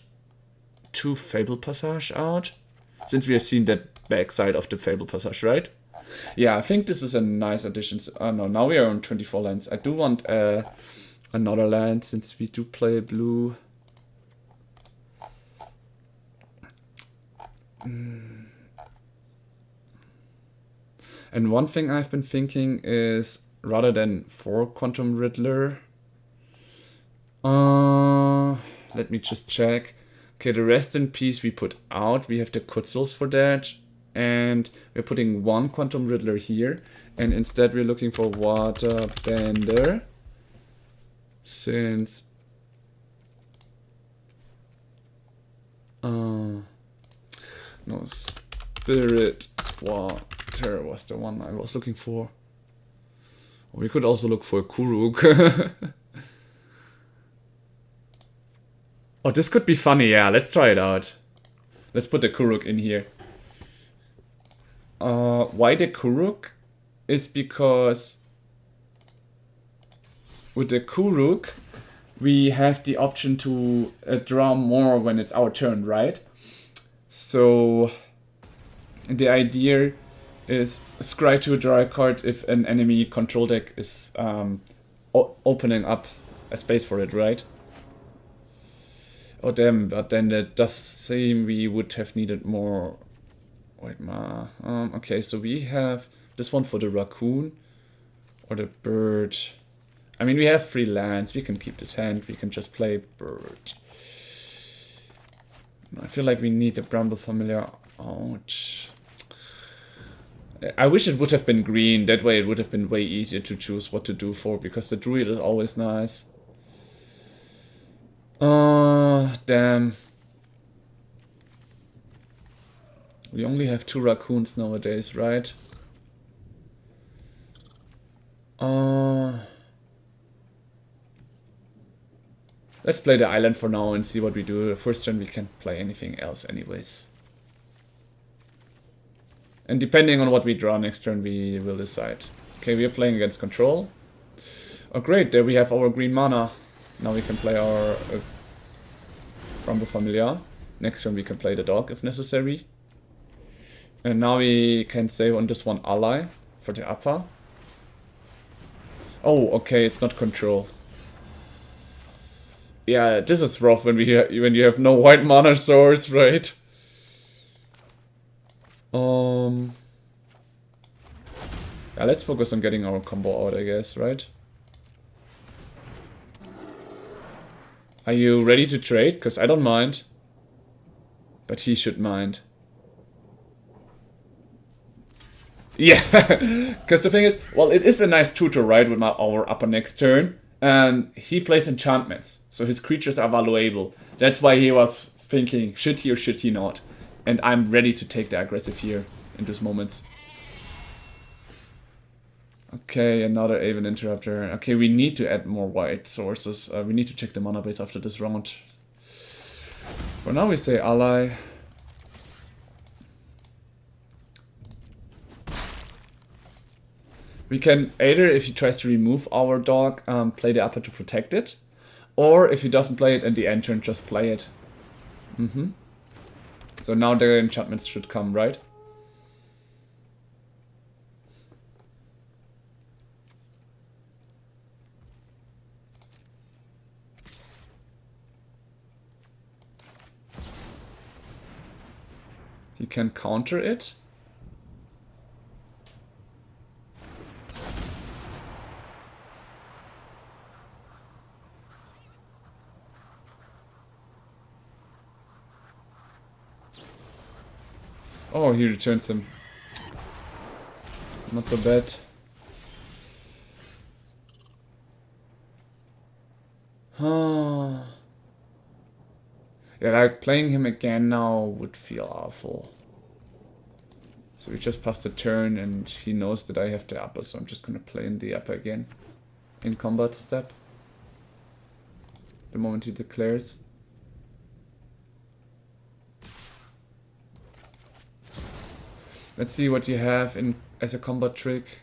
2 Fable Passage out, since we have seen that backside of the Fable Passage, right? Yeah, I think this is a nice addition. No, now we are on 24 lands. I do want another land, since we do play blue. And one thing I've been thinking is, rather than 4 Quantum Riddler, let me just check. Okay, the Rest in Peace we put out. We have the Kutzels for that. And we're putting 1 Quantum Riddler here. And instead we're looking for Waterbender. Since... no, Spirit Water was the one I was looking for. We could also look for a Kuruk. Oh, this could be funny, yeah, let's try it out. Let's put the Kuruk in here. Why the Kuruk? Is because with the Kuruk, we have the option to draw more when it's our turn, right? So the idea is scry to draw a card if an enemy control deck is opening up a space for it, right? Oh damn, but then that does seem we would have needed more. Wait, okay, so we have this one for the raccoon or the bird. I mean, we have 3 lands. We can keep this hand. We can just play bird. I feel like we need the Bramble Familiar out. I wish it would have been green. That way it would have been way easier to choose what to do for, because the druid is always nice. Damn. We only have 2 raccoons nowadays, right? Let's play the island for now and see what we do. The first turn we can't play anything else anyways. And depending on what we draw next turn, we will decide. Okay, we are playing against control. Oh great, there we have our green mana. Now we can play our Rumble Familiar. Next turn we can play the dog if necessary. And now we can save on this one ally for the upper. Oh, okay, it's not control. Yeah, this is rough when you have no white mana source, right? Yeah, let's focus on getting our combo out, I guess, right? Are you ready to trade? Because I don't mind. But he should mind. Yeah, because the thing is, well, it is a nice tutor, right, with our upper next turn. And he plays enchantments, so his creatures are valuable. That's why he was thinking, should he or should he not? And I'm ready to take the aggressive here in these moments. Okay, another Aven Interrupter. Okay, we need to add more white sources. We need to check the mana base after this round. For now we say ally. We can either, if he tries to remove our dog, play the upper to protect it. Or if he doesn't play it in the end turn, just play it. So now the enchantments should come, right? He can counter it. Oh, he returns him. Not so bad. Yeah, like playing him again now would feel awful. So we just passed the turn and he knows that I have the upper, so I'm just gonna play in the upper again. In combat step. The moment he declares. Let's see what you have in as a combat trick.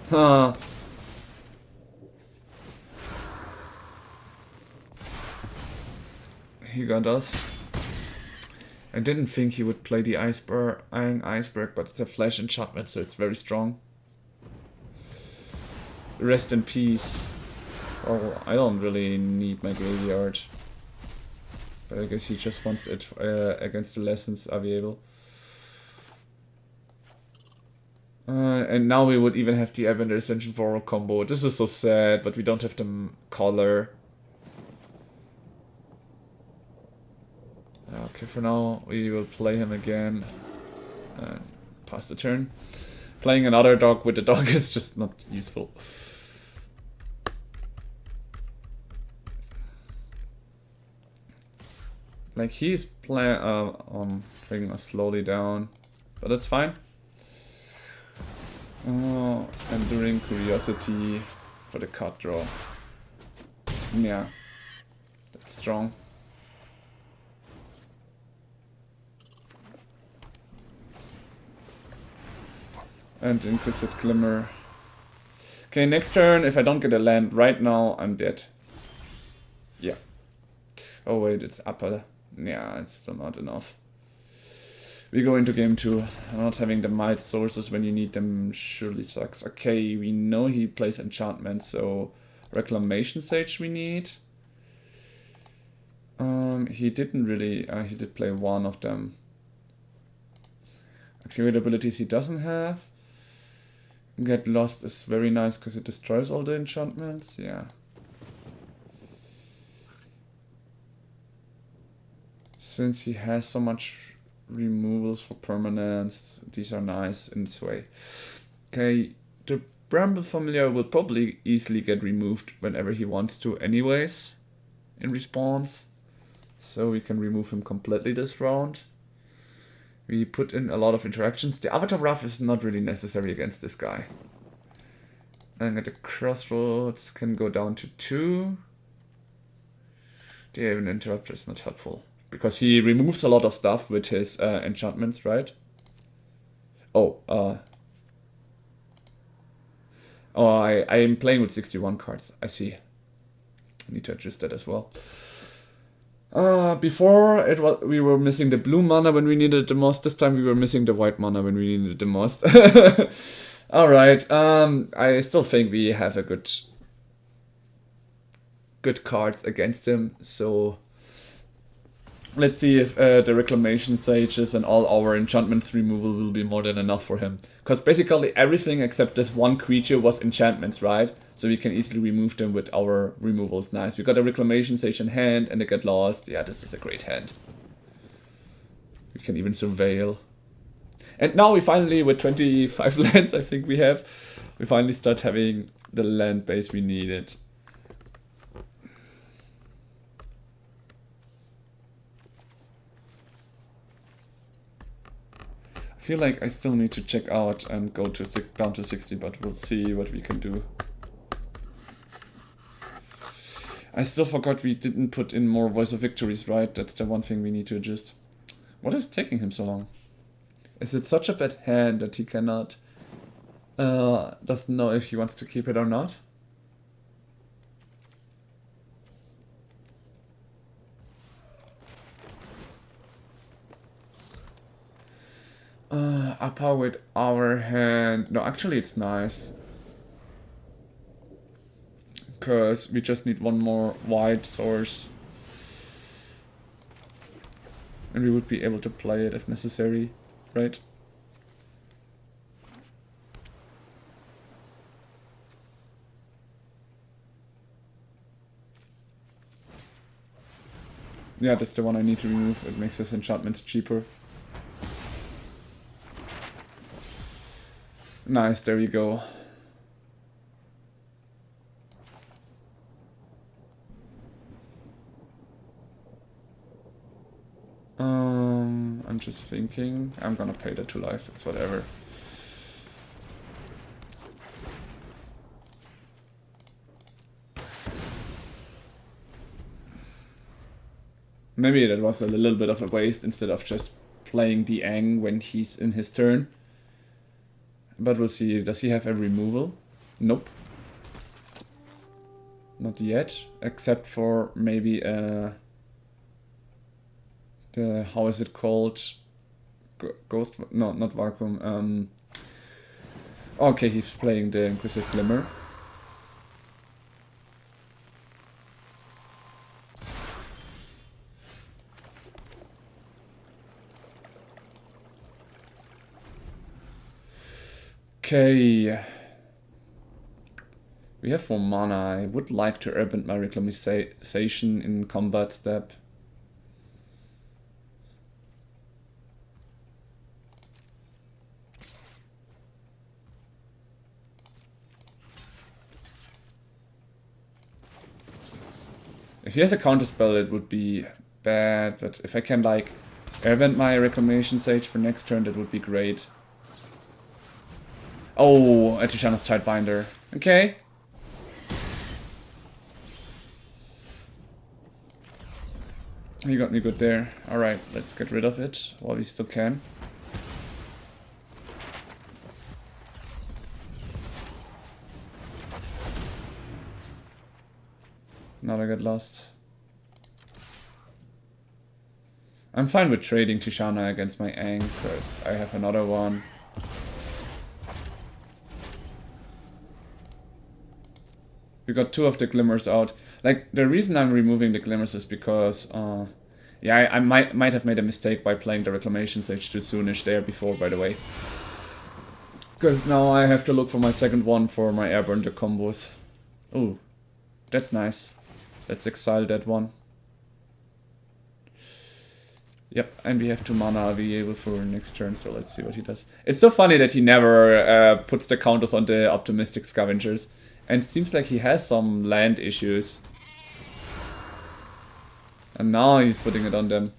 Huh. He got us. I didn't think he would play the Iron Iceberg, but it's a flash enchantment, so it's very strong. Rest in peace. Oh, I don't really need my graveyard. But I guess he just wants it against the Lessons Aviable. And now we would even have the Evander Ascension for a combo. This is so sad, but we don't have the color. Okay, for now we will play him again and pass the turn. Playing another dog with the dog is just not useful. Like he's bringing us slowly down, but that's fine. Enduring Curiosity for the card draw. Yeah, that's strong. And Inquisitive Glimmer. Okay, next turn, if I don't get a land right now, I'm dead. Yeah. Oh wait, it's upper. Yeah, it's still not enough. We go into game 2. Not having the might sources when you need them surely sucks. Okay, we know he plays enchantment, so Reclamation Sage we need. He didn't really... he did play one of them. Activate abilities he doesn't have. Get Lost is very nice because it destroys all the enchantments. Yeah. Since he has so much removals for permanents, these are nice in this way. Okay, the Bramble Familiar will probably easily get removed whenever he wants to anyways, in response. So we can remove him completely this round. We put in a lot of interactions. The Avatar Wrath is not really necessary against this guy. And at the crossroads can go down to 2. The Aven Interrupter is not helpful. Because he removes a lot of stuff with his enchantments, right? Oh, I am playing with 61 cards. I see. I need to adjust that as well. Before we were missing the blue mana when we needed it the most. This time we were missing the white mana when we needed it the most. Alright, I still think we have a good cards against him, so let's see if the Reclamation Sages and all our enchantments removal will be more than enough for him. Because basically everything except this one creature was enchantments, right? So we can easily remove them with our removals. Nice. We got a Reclamation Sage in hand and they get lost. Yeah, this is a great hand. We can even surveil. And now we finally, with 25 lands I think we finally start having the land base we needed. I feel like I still need to check out and go to down to 60, but we'll see what we can do. I still forgot we didn't put in more Voice of Victories, right? That's the one thing we need to adjust. What is taking him so long? Is it such a bad hand that he cannot... doesn't know if he wants to keep it or not? Upper with our hand... No, actually it's nice. Because we just need one more white source. And we would be able to play it if necessary, right? Yeah, that's the one I need to remove. It makes his enchantments cheaper. Nice, there we go. I'm just thinking. I'm gonna pay that to life, it's whatever. Maybe that was a little bit of a waste instead of just playing the Ang when he's in his turn. But we'll see. Does he have a removal? Nope. Not yet. Except for maybe the... How is it called? Ghost... No, not Vacuum. Okay, he's playing the Inquisitive Glimmer. Okay. We have 4 mana. I would like to urban my Reclamation in combat step. If he has a counterspell, it would be bad, but if I can, like, airbend my Reclamation Sage for next turn, that would be great. Oh, a Tishana's Tidebinder. Okay. You got me good there. Alright, let's get rid of it while we still can. Not I got lost. I'm fine with trading Tishana against my Ang, because I have another one. We got 2 of the Glimmers out. Like, the reason I'm removing the Glimmers is because, yeah, I might have made a mistake by playing the Reclamation Sage too soonish there before, by the way. Because now I have to look for my second one for my Airburn the combos. Ooh, that's nice. Let's exile that one. Yep, and we have 2 mana available for next turn, so let's see what he does. It's so funny that he never puts the counters on the Optimistic Scavengers. And it seems like he has some land issues. And now he's putting it on them.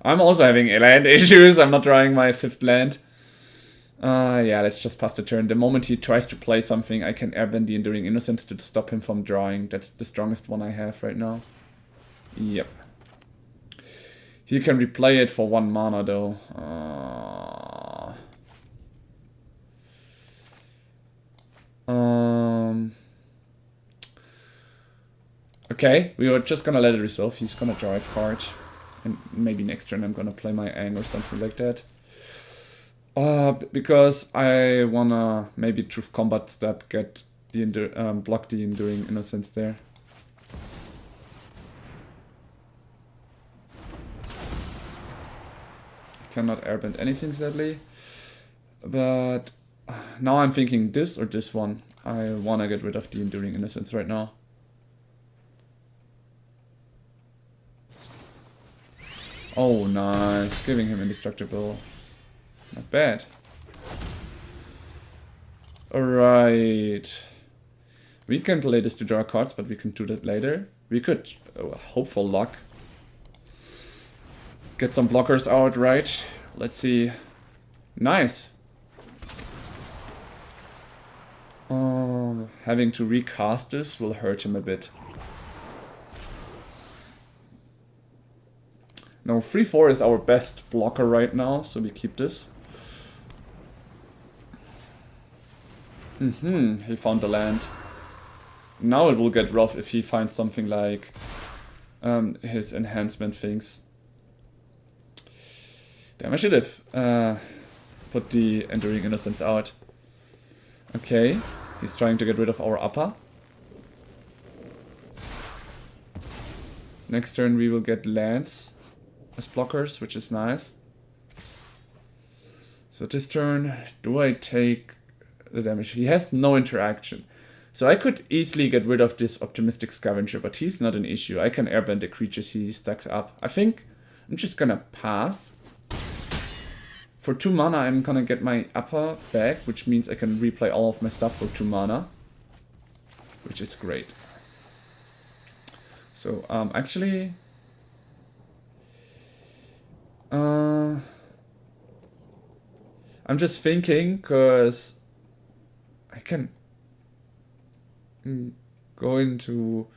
I'm also having land issues. I'm not drawing my 5th land. Yeah, let's just pass the turn. The moment he tries to play something, I can airbend the Enduring Innocence to stop him from drawing. That's the strongest one I have right now. Yep. He can replay it for 1 mana though. Okay, we were just gonna let it resolve. He's gonna draw a card. And maybe next turn I'm gonna play my Ang or something like that. Because I wanna maybe Truth Combat step, get the block the Enduring Innocence there. Cannot airbend anything sadly. But now I'm thinking this or this one. I wanna get rid of the Enduring Innocence right now. Oh, nice. Giving him indestructible. Not bad. Alright. We can play this to draw cards, but we can do that later. We could hope for luck. Get some blockers out, right? Let's see. Nice. Having to recast this will hurt him a bit. No, 3-4 is our best blocker right now, so we keep this. He found the land. Now it will get rough if he finds something like his enhancement things. Damn, I should have put the Enduring Innocence out. Okay, he's trying to get rid of our upper. Next turn we will get lands as blockers, which is nice. So this turn, do I take the damage? He has no interaction. So I could easily get rid of this Optimistic Scavenger, but he's not an issue. I can airbend the creatures he stacks up. I think I'm just gonna pass. For 2 mana I'm gonna get my upper back, which means I can replay all of my stuff for 2 mana. Which is great. So actually... I'm just thinking, because I can go into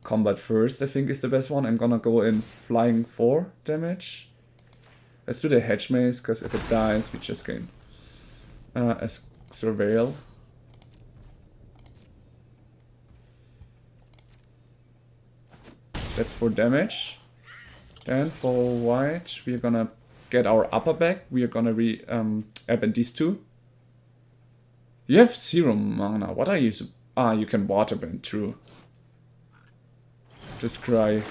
combat first, I think is the best one. I'm gonna go in flying 4 damage. Let's do the Hedge Maze, because if it dies, we just gain a Surveil. That's 4 damage. Then for white, we're gonna get our upper back. We are gonna airbend these 2. You have 0 mana. What are you? You can waterbend, true. Just cry.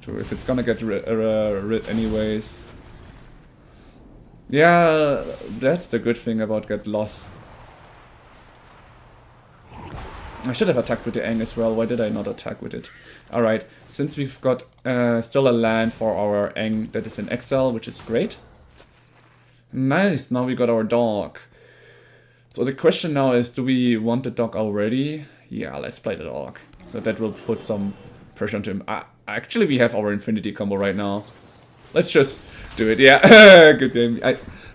True, if it's gonna get rid anyways. Yeah, that's the good thing about Get Lost. I should have attacked with the Ang as well. Why did I not attack with it? Alright, since we've got still a land for our Ang that is in exile, which is great. Nice, now we got our dog. So the question now is, do we want the dog already? Yeah, let's play the dog. So that will put some pressure onto him. Actually, we have our Infinity combo right now. Let's just do it. Yeah, good game.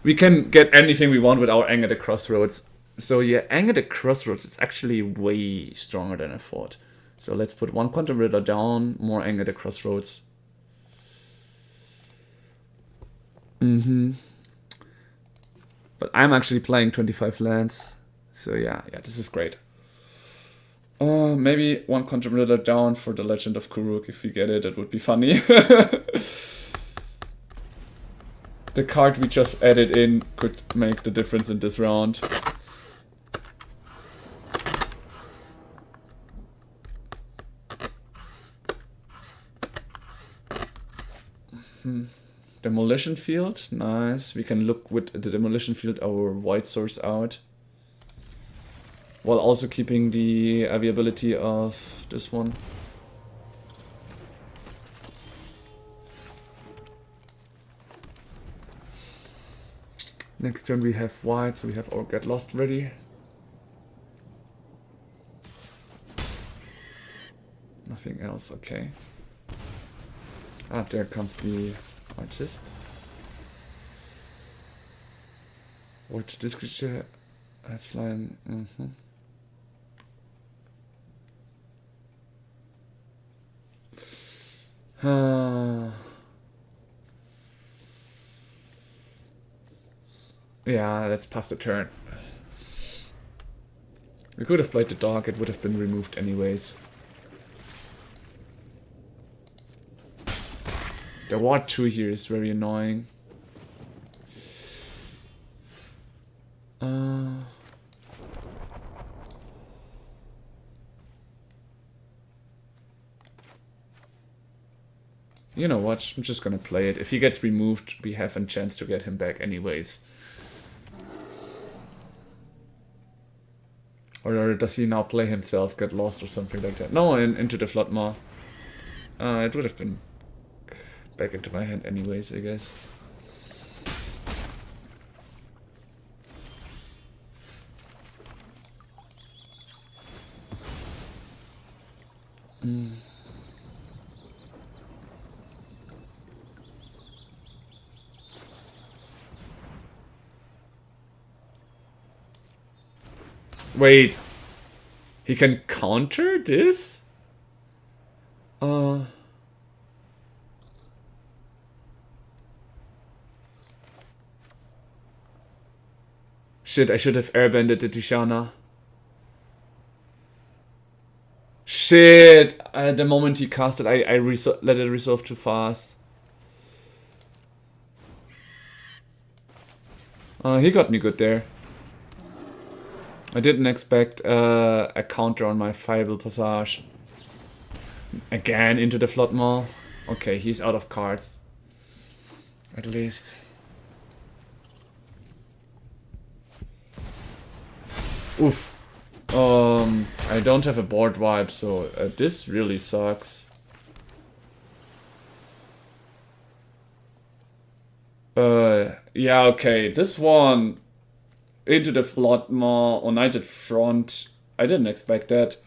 We can get anything we want with our Ang at the Crossroads. So yeah, Ang at the Crossroads is actually way stronger than I thought. So let's put 1 Quantum Riddler down, more Ang at the Crossroads. But I'm actually playing 25 lands. So yeah, this is great. Maybe 1 Quantum Riddler down for the Legend of Kuruk. If we get it, it would be funny. The card we just added in could make the difference in this round. Demolition Field, nice. We can look with the Demolition Field our white source out. While also keeping the availability of this one. Next turn we have white, so we have our Get Lost ready. Nothing else, okay. Ah, there comes the artist. What this creature has flying. Yeah, let's pass the turn. We could have played the dog, it would have been removed anyways. The Ward 2 here is very annoying. You know what, I'm just gonna play it. If he gets removed, we have a chance to get him back anyways. Or does he now play himself, get lost or something like that? No, into the Floodmaw. It would have been back into my hand anyways, I guess. Wait, he can counter this? Shit, I should have airbended the Tishana. Shit! The moment he cast it, I let it resolve too fast. He got me good there. I didn't expect a counter on my Fireball Passage. Again into the Floodmaw. Okay, he's out of cards. At least. Oof. I don't have a board wipe, so this really sucks. Yeah, okay, this one into the Floodmaw, United Front. I didn't expect that.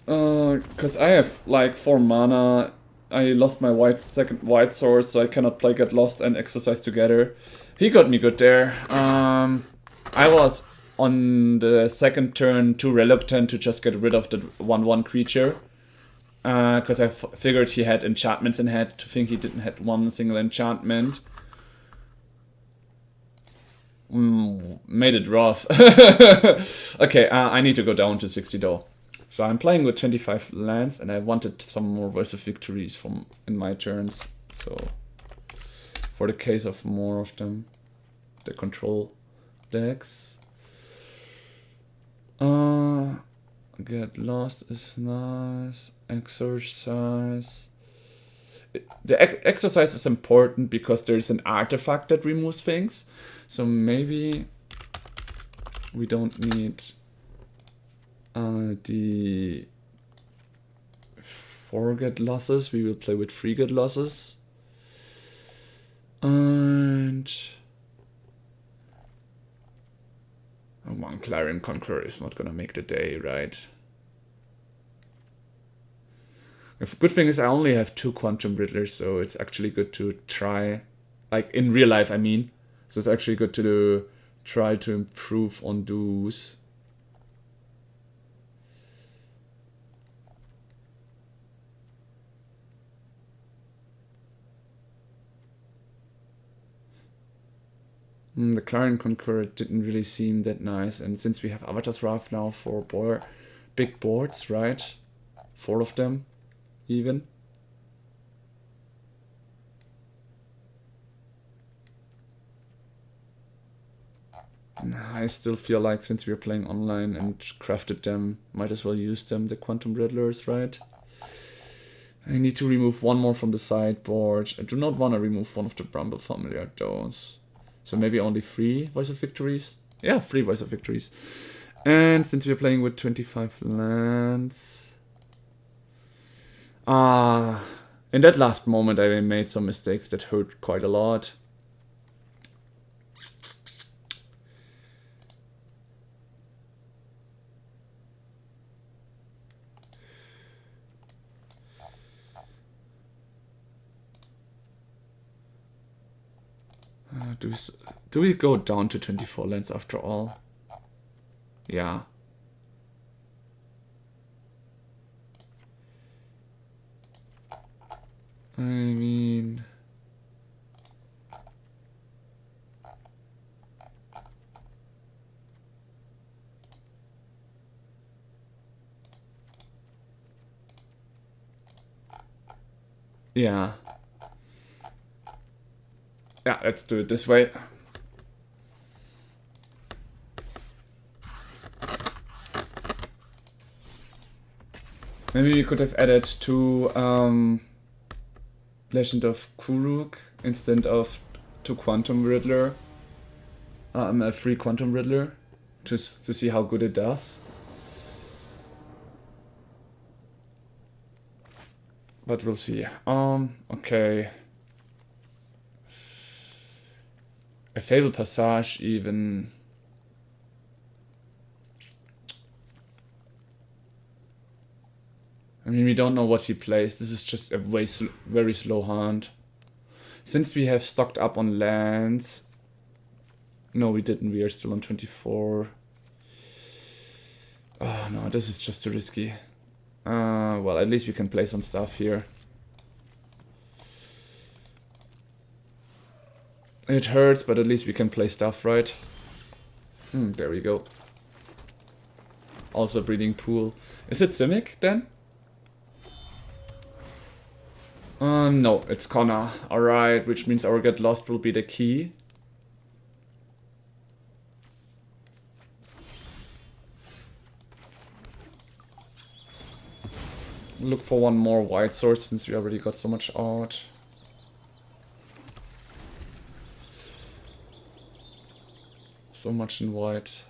Cause I have like 4 mana. I lost my second white sword, so I cannot play Get Lost and Exercise together. He got me good there. I was on the second turn too reluctant to just get rid of the 1/1 creature. Because I figured he had enchantments in hand, to think he didn't have one single enchantment. Made it rough. Okay, I need to go down to 60 though. So I'm playing with 25 lands, and I wanted some more Voice of Victories in my turns. So for the case of more of them, the control decks. Get Lost is nice. Exercise. The exercise is important because there's an artifact that removes things. So maybe we don't need the 4 Get Losses. We will play with 3 Get Losses. And one Clarion Conqueror is not gonna make the day, right? The good thing is I only have 2 Quantum Riddlers, so it's actually good to try, like in real life I mean. So it's actually good to try to improve on those. The Clarion Conqueror didn't really seem that nice, and since we have Avatar's Wrath now for big boards, right? 4 of them, even. I still feel like since we're playing online and crafted them, might as well use them, the Quantum Riddlers, right? I need to remove 1 more from the sideboard. I do not want to remove one of the Bramble Familiar those. So maybe only 3 Voice of Victories? Yeah, 3 Voice of Victories. And since we're playing with 25 lands... in that last moment I made some mistakes that hurt quite a lot. Do we go down to 24 lands after all? Yeah. I mean... Yeah. Yeah, let's do it this way. Maybe we could have added two Legend of Kuruk instead of two Quantum Riddler. A free Quantum Riddler to see how good it does. But we'll see. Okay. A Fable Passage even. I mean, we don't know what he plays. This is just a very slow hand. Since we have stocked up on lands... No, we didn't. We are still on 24. Oh, no, this is just too risky. Well, at least we can play some stuff here. It hurts, but at least we can play stuff, right? There we go. Also breeding pool. Is it Simic then? No, it's Connor. Alright, which means our Get Lost will be the key. Look for one more white sword since we already got so much art. So much in white.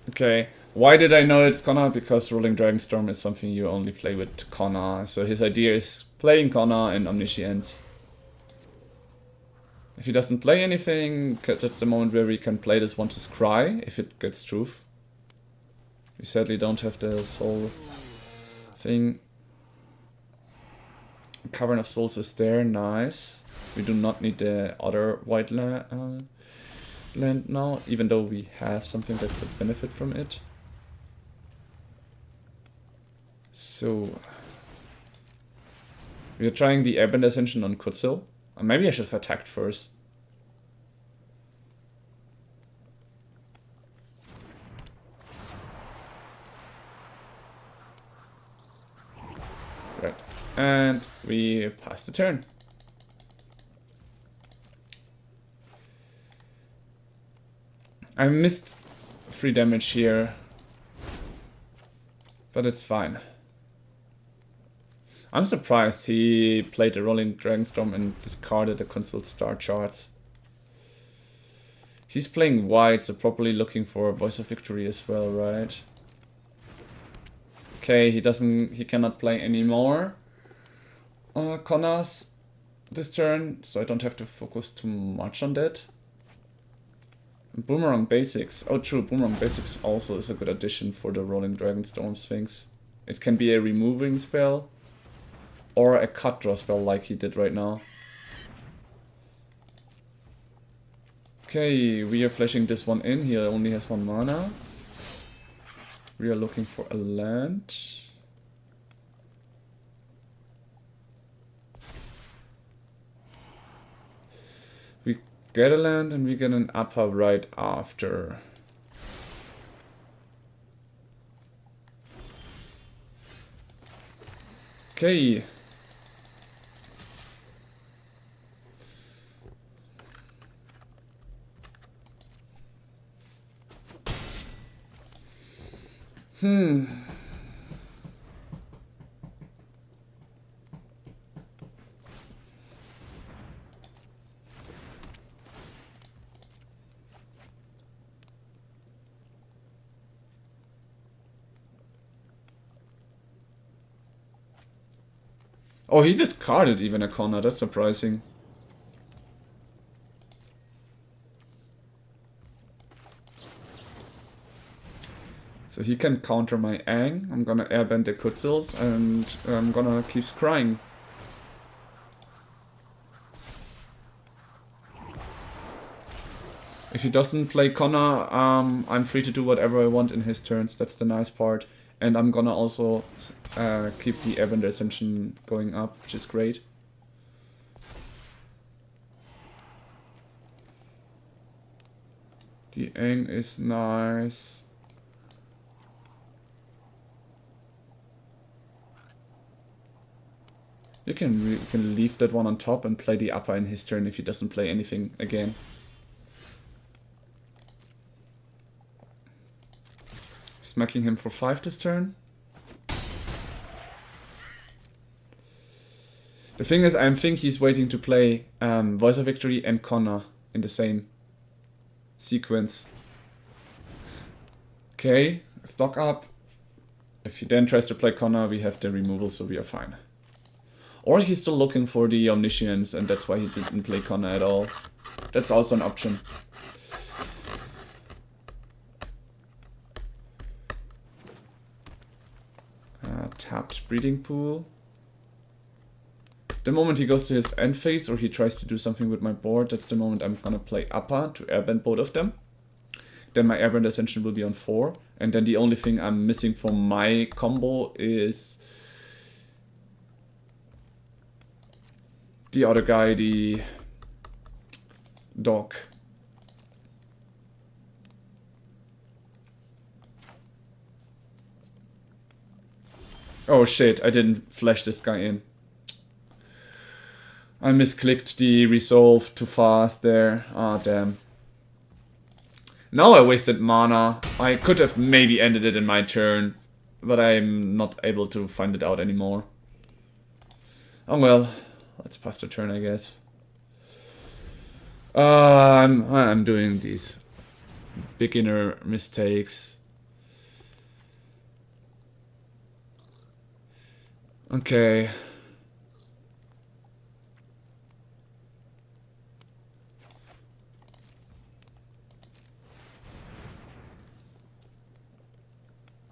Okay, why did I know it's Connor? Because Rolling Dragonstorm is something you only play with Connor. So his idea is playing Connor and Omniscience. If he doesn't play anything, that's the moment where we can play this one to scry, if it gets truth. We sadly don't have the soul thing. Cavern of Souls is there, nice. We do not need the other white land now, even though we have something that could benefit from it. So... we are trying the Airbend Ascension on Kutzil. Maybe I should have attacked first. Right. And we pass the turn. I missed 3 damage here. But it's fine. I'm surprised he played the Rolling Dragonstorm and discarded the Consult Star charts. He's playing white, so probably looking for a Voice of Victory as well, right? Okay, he cannot play anymore. Connors this turn, so I don't have to focus too much on that. Boomerang Basics. Oh true, Boomerang Basics also is a good addition for the Rolling Dragonstorm Sphinx. It can be a removing spell. Or a cut draw spell like he did right now. Okay, we are flashing this one in. He only has 1 mana. We are looking for a land. We get a land and we get an upper right after. Okay. Oh, he discarded even a corner. That's surprising. So he can counter my Aang. I'm gonna airbend the Kutzils and I'm gonna keep scrying. If he doesn't play Connor, I'm free to do whatever I want in his turns. That's the nice part. And I'm gonna also keep the Airbender Ascension going up, which is great. The Aang is nice. You can leave that one on top and play the upper in his turn if he doesn't play anything again. Smacking him for 5 this turn. The thing is, I think he's waiting to play Voice of Victory and Connor in the same sequence. Okay, stock up. If he then tries to play Connor, we have the removal, so we are fine. Or he's still looking for the Omniscience, and that's why he didn't play Connor at all. That's also an option. Tapped Breeding Pool. The moment he goes to his end phase or he tries to do something with my board, that's the moment I'm gonna play Upper to airbend both of them. Then my Airbend Ascension will be on 4. And then the only thing I'm missing from my combo is the other guy, the dog. Oh shit, I didn't flash this guy in. I misclicked the resolve too fast there. Ah, damn. Now I wasted mana. I could have maybe ended it in my turn, but I'm not able to find it out anymore. Oh well, let's pass the turn, I guess. I'm doing these beginner mistakes. Okay.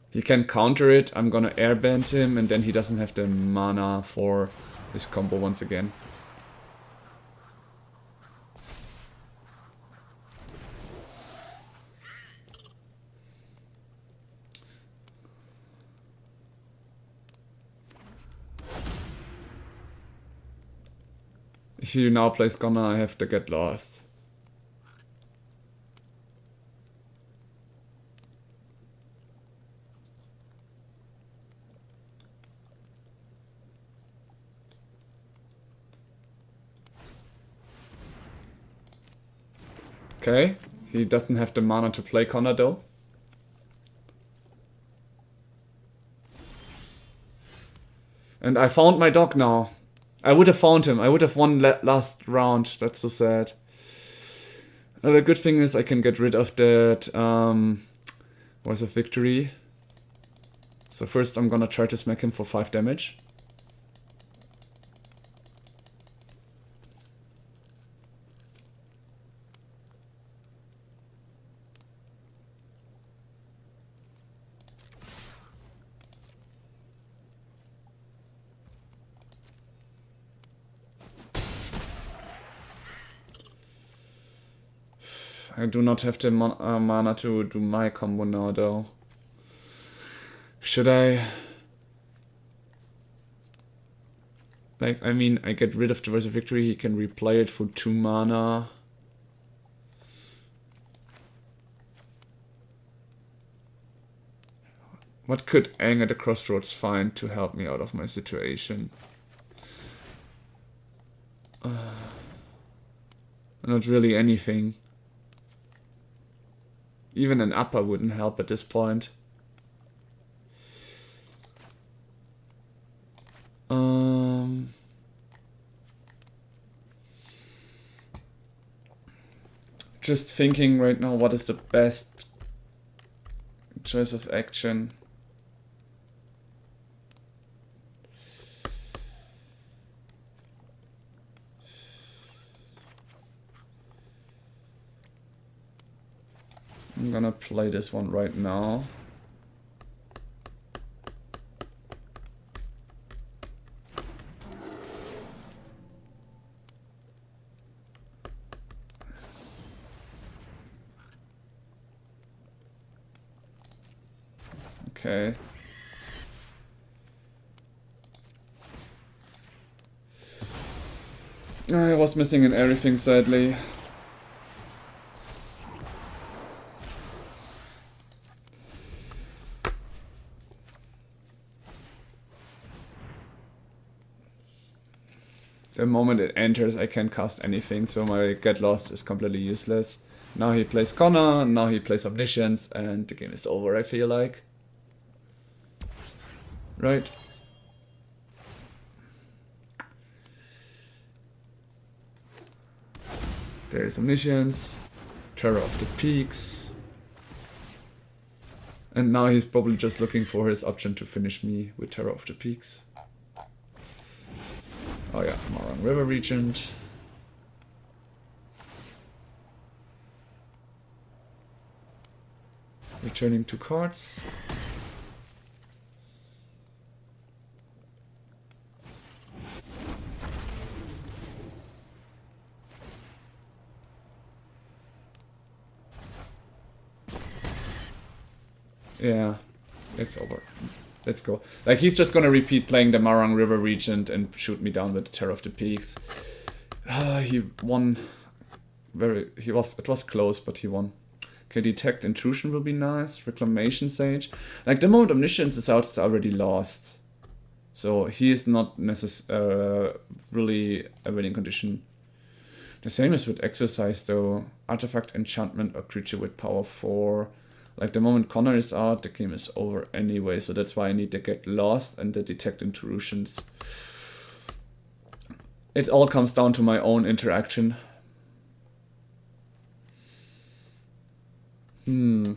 He can counter it, I'm gonna airbend him, and then he doesn't have the mana for his combo once again. If he now plays Gunner, I have to get lost. Okay, he doesn't have the mana to play Connor though. And I found my dog now. I would have found him. I would have won last round. That's so sad. The good thing is I can get rid of that Voice of Victory. So first I'm gonna try to smack him for 5 damage. I do not have the mana to do my combo now though. Should I? Like, I mean, I get rid of the Voice of Victory, he can replay it for 2 mana. What could Aang at the Crossroads find to help me out of my situation? Not really anything. Even an upper wouldn't help at this point. Just thinking right now, what is the best choice of action? I'm gonna play this one right now. Okay. I was missing in everything, sadly. The moment it enters, I can't cast anything, so my Get Lost is completely useless. Now he plays Connor, now he plays Omniscience, and the game is over, I feel like. Right. There's Omniscience, Terror of the Peaks. And now he's probably just looking for his option to finish me with Terror of the Peaks. Oh yeah, Marang River Regent. Returning 2 cards. Yeah, it's over. Let's go. Like, he's just gonna repeat playing the Marang River Regent and shoot me down with the Terror of the Peaks. He won. It was close, but he won. Okay, Detect Intrusion will be nice. Reclamation Sage. Like, the moment Omniscience is out, it's already lost. So he is not really a winning condition. The same is with Exercise though. Artifact, Enchantment, or Creature with power 4. Like, the moment Connor is out, the game is over anyway, so that's why I need to Get Lost and the Detect Intrusions. It all comes down to my own interaction. The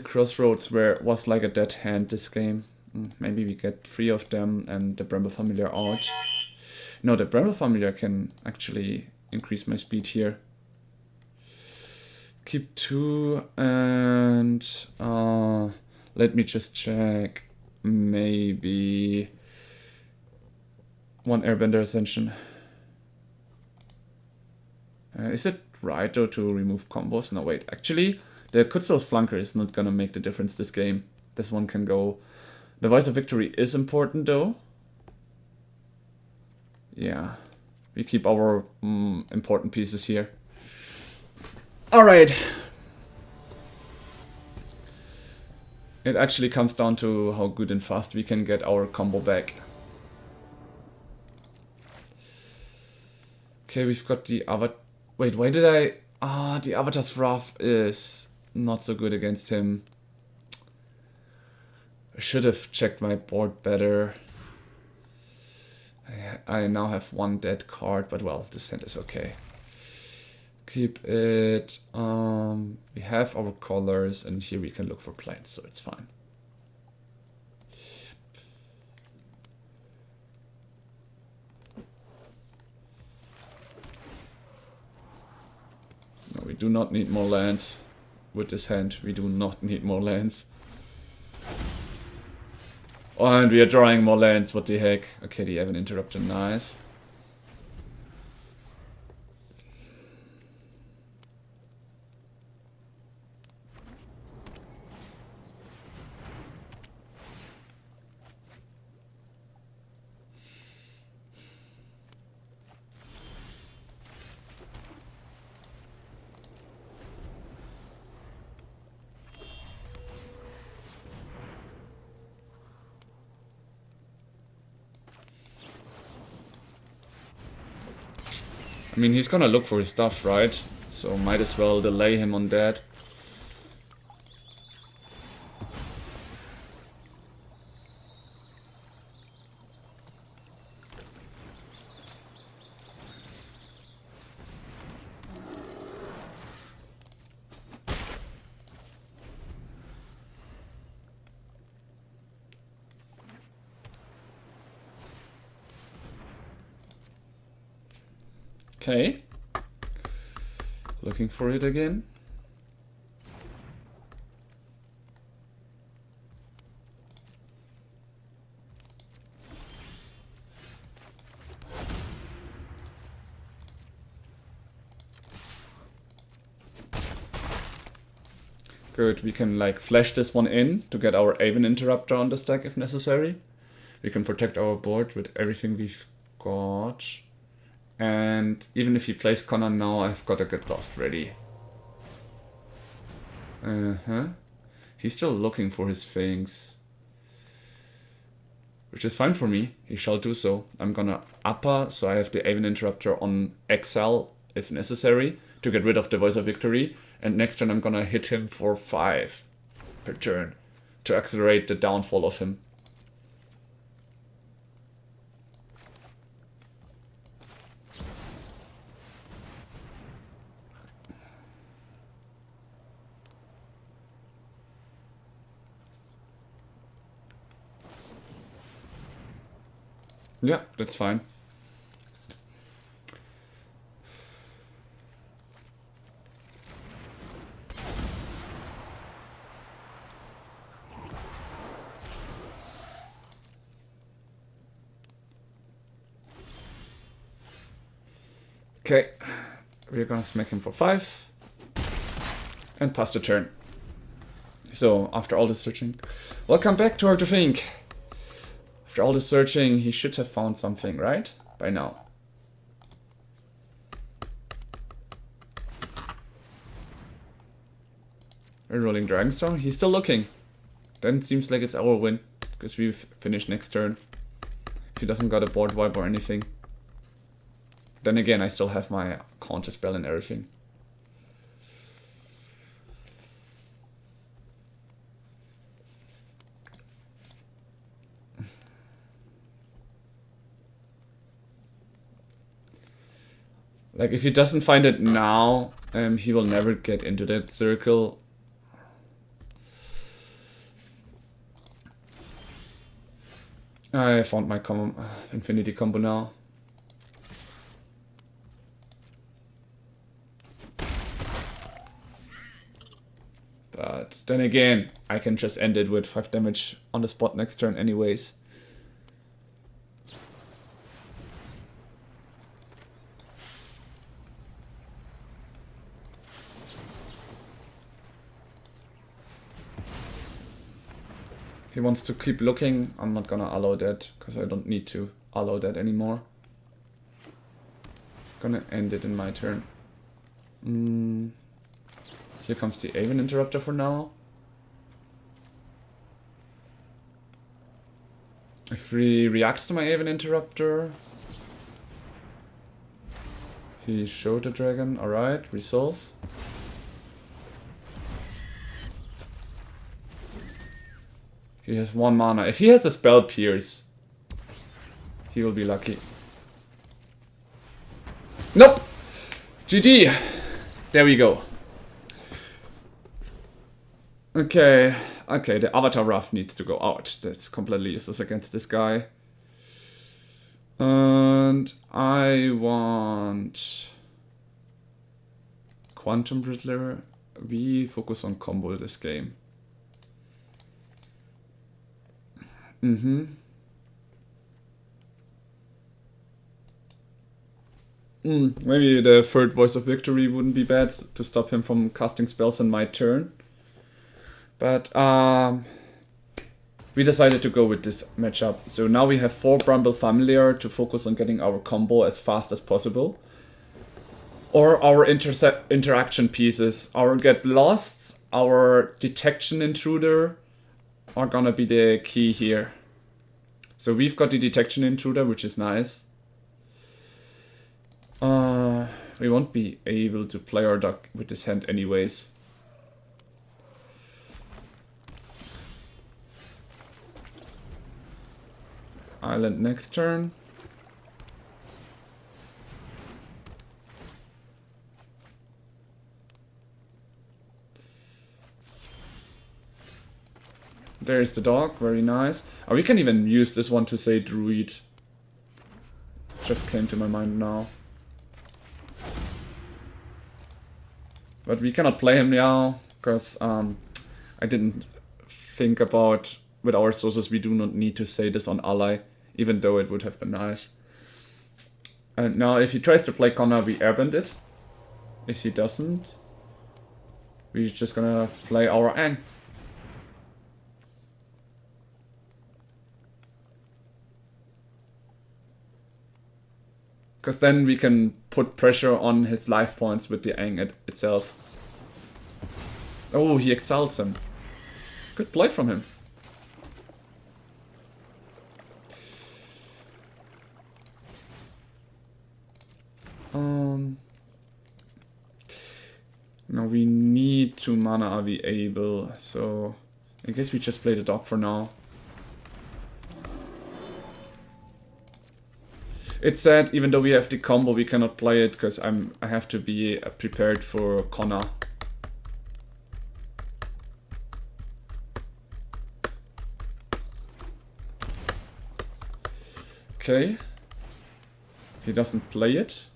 Crossroads was like a dead hand this game. Maybe we get 3 of them and the Bramble Familiar out. No, the Bramble Familiar can actually increase my speed here. Keep 2 and let me just check. Maybe 1 Airbender Ascension. Is it right though to remove combos? No, wait. Actually, the Kutzel's Flanker is not gonna make the difference this game. This one can go. The Voice of Victory is important though. Yeah. We keep our important pieces here. Alright. It actually comes down to how good and fast we can get our combo back. Okay, we've got the Avatar. Wait, why did I... the Avatar's Wrath is not so good against him. I should have checked my board better. I now have 1 dead card, but well, this hand is okay. Keep it. We have our colors, and here we can look for plants, so it's fine. No, we do not need more lands with this hand. We do not need more lands. Oh, and we are drawing more lands. What the heck? Okay, they have an interruption. Nice. I mean, he's gonna look for his stuff, right? So might as well delay him on that. Okay. Looking for it again. Good, we can like flash this one in to get our Aven Interrupter on the stack if necessary. We can protect our board with everything we've got. And even if he plays Connor now, I've got a Get Lost ready. He's still looking for his things. Which is fine for me. He shall do so. I'm gonna upper, so I have the Aven Interrupter on Excel if necessary to get rid of the Voice of Victory. And next turn I'm gonna hit him for 5 per turn to accelerate the downfall of him. Yeah, that's fine. Okay, we're gonna smack him for 5 and pass the turn. So, after all this searching, welcome back to Art of Ink. After all this searching, he should have found something, right? By now. We're rolling Dragonstone. He's still looking. Then it seems like it's our win, because we've finished next turn. If he doesn't got a board wipe or anything. Then again, I still have my counter spell and everything. Like, if he doesn't find it now, he will never get into that circle. I found my infinity combo now. But then again, I can just end it with 5 damage on the spot next turn anyways. He wants to keep looking. I'm not gonna allow that, because I don't need to allow that anymore. Gonna end it in my turn. Here comes the Aven Interrupter for now. If he reacts to my Aven Interrupter, he showed the dragon. Alright, resolve. He has 1 mana. If he has a spell Pierce, he will be lucky. Nope! GG! There we go. Okay, the Avatar Wrath needs to go out. That's completely useless against this guy. And I want Quantum Riddler. We focus on combo this game. Maybe the 3rd Voice of Victory wouldn't be bad to stop him from casting spells on my turn. But we decided to go with this matchup. So now we have 4 Bramble Familiar to focus on getting our combo as fast as possible. Or our interaction pieces. Our Get Lost, our Detection Intruder are gonna be the key here. So we've got the Detection Intruder, which is nice. We won't be able to play our duck with this hand anyways. Island next turn. There's the dog, very nice. Oh, we can even use this one to say Druid. Just came to my mind now. But we cannot play him now, because I didn't think about, with our sources, we do not need to say this on ally, even though it would have been nice. And now if he tries to play Connor, we airbend it. If he doesn't, we're just gonna play our Ang. Because then we can put pressure on his life points with the Ang itself. Oh, he exiles him. Good play from him. Now we need 2 mana are we able, so I guess we just play the dog for now. It's sad, even though we have the combo, we cannot play it because I have to be prepared for Connor. Okay. He doesn't play it.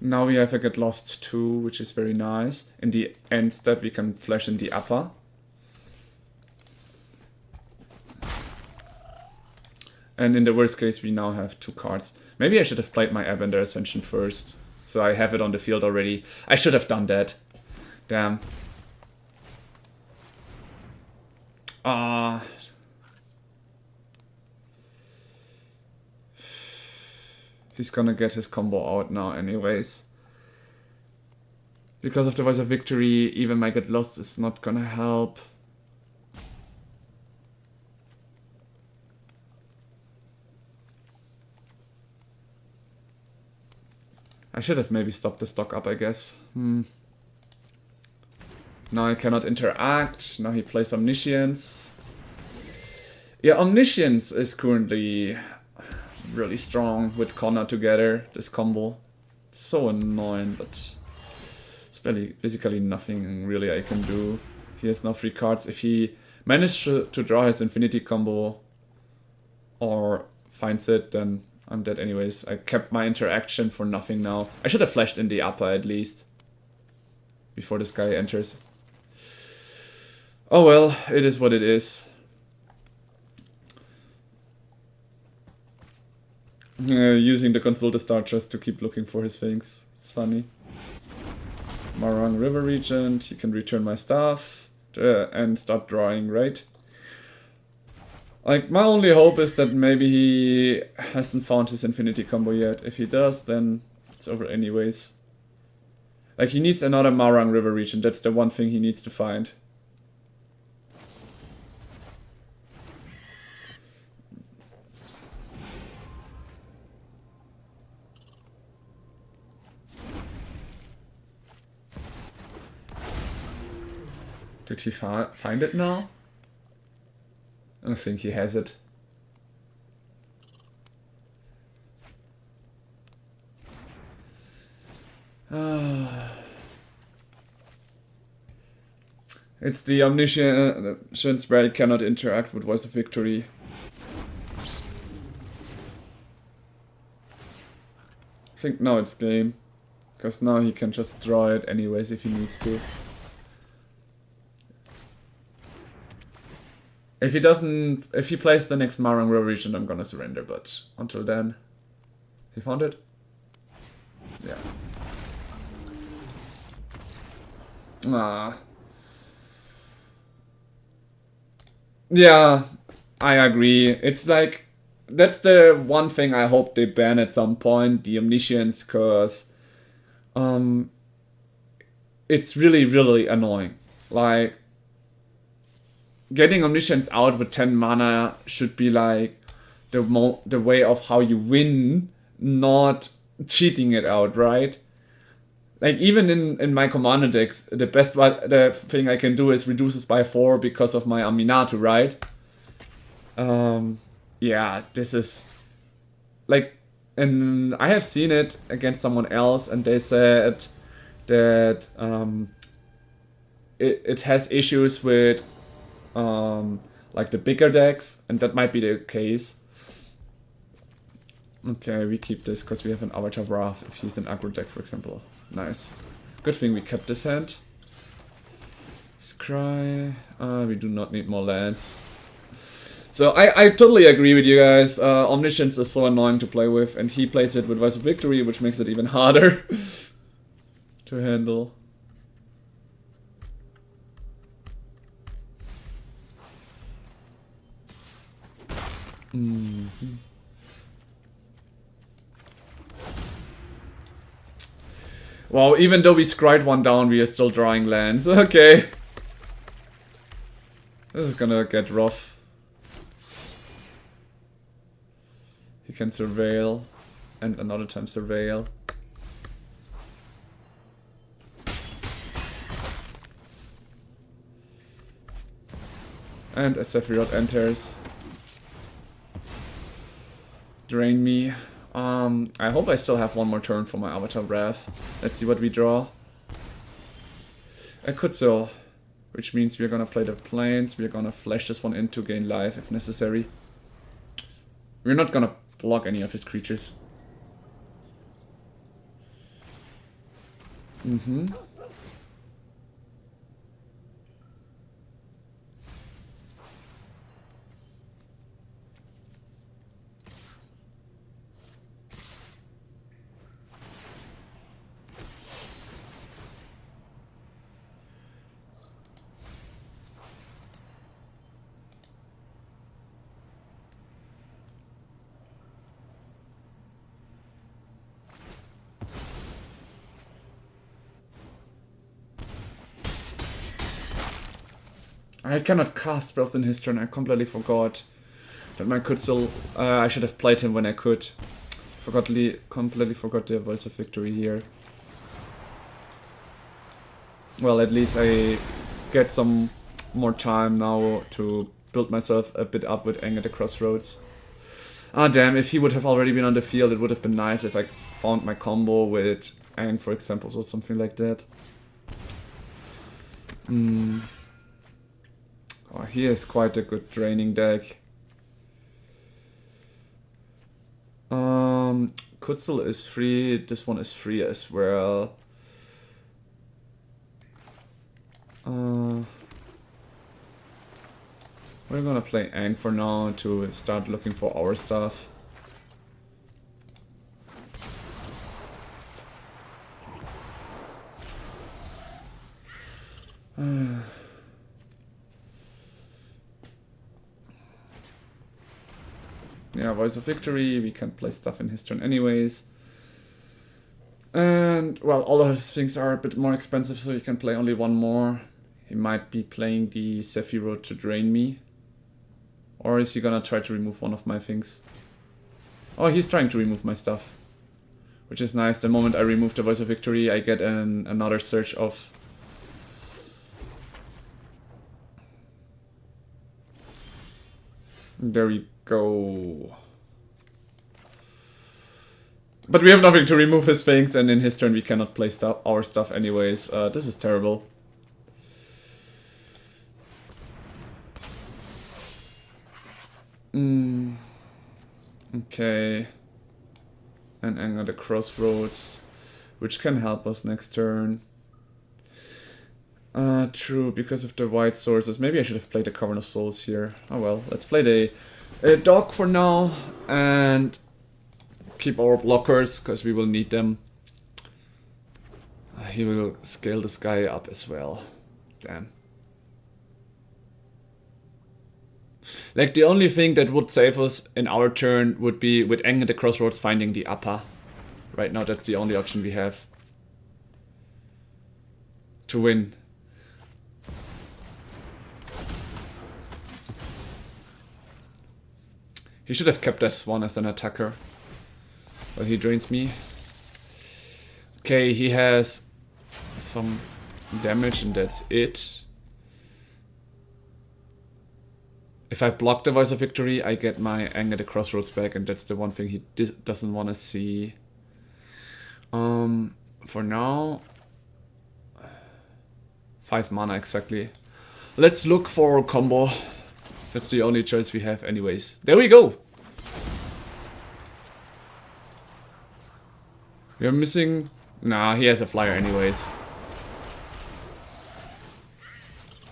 Now we have a Get Lost 2, which is very nice. In the end step we can flash in the upper. And in the worst case we now have 2 cards. Maybe I should have played my Abender Ascension first. So I have it on the field already. I should have done that. Damn. He's gonna get his combo out now anyways. Because of the Voice of Victory, even my Get Lost is not gonna help. I should have maybe stopped the stock up, I guess. Now I cannot interact. Now he plays Omniscience. Yeah, Omniscience is currently really strong with Connor together, this combo. It's so annoying, but it's basically nothing really I can do. He has no free cards. If he manages to draw his Infinity combo or finds it, then I'm dead anyways. I kept my interaction for nothing now. I should have flashed in the upper at least before this guy enters. Oh well, it is what it is. Using the console to start just to keep looking for his things. It's funny. Marang River Regent, he can return my stuff and start drawing, right? Like, my only hope is that maybe he hasn't found his Infinity combo yet. If he does, then it's over anyways. Like, he needs another Marang River Regent, that's the one thing he needs to find. Did he find it now? I think he has it. It's the Omniscience where he cannot interact with Voice of Victory. I think now it's game. Because now he can just draw it anyways if he needs to. If he plays the next Marang River Region, I'm gonna surrender, but until then... He found it? Yeah. Yeah, I agree. It's like... That's the one thing I hope they ban at some point, the Omniscience, cause... it's really, really annoying. Like... Getting Omniscience out with 10 mana should be like the way of how you win, not cheating it out, right? Like even in my commander decks, the thing I can do is reduces by 4 because of my Aminatu, right? Yeah, this is like, and I have seen it against someone else, and they said that it has issues with like the bigger decks, and that might be the case. Okay, we keep this because we have an Avatar Wrath if he's an aggro deck, for example. Nice. Good thing we kept this hand. Scry. We do not need more lands. So I totally agree with you guys. Omniscience is so annoying to play with, and he plays it with Voice of Victory, which makes it even harder to handle. Wow, even though we scryed one down, we are still drawing lands. Okay. This is gonna get rough. He can surveil, and another time surveil. And a Sephiroth enters. Drain me. I hope I still have one more turn for my Avatar Wrath. Let's see what we draw. A Kutzel, which means we're gonna play the Plains. We're gonna flash this one in to gain life if necessary. We're not gonna block any of his creatures. I cannot cast spells in his turn. I completely forgot that my Kutzel. I should have played him when I could. Completely forgot the Voice of Victory here. Well, at least I get some more time now to build myself a bit up with Aang at the Crossroads. Ah, damn, if he would have already been on the field, it would have been nice if I found my combo with Aang, for example, or something like that. Oh, he is quite a good draining deck. Kutzel is free, this one is free as well. We're gonna play Aang for now to start looking for our stuff. Yeah, Voice of Victory, we can play stuff in his turn anyways. And, well, all of his things are a bit more expensive, so he can play only one more. He might be playing the Sephiroth to drain me. Or is he gonna try to remove one of my things? Oh, he's trying to remove my stuff. Which is nice. The moment I remove the Voice of Victory, I get another surge of... There we go. But we have nothing to remove his things, and in his turn we cannot play our stuff anyways. This is terrible. Okay. And Aang at the Crossroads, which can help us next turn. True, because of the white sources. Maybe I should have played the Cavern of Souls here. Oh well, let's play the dog for now, and keep our blockers, because we will need them. He will scale this guy up as well. Damn. Like, the only thing that would save us in our turn would be with Aang at the Crossroads finding the upper. Right now, that's the only option we have to win. He should have kept this one as an attacker. But he drains me. Okay, he has some damage and that's it. If I block the Voice of Victory, I get my Aang at the Crossroads back, and that's the one thing he doesn't want to see. For now, 5 mana exactly. Let's look for a combo. That's the only choice we have anyways. There we go! We're missing... Nah, he has a flyer anyways.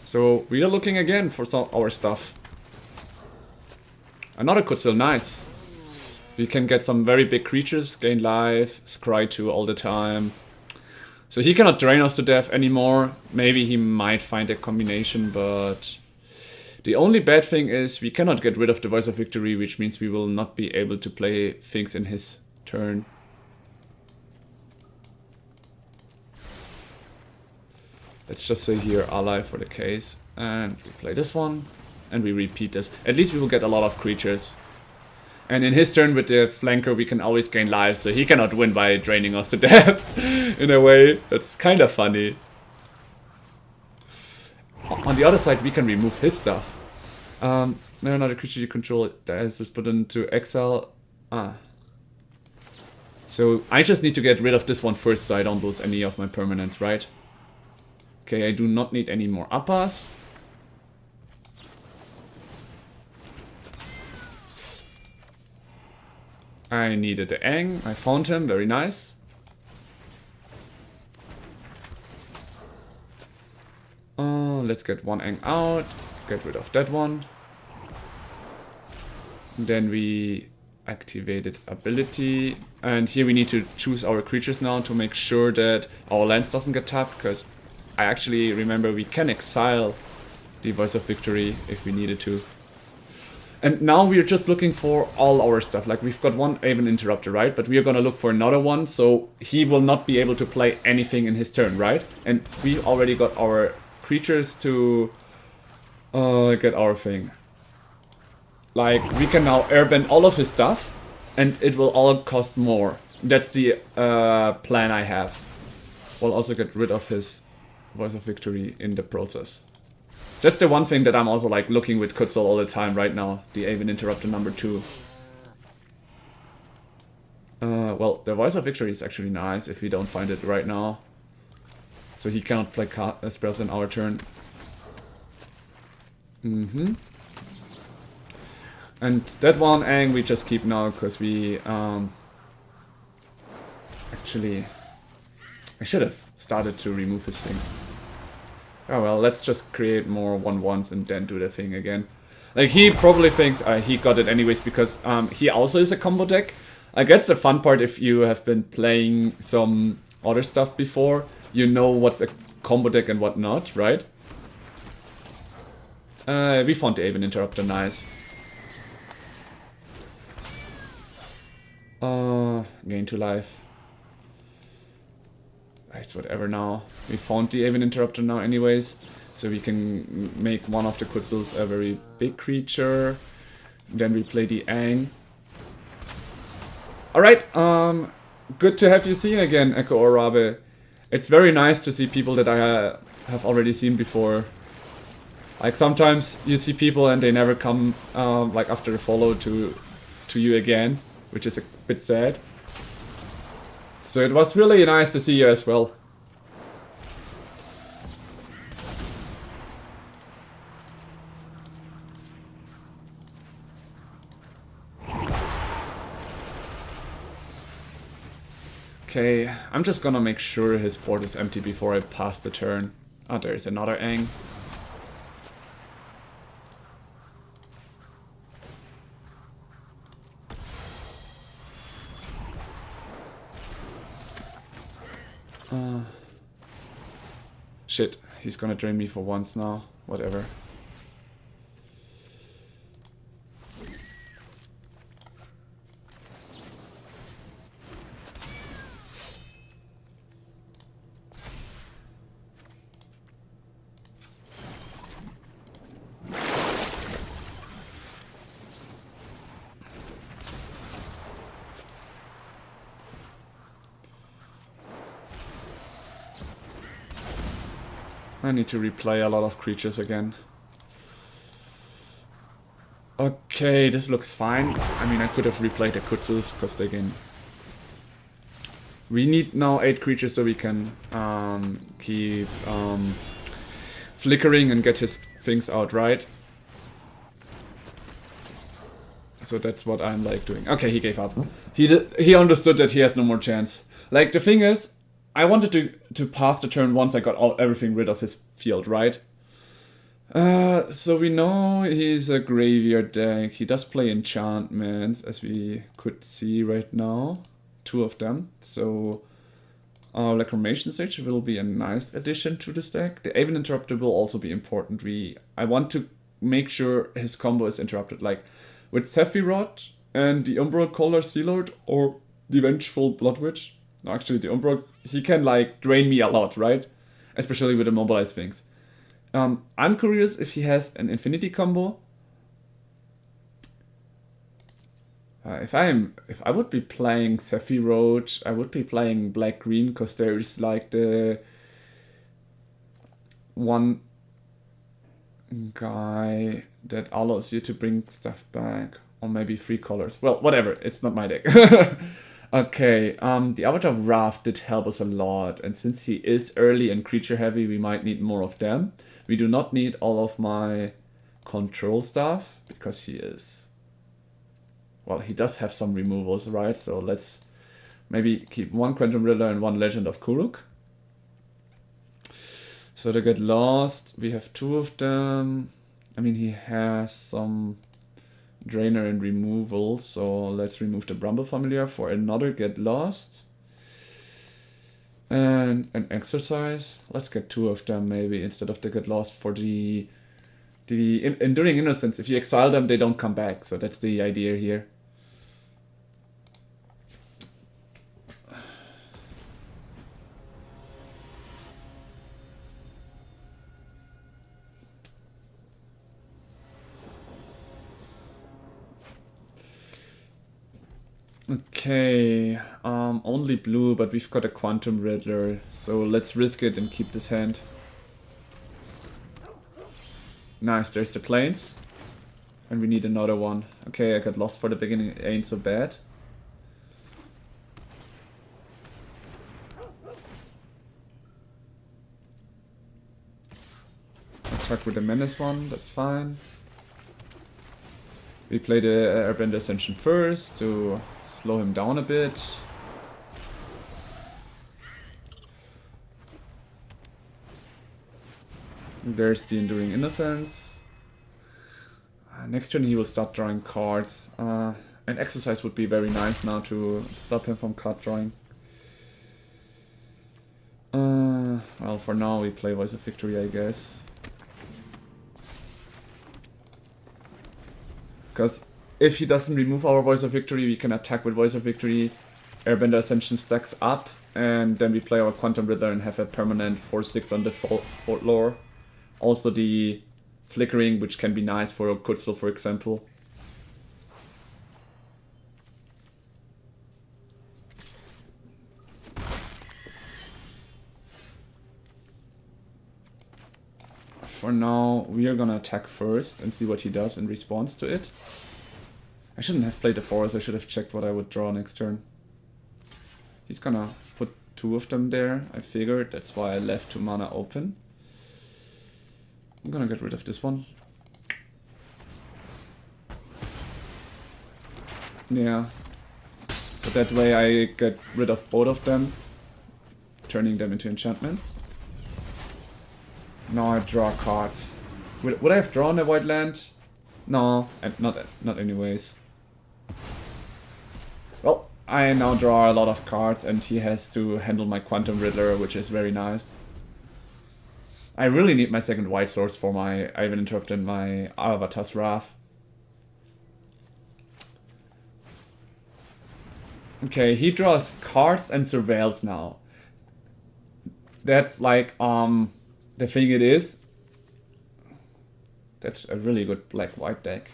So we are looking again for some our stuff. Another Kutzel, nice. We can get some very big creatures, gain life, scry 2 all the time. So he cannot drain us to death anymore. Maybe he might find a combination, but... The only bad thing is we cannot get rid of the Voice of Victory, which means we will not be able to play things in his turn. Let's just say here ally for the case, and we play this one, and we repeat this. At least we will get a lot of creatures. And in his turn with the flanker we can always gain lives, so he cannot win by draining us to death. In a way, that's kind of funny. On the other side we can remove his stuff. No, not a creature you control, that is just put into exile. So I just need to get rid of this one first so I don't lose any of my permanents, right? Okay, I do not need any more uppas. I needed the Aang. I found him. Very nice. Let's get one Aang out. Get rid of that one. Then we activate its ability. And here we need to choose our creatures now to make sure that our lands doesn't get tapped, because I actually remember we can exile the Voice of Victory if we needed to. And now we're just looking for all our stuff. Like, we've got one Aven Interrupter, right? But we are gonna look for another one, so he will not be able to play anything in his turn, right? And we already got our creatures to get our thing. Like, we can now airbend all of his stuff, and it will all cost more. That's the plan I have. We'll also get rid of his Voice of Victory in the process. That's the one thing that I'm also like looking with Kutzel all the time right now. The Aven Interrupter number 2. Well, the Voice of Victory is actually nice if we don't find it right now. So he cannot play spells in our turn. And that one Aang we just keep now because we actually... I should have started to remove his things. Oh well, let's just create more 1/1s and then do the thing again. Like, he probably thinks he got it anyways because he also is a combo deck. I guess the fun part, if you have been playing some other stuff before, you know what's a combo deck and what not, right? We found the Aven Interrupter, nice. Gain 2 life. It's whatever now. We found the Aven Interrupter now anyways. So we can make one of the Kutzels a very big creature. Then we play the Aang. Alright, good to have you seen again, Echo Orabe. It's very nice to see people that I have already seen before. Like, sometimes you see people and they never come like after the follow to you again, which is a bit sad. So it was really nice to see you as well. Okay, I'm just gonna make sure his board is empty before I pass the turn. Oh, there's another Aang. Shit, he's gonna drain me for once now. Whatever. I need to replay a lot of creatures again. Okay, this looks fine. I mean, I could have replayed the Kutzels because they gain. We need now 8 creatures so we can keep flickering and get his things out, right? So that's what I'm like doing. Okay, he gave up. He understood that he has no more chance. Like, the thing is, I wanted to pass the turn once I got everything rid of his field, right? So we know he's a graveyard deck. He does play enchantments, as we could see right now. 2 of them. So Reclamation Sage will be a nice addition to this deck. The Aven Interrupter will also be important. I want to make sure his combo is interrupted. Like with Sephiroth and the Umbral Color Sealord or the Vengeful Blood Witch. No, actually the Umbral, he can like drain me a lot, right? Especially with Immobilize things. I'm curious if he has an Infinity combo. If I would be playing Sephiroth, I would be playing Black Green because there is like the one guy that allows you to bring stuff back, or maybe 3 colors. Well, whatever. It's not my deck. Okay. The Avatar of Wrath did help us a lot, and since he is early and creature heavy, we might need more of them. We do not need all of my control stuff because he is. Well, he does have some removals, right? So let's maybe keep 1 Quantum Riddler and 1 Legend of Kuruk. So they get lost. We have 2 of them. I mean, he has some Drainer and removal. So let's remove the Bramble Familiar for another Get Lost. And an Exercise. Let's get 2 of them maybe instead of the Get Lost for the Enduring Innocence. If you exile them, they don't come back. So that's the idea here. Okay, only blue, but we've got a Quantum Riddler, so let's risk it and keep this hand. Nice, there's the plains. And we need another one. Okay, I got lost for the beginning, it ain't so bad. Attack with the Menace one, that's fine. We play the Airbender Ascension first to slow him down a bit. There's the Enduring Innocence. Next turn he will start drawing cards. An Exercise would be very nice now to stop him from card drawing. Well, for now we play Voice of Victory, I guess. Because if he doesn't remove our Voice of Victory, we can attack with Voice of Victory. Airbender Ascension stacks up, and then we play our Quantum Riddler and have a permanent 4/6 on the Fort Lore. Also the Flickering, which can be nice for Kutzel, for example. For now, we are gonna attack first and see what he does in response to it. I shouldn't have played the forest, I should have checked what I would draw next turn. He's gonna put 2 of them there, I figured, that's why I left 2 mana open. I'm gonna get rid of this one. Yeah. So that way I get rid of both of them, turning them into enchantments. Now I draw cards. Would I have drawn a white land? No, not anyways. Well, I now draw a lot of cards and he has to handle my Quantum Riddler, which is very nice. I really need my second white source for my Ivan Interrupt and my Avatar's Wrath. Okay, he draws cards and surveils now. That's like, the thing it is. That's a really good black-white deck.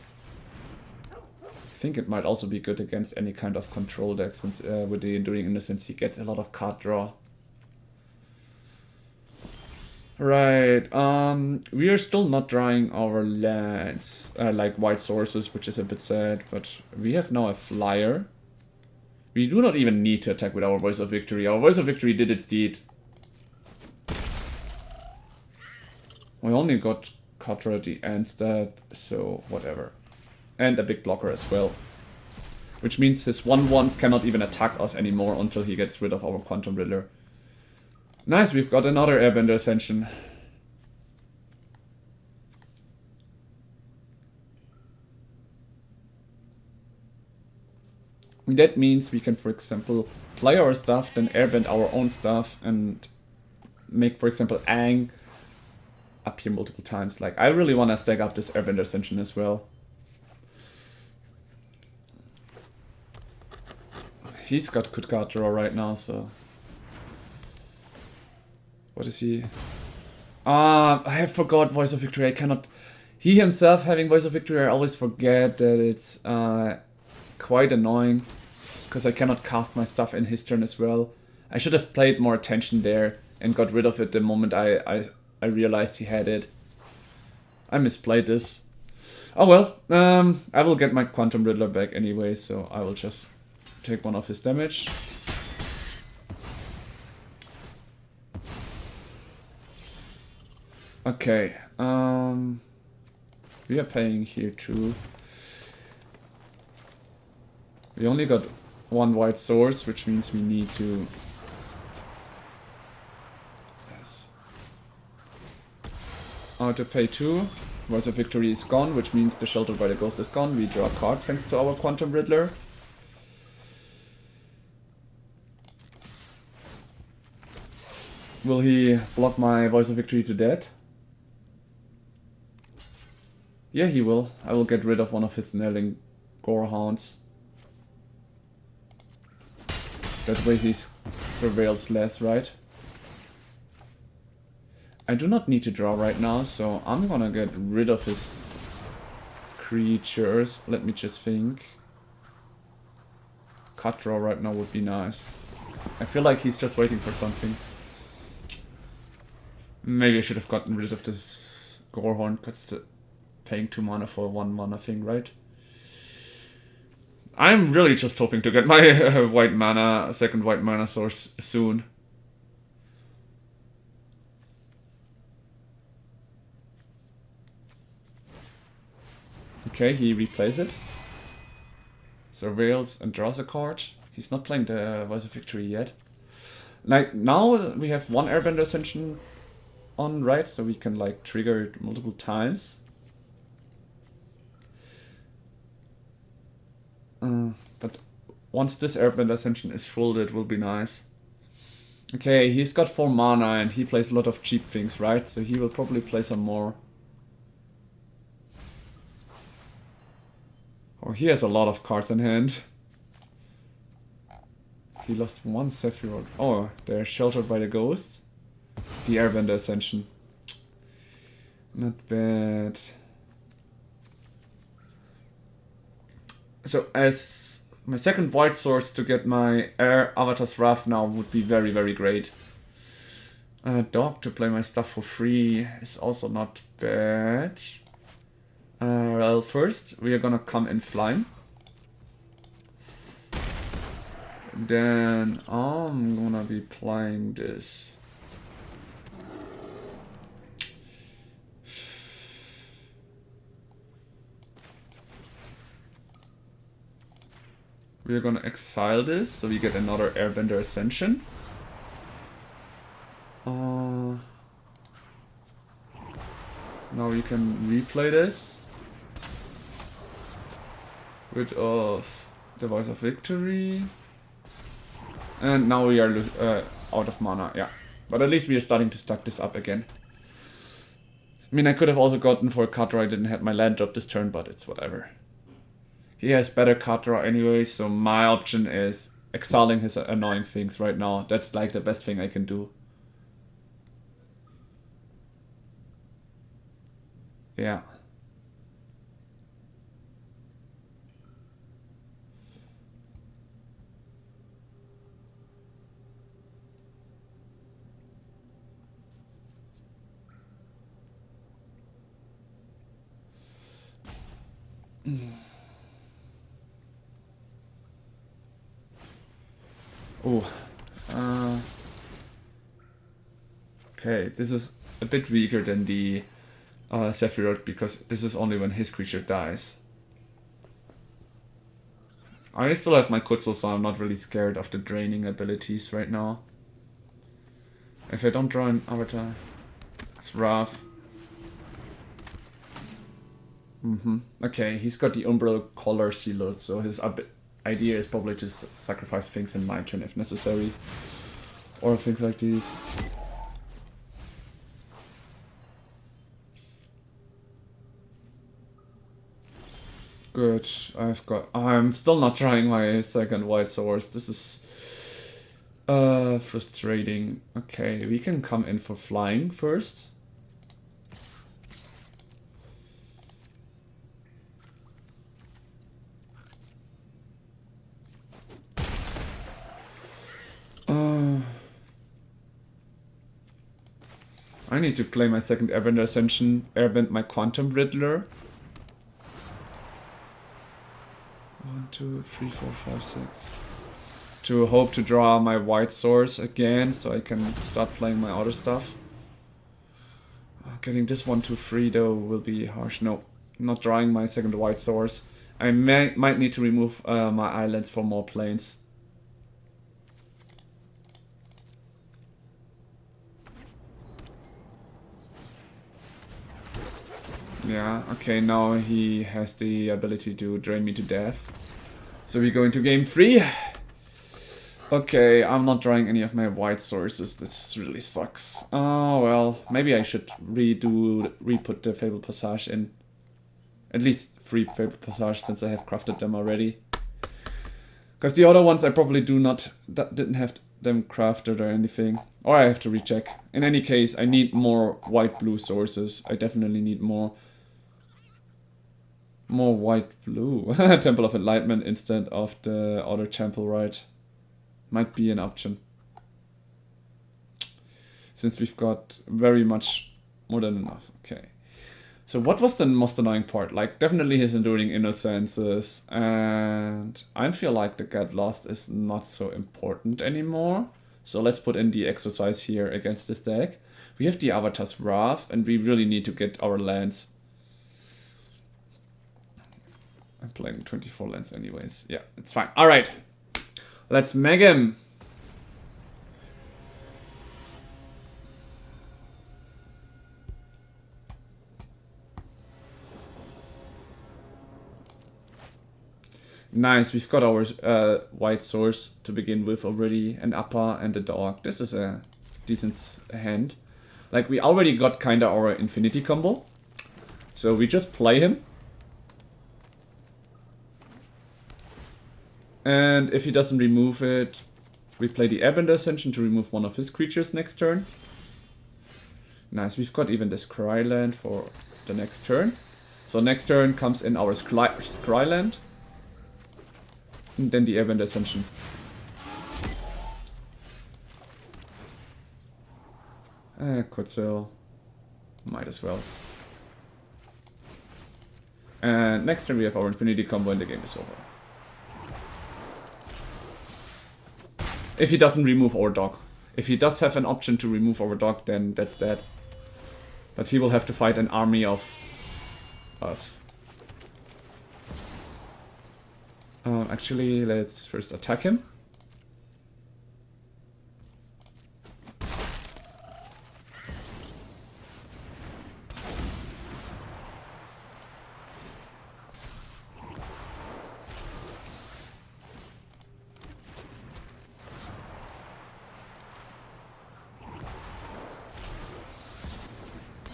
I think it might also be good against any kind of control deck, since with the Enduring Innocence he gets a lot of card draw. Right, we are still not drawing our lands, like white sources, which is a bit sad, but we have now a flyer. We do not even need to attack with our Voice of Victory. Our Voice of Victory did its deed. We only got card draw at the end step, so whatever. And a big blocker as well. which means his 1/1s cannot even attack us anymore until he gets rid of our Quantum Riddler. Nice, we've got another Airbender Ascension. That means we can, for example, play our stuff, then airbend our own stuff, and make, for example, Aang up here multiple times. Like, I really want to stack up this Airbender Ascension as well. He's got good card draw right now, so... What is he? I forgot Voice of Victory. I cannot... He himself having Voice of Victory, I always forget that it's quite annoying. Because I cannot cast my stuff in his turn as well. I should have played more attention there and got rid of it the moment I realized he had it. I misplayed this. Oh well, I will get my Quantum Riddler back anyway, so I will just take one of his damage. Okay, we are paying here too. We only got one white source, which means we need to... Yes. To pay 2. Voice of Victory is gone, which means the Shelter by the Ghost is gone. We draw a card thanks to our Quantum Riddler. Will he block my Voice of Victory to death? Yeah, he will. I will get rid of one of his Snarling Gorehounds. That way he surveils less, right? I do not need to draw right now, so I'm gonna get rid of his creatures. Let me just think. Cut draw right now would be nice. I feel like he's just waiting for something. Maybe I should have gotten rid of this Gorehorn, because it's paying 2 mana for 1 mana thing, right? I'm really just hoping to get my second white mana source soon. Okay, he replays it. Surveils and draws a card. He's not playing the Voice of Victory yet. Like, now we have one Airbender Ascension on, right? So we can, like, trigger it multiple times. But once this Airbender Ascension is full, it will be nice. Okay, he's got 4 mana and he plays a lot of cheap things, right? So he will probably play some more. Oh, he has a lot of cards in hand. He lost 1 Sephiroth. Oh, they're Sheltered by the Ghost. The Airbender Ascension. Not bad. So as my second white source to get my Air Avatar's Wrath now would be very, very great. Dog to play my stuff for free is also not bad. Well, first we are gonna come in flying. Then I'm gonna be playing this. We're gonna exile this, so we get another Airbender Ascension. Now we can replay this. Rid of the Voice of Victory. And now we are out of mana, yeah. But at least we are starting to stack this up again. I mean, I could have also gotten for a card draw. I didn't have my land drop this turn, but it's whatever. He has better card draw anyway, so my option is exiling his annoying things right now. That's like the best thing I can do. Yeah. Oh, okay, this is a bit weaker than the Sephiroth because this is only when his creature dies. I still have my Kutzel, so I'm not really scared of the draining abilities right now. If I don't draw an avatar, it's rough. Okay, he's got the Umbral Collar Sealed, so his idea is probably to sacrifice things in my turn if necessary. Or things like these. Good, I'm still not trying my second white source. This is frustrating. Okay, we can come in for flying first. I need to play my second Airbender Ascension, airbend my Quantum Riddler. 1, 2, 3, 4, 5, 6. To hope to draw my white source again, so I can start playing my other stuff. Getting this 1, 2, 3 though will be harsh. No, not drawing my second white source. I might need to remove my islands for more planes. Yeah, okay, now he has the ability to drain me to death. So we go into game 3. Okay, I'm not drawing any of my white sources. This really sucks. Oh, well, maybe I should re-put the Fable Passage in. At least 3 Fable Passage, since I have crafted them already. Because the other ones I probably didn't have them crafted or anything. Or I have to recheck. In any case, I need more white-blue sources. I definitely need more white-blue. Temple of Enlightenment instead of the other temple, right? Might be an option. Since we've got very much more than enough. Okay. So what was the most annoying part? Like, definitely his Enduring Innocences. And I feel like the Get Lost is not so important anymore. So let's put in the exercise here against this deck. We have the Avatar's Wrath, and we really need to get our lands. I'm playing 24 lands anyways. Yeah, it's fine. Alright. Let's meg him. Nice, we've got our white source to begin with already, an upper and a dog. This is a decent hand. Like, we already got kinda our infinity combo. So we just play him. And if he doesn't remove it, we play the Airbender Ascension to remove one of his creatures next turn. Nice, we've got even this Scryland for the next turn. So next turn comes in our Scryland. And then the Airbender Ascension. Kutzel. Might as well. And next turn we have our Infinity combo and the game is over. If he doesn't remove our dog. If he does have an option to remove our dog, then that's that. But he will have to fight an army of us. Actually, let's first attack him.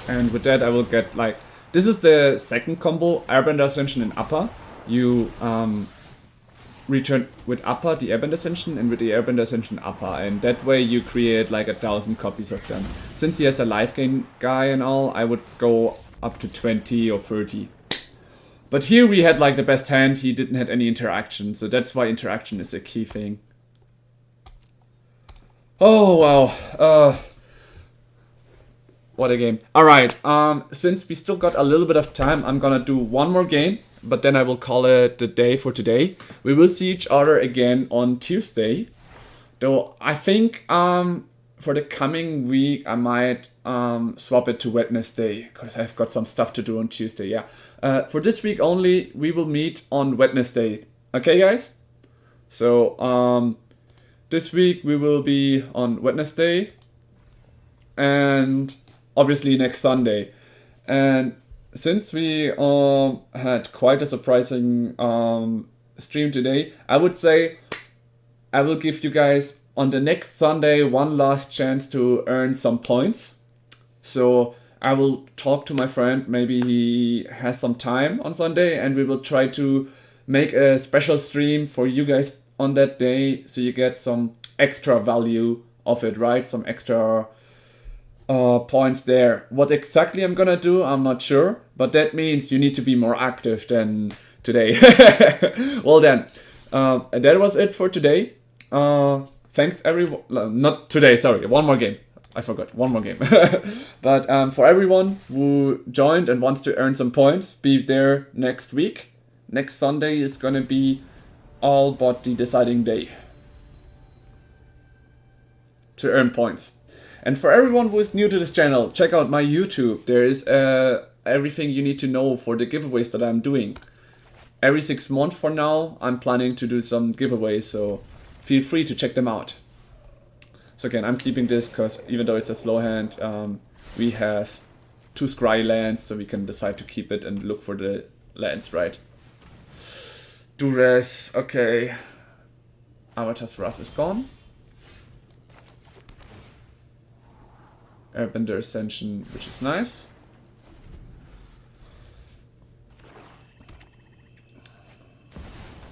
And with that I will get like... This is the second combo, Airbender Ascension and Upper. You return with Upper the Airbender Ascension and with the Airbender Ascension Upper. And that way you create like 1,000 copies of them. Since he has a life gain guy and all, I would go up to 20 or 30. But here we had like the best hand, he didn't have any interaction. So that's why interaction is a key thing. Oh wow. What a game. Alright, since we still got a little bit of time, I'm gonna do one more game, but then I will call it the day for today. We will see each other again on Tuesday. Though I think for the coming week I might swap it to Wednesday, because I've got some stuff to do on Tuesday, yeah. For this week only, we will meet on Wednesday. Okay guys? So this week we will be on Wednesday and obviously next Sunday. And since we had quite a surprising stream today, I would say I will give you guys on the next Sunday one last chance to earn some points. So I will talk to my friend, maybe he has some time on Sunday, and we will try to make a special stream for you guys on that day, so you get some extra value of it, right? Some extra points there. What exactly I'm gonna do, I'm not sure, but that means you need to be more active than today. Well then, that was it for today. Thanks everyone, not today, sorry, one more game. I forgot, one more game. But for everyone who joined and wants to earn some points, be there next week. Next Sunday is gonna be all but the deciding day to earn points. And for everyone who is new to this channel, check out my YouTube. There is everything you need to know for the giveaways that I'm doing. Every 6 months for now, I'm planning to do some giveaways, so feel free to check them out. So again, I'm keeping this because even though it's a slow hand, we have 2 scry lands, so we can decide to keep it and look for the lands, right? Duress, okay. Avatar's Wrath is gone. Airbender Ascension, which is nice.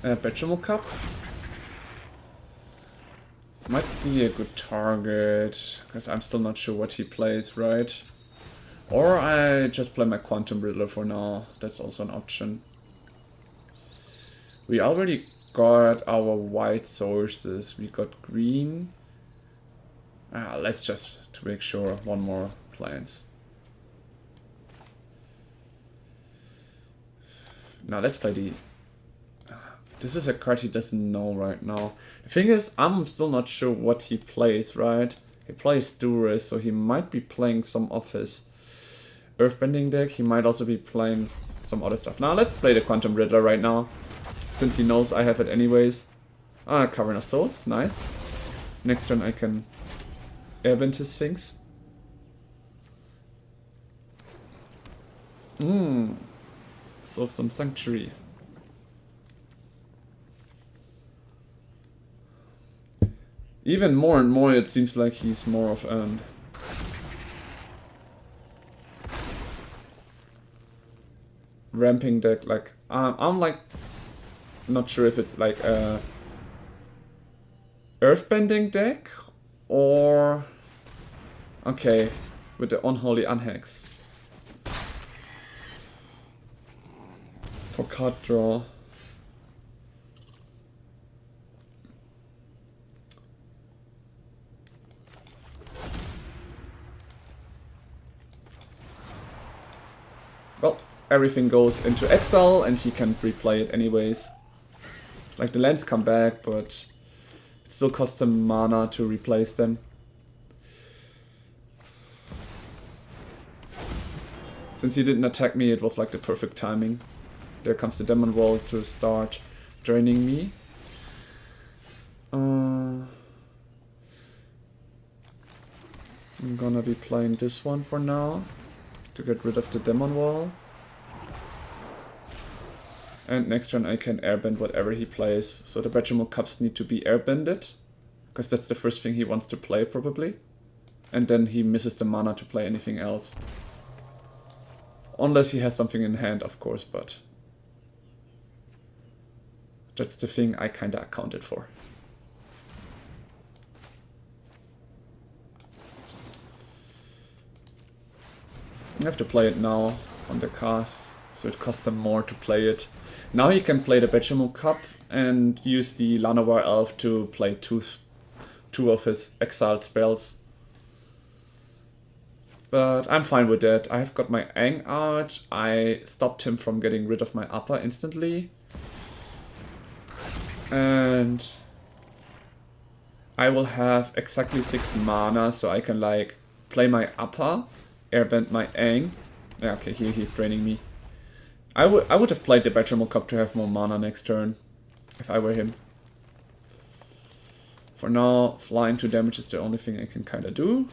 Benjamin Cup. Might be a good target, because I'm still not sure what he plays, right? Or I just play my Quantum Riddler for now, that's also an option. We already got our white sources, we got green. Let's just, to make sure, one more plants. Now let's play the... This is a card he doesn't know right now. The thing is, I'm still not sure what he plays, right? He plays Duress, so he might be playing some of his Earthbending deck. He might also be playing some other stuff. Now let's play the Quantum Riddler right now, since he knows I have it anyways. Cavern of Souls, nice. Next turn I can airbend his things. Soulstone Sanctuary. Even more and more it seems like he's more of ramping deck. Like I'm like not sure if it's like a earthbending deck or okay with the Unholy Unhex for card draw. Well, everything goes into exile and he can replay it anyways. Like the lands come back, but it still costs him mana to replace them. Since he didn't attack me, it was like the perfect timing. There comes the Demon Wall to start draining me. I'm gonna be playing this one for now, to get rid of the Demon Wall. And next turn I can airbend whatever he plays. So the Benjamin Cups need to be airbended, because that's the first thing he wants to play probably. And then he misses the mana to play anything else. Unless he has something in hand, of course, but that's the thing I kinda accounted for. I have to play it now on the cast, so it costs him more to play it. Now he can play the Benjamin Cup and use the Llanowar Elf to play two of his exiled spells. But I'm fine with that. I have got my Aang out. I stopped him from getting rid of my upper instantly. And I will have exactly 6 mana, so I can like play my upper, airbend my Aang. Yeah, okay, here he's draining me. I would have played the Benjamin Cup to have more mana next turn, if I were him. For now, flying to damage is the only thing I can kind of do.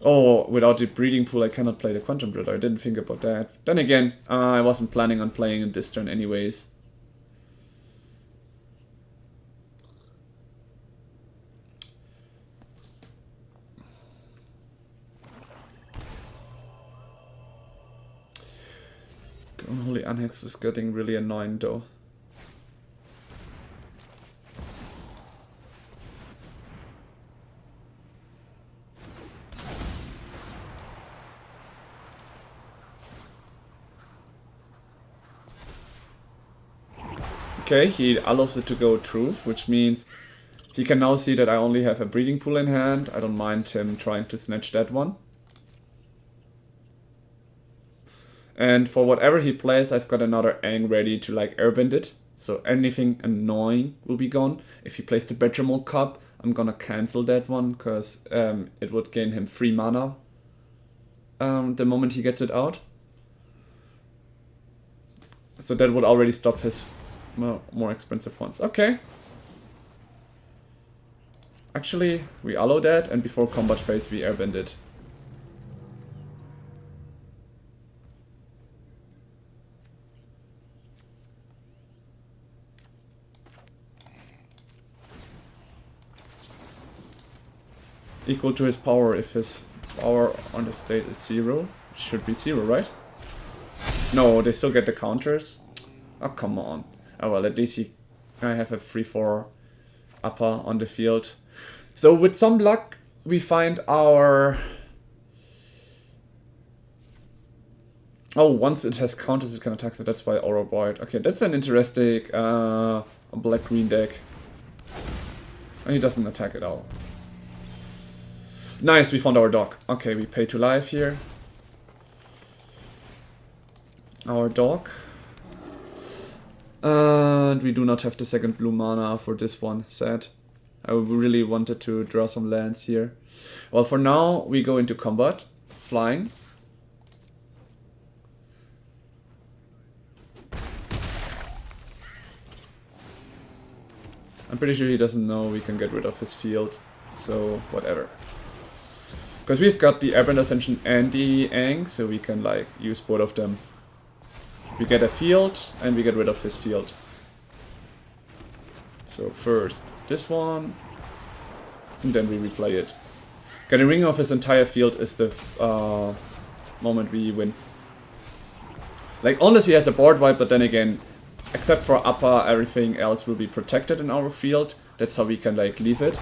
Oh, without the breeding pool I cannot play the Quantum Dritter. I didn't think about that. Then again, I wasn't planning on playing in this turn anyways. The Unholy Annex is getting really annoying though. Okay, he allows it to go Truth, which means he can now see that I only have a breeding pool in hand. I don't mind him trying to snatch that one. And for whatever he plays, I've got another Aang ready to like airbend it. So anything annoying will be gone. If he plays the Betramal Cup, I'm gonna cancel that one, because it would gain him 3 mana the moment he gets it out. So that would already stop his more expensive ones. Okay. Actually, we allow that, and before combat phase we airbend it. Equal to his power if his power on the state is 0. It should be 0, right? No, they still get the counters. Oh, come on. Oh well, at least I have a 3-4 upper on the field. So with some luck, we find our... Oh, once it has counters, it can attack, so that's why Aura Void. Okay, that's an interesting black-green deck. And he doesn't attack at all. Nice, we found our dog. Okay, we pay to life here. Our dog. And we do not have the second blue mana for this one, sad. I really wanted to draw some lands here. Well, for now, we go into combat. Flying. I'm pretty sure he doesn't know we can get rid of his field, so whatever. Because we've got the Aberrant Ascension and the Aang, so we can like use both of them. We get a field, and we get rid of his field. So first this one, and then we replay it. Getting rid of his entire field is the moment we win. Like, unless he has a board wipe, but then again, except for upper, everything else will be protected in our field. That's how we can like leave it.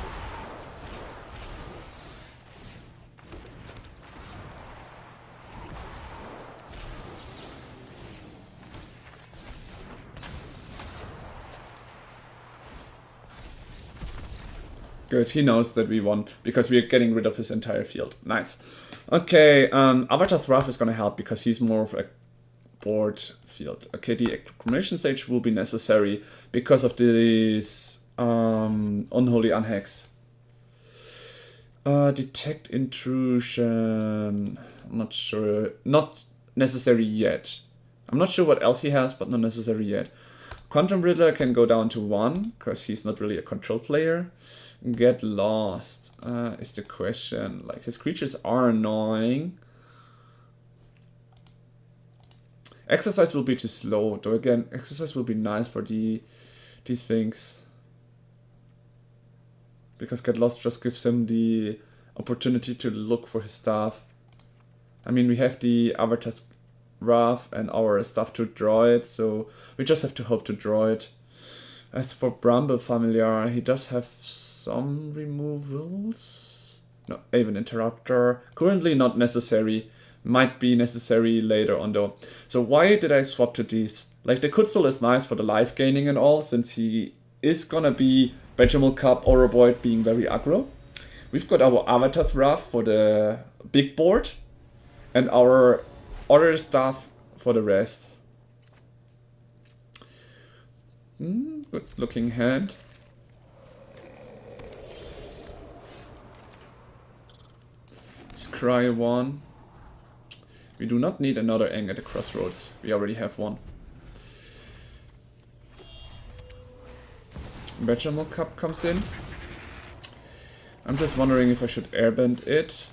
Good, he knows that we won, because we are getting rid of his entire field. Nice. Okay, Avatar's Wrath is gonna help, because he's more of a board field. Okay, the accumulation stage will be necessary, because of this Unholy Unhex. Detect Intrusion. I'm not sure. Not necessary yet. I'm not sure what else he has, but not necessary yet. Quantum Riddler can go down to 1, because he's not really a control player. Get Lost is the question. Like, his creatures are annoying. Exercise will be too slow, though again, exercise will be nice for these things. Because Get Lost just gives him the opportunity to look for his stuff. I mean, we have the Avatar's Wrath and our stuff to draw it, so we just have to hope to draw it. As for Bramble Familiar, he does have some removals. No, Aven Interrupter. Currently not necessary. Might be necessary later on though. So why did I swap to these? Like, the Kutzul is nice for the life gaining and all, since he is gonna be Betramal Cup or Void being very aggro. We've got our Avatar's Wrath for the big board, and our other stuff for the rest. Good looking hand. Scry 1. We do not need another Aang at the crossroads. We already have one. Bechamel Cup comes in. I'm just wondering if I should airbend it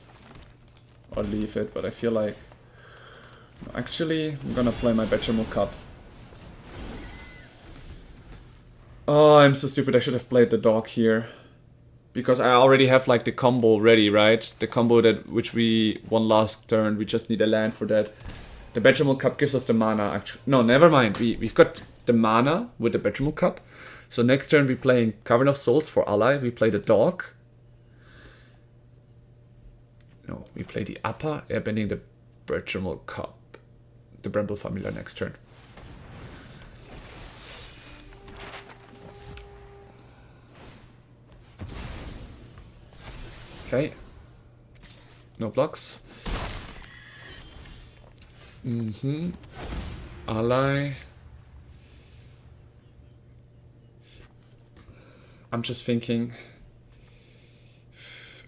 or leave it, but I feel like actually I'm gonna play my Bechamel Cup. Oh, I'm so stupid. I should have played the dog here. Because I already have like the combo ready, right? The combo that which we won last turn. We just need a land for that. The Bechamel Cup gives us the mana. Actually, no, never mind. We've got the mana with the Bechamel Cup. So next turn we're playing Cavern of Souls for ally. We play the dog. No, we play the upper, airbending the Bechamel Cup. The Bramble Familiar next turn. Okay. No blocks. Ally. I'm just thinking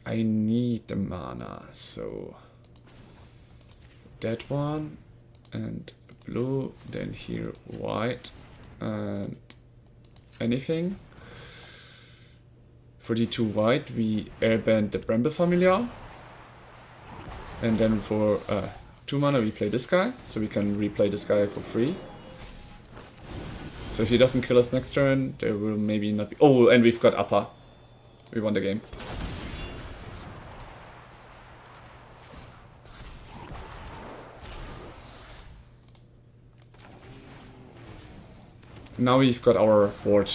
I need the mana, so that one and blue, then here white and anything. For the 2 white, we airbend the Bramble Familiar. And then for 2 mana, we play this guy. So we can replay this guy for free. So if he doesn't kill us next turn, there will maybe not be... Oh, and we've got upper. We won the game. Now we've got our board.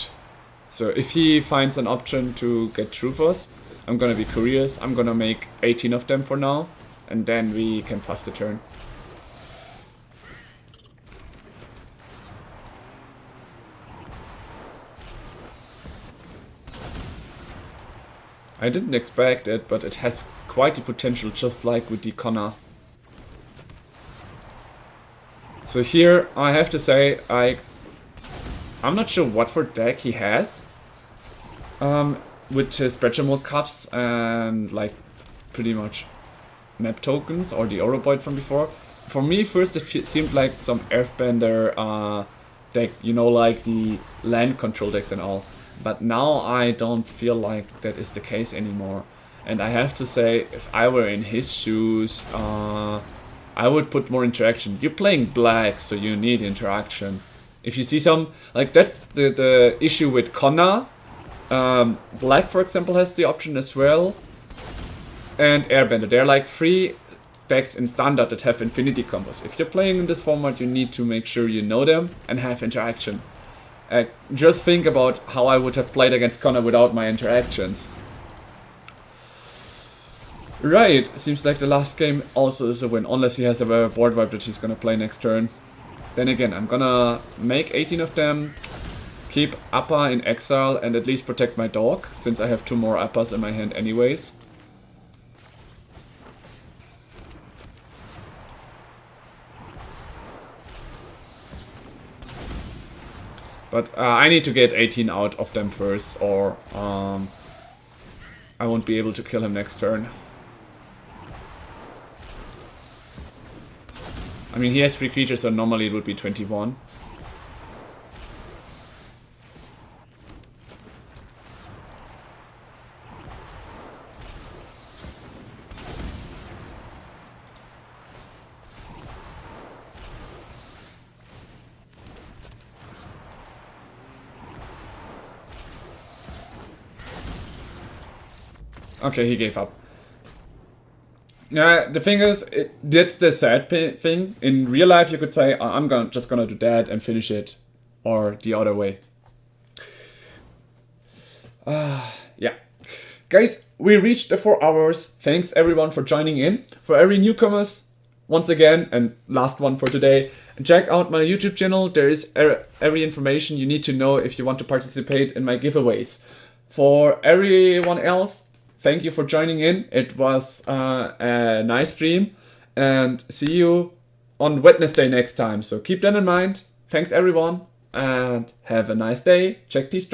So if he finds an option to get through for us, I'm gonna be curious. I'm gonna make 18 of them for now, and then we can pass the turn. I didn't expect it, but it has quite the potential, just like with the Connor. So here I have to say I'm not sure what for deck he has with his Bechamel Cups and like pretty much map tokens or the Oroboid from before. For me, first it seemed like some Earthbender deck, you know, like the land control decks and all. But now I don't feel like that is the case anymore. And I have to say, if I were in his shoes, I would put more interaction. You're playing black, so you need interaction. If you see some, like that's the issue with Connor. Black, for example, has the option as well. And Airbender. They're like 3 decks in standard that have infinity combos. If you're playing in this format, you need to make sure you know them and have interaction. Just think about how I would have played against Connor without my interactions. Right, seems like the last game also is a win, unless he has a board wipe that he's gonna play next turn. Then again, I'm gonna make 18 of them, keep Appa in exile and at least protect my dog, since I have 2 more Appas in my hand anyways. But I need to get 18 out of them first, or I won't be able to kill him next turn. I mean, he has 3 creatures, so normally it would be 21. Okay, he gave up. Yeah, the thing is, that's the sad thing. In real life, you could say, I'm just gonna do that and finish it. Or the other way. Yeah. Guys, we reached the 4 hours. Thanks everyone for joining in. For every newcomers, once again, and last one for today, check out my YouTube channel. There is every information you need to know if you want to participate in my giveaways. For everyone else, thank you for joining in. It was a nice stream, and see you on Wednesday next time. So keep that in mind. Thanks everyone, and have a nice day. Check these